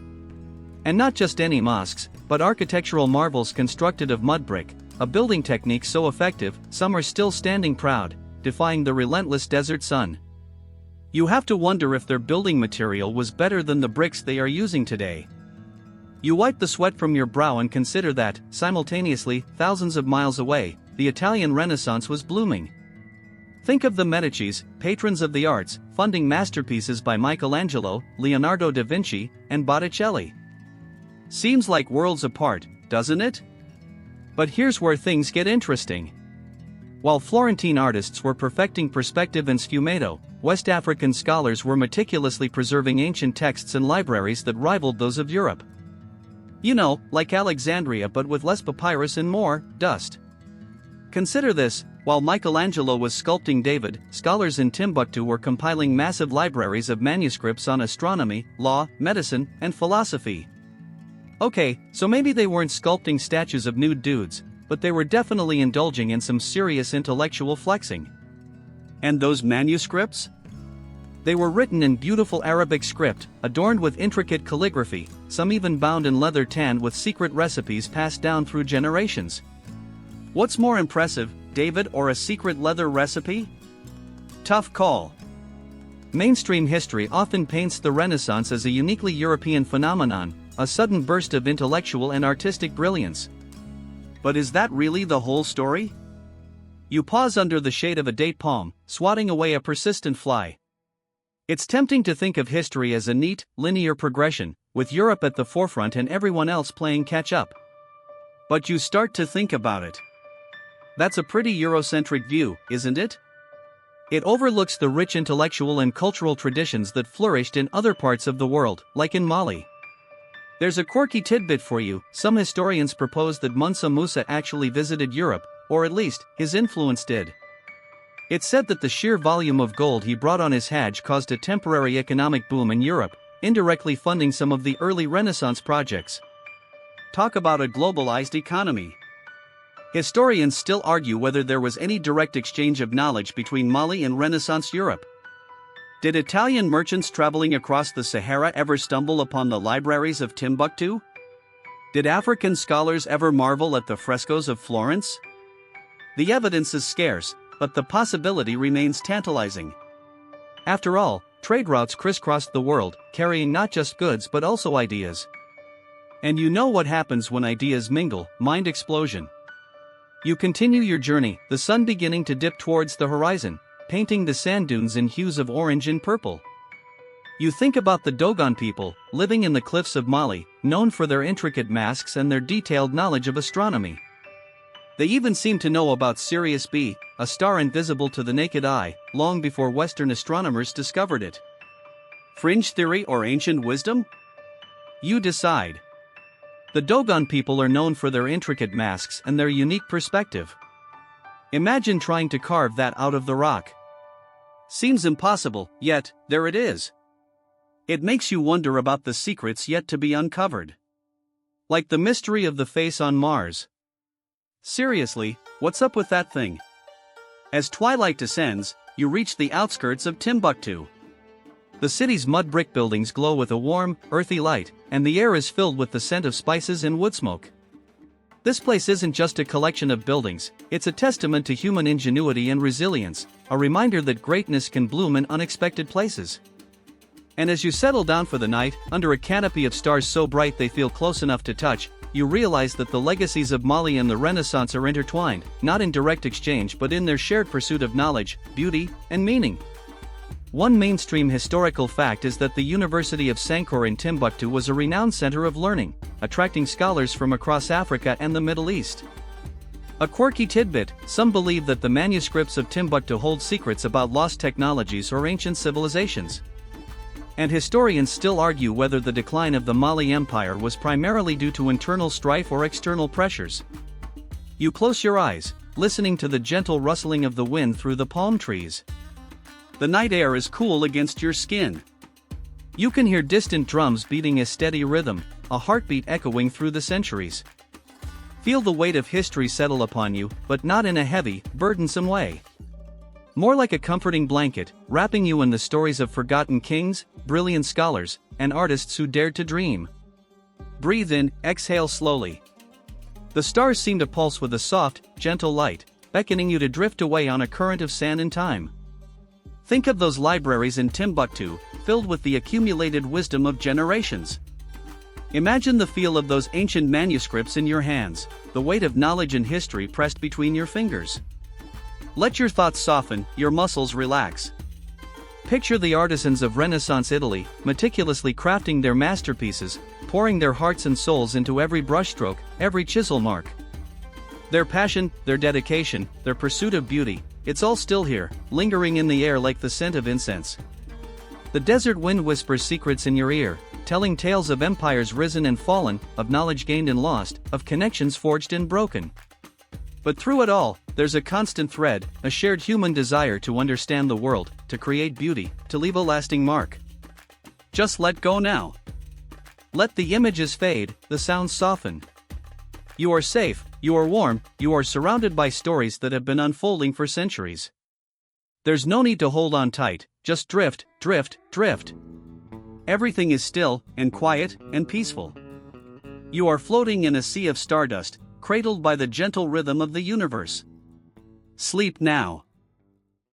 And not just any mosques, but architectural marvels constructed of mud brick, a building technique so effective, some are still standing proud, defying the relentless desert sun. You have to wonder if their building material was better than the bricks they are using today. You wipe the sweat from your brow and consider that, simultaneously, thousands of miles away, the Italian Renaissance was blooming. Think of the Medicis, patrons of the arts, funding masterpieces by Michelangelo, Leonardo da Vinci, and Botticelli. Seems like worlds apart, doesn't it? But here's where things get interesting. While Florentine artists were perfecting perspective and sfumato, West African scholars were meticulously preserving ancient texts and libraries that rivaled those of Europe. You know, like Alexandria but with less papyrus and more dust. Consider this, while Michelangelo was sculpting David, scholars in Timbuktu were compiling massive libraries of manuscripts on astronomy, law, medicine, and philosophy. Okay, so maybe they weren't sculpting statues of nude dudes, but they were definitely indulging in some serious intellectual flexing. And those manuscripts? They were written in beautiful Arabic script, adorned with intricate calligraphy, some even bound in leather tanned with secret recipes passed down through generations. What's more impressive, David or a secret leather recipe? Tough call. Mainstream history often paints the Renaissance as a uniquely European phenomenon, a sudden burst of intellectual and artistic brilliance. But is that really the whole story? You pause under the shade of a date palm, swatting away a persistent fly. It's tempting to think of history as a neat, linear progression, with Europe at the forefront and everyone else playing catch-up. But you start to think about it. That's a pretty Eurocentric view, isn't it? It overlooks the rich intellectual and cultural traditions that flourished in other parts of the world, like in Mali. There's a quirky tidbit for you. Some historians propose that Musa actually visited Europe, or at least, his influence did. It's said that the sheer volume of gold he brought on his Hajj caused a temporary economic boom in Europe, indirectly funding some of the early Renaissance projects. Talk about a globalized economy. Historians still argue whether there was any direct exchange of knowledge between Mali and Renaissance Europe. Did Italian merchants traveling across the Sahara ever stumble upon the libraries of Timbuktu? Did African scholars ever marvel at the frescoes of Florence? The evidence is scarce, but the possibility remains tantalizing. After all, trade routes crisscrossed the world, carrying not just goods but also ideas. And you know what happens when ideas mingle: mind explosion. You continue your journey, the sun beginning to dip towards the horizon, painting the sand dunes in hues of orange and purple. You think about the Dogon people, living in the cliffs of Mali, known for their intricate masks and their detailed knowledge of astronomy. They even seem to know about Sirius B, a star invisible to the naked eye, long before Western astronomers discovered it. Fringe theory or ancient wisdom? You decide. The Dogon people are known for their intricate masks and their unique perspective. Imagine trying to carve that out of the rock. Seems impossible, yet, there it is. It makes you wonder about the secrets yet to be uncovered. Like the mystery of the face on Mars. Seriously, what's up with that thing? As twilight descends, you reach the outskirts of Timbuktu. The city's mud brick buildings glow with a warm, earthy light, and the air is filled with the scent of spices and wood smoke. This place isn't just a collection of buildings, it's a testament to human ingenuity and resilience, a reminder that greatness can bloom in unexpected places. And as you settle down for the night, under a canopy of stars so bright they feel close enough to touch, you realize that the legacies of Mali and the Renaissance are intertwined, not in direct exchange but in their shared pursuit of knowledge, beauty, and meaning. One mainstream historical fact is that the University of Sankore in Timbuktu was a renowned center of learning, attracting scholars from across Africa and the Middle East. A quirky tidbit: some believe that the manuscripts of Timbuktu hold secrets about lost technologies or ancient civilizations. And historians still argue whether the decline of the Mali Empire was primarily due to internal strife or external pressures. You close your eyes, listening to the gentle rustling of the wind through the palm trees. The night air is cool against your skin. You can hear distant drums beating a steady rhythm, a heartbeat echoing through the centuries. Feel the weight of history settle upon you, but not in a heavy, burdensome way. More like a comforting blanket, wrapping you in the stories of forgotten kings, brilliant scholars, and artists who dared to dream. Breathe in, exhale slowly. The stars seem to pulse with a soft, gentle light, beckoning you to drift away on a current of sand and time. Think of those libraries in Timbuktu, filled with the accumulated wisdom of generations. Imagine the feel of those ancient manuscripts in your hands, the weight of knowledge and history pressed between your fingers. Let your thoughts soften, your muscles relax. Picture the artisans of Renaissance Italy, meticulously crafting their masterpieces, pouring their hearts and souls into every brushstroke, every chisel mark. Their passion, their dedication, their pursuit of beauty, it's all still here, lingering in the air like the scent of incense. The desert wind whispers secrets in your ear, telling tales of empires risen and fallen, of knowledge gained and lost, of connections forged and broken. But through it all, there's a constant thread, a shared human desire to understand the world, to create beauty, to leave a lasting mark. Just let go now. Let the images fade, the sounds soften. You are safe, you are warm, you are surrounded by stories that have been unfolding for centuries. There's no need to hold on tight, just drift, drift, drift. Everything is still, and quiet, and peaceful. You are floating in a sea of stardust, cradled by the gentle rhythm of the universe. Sleep now.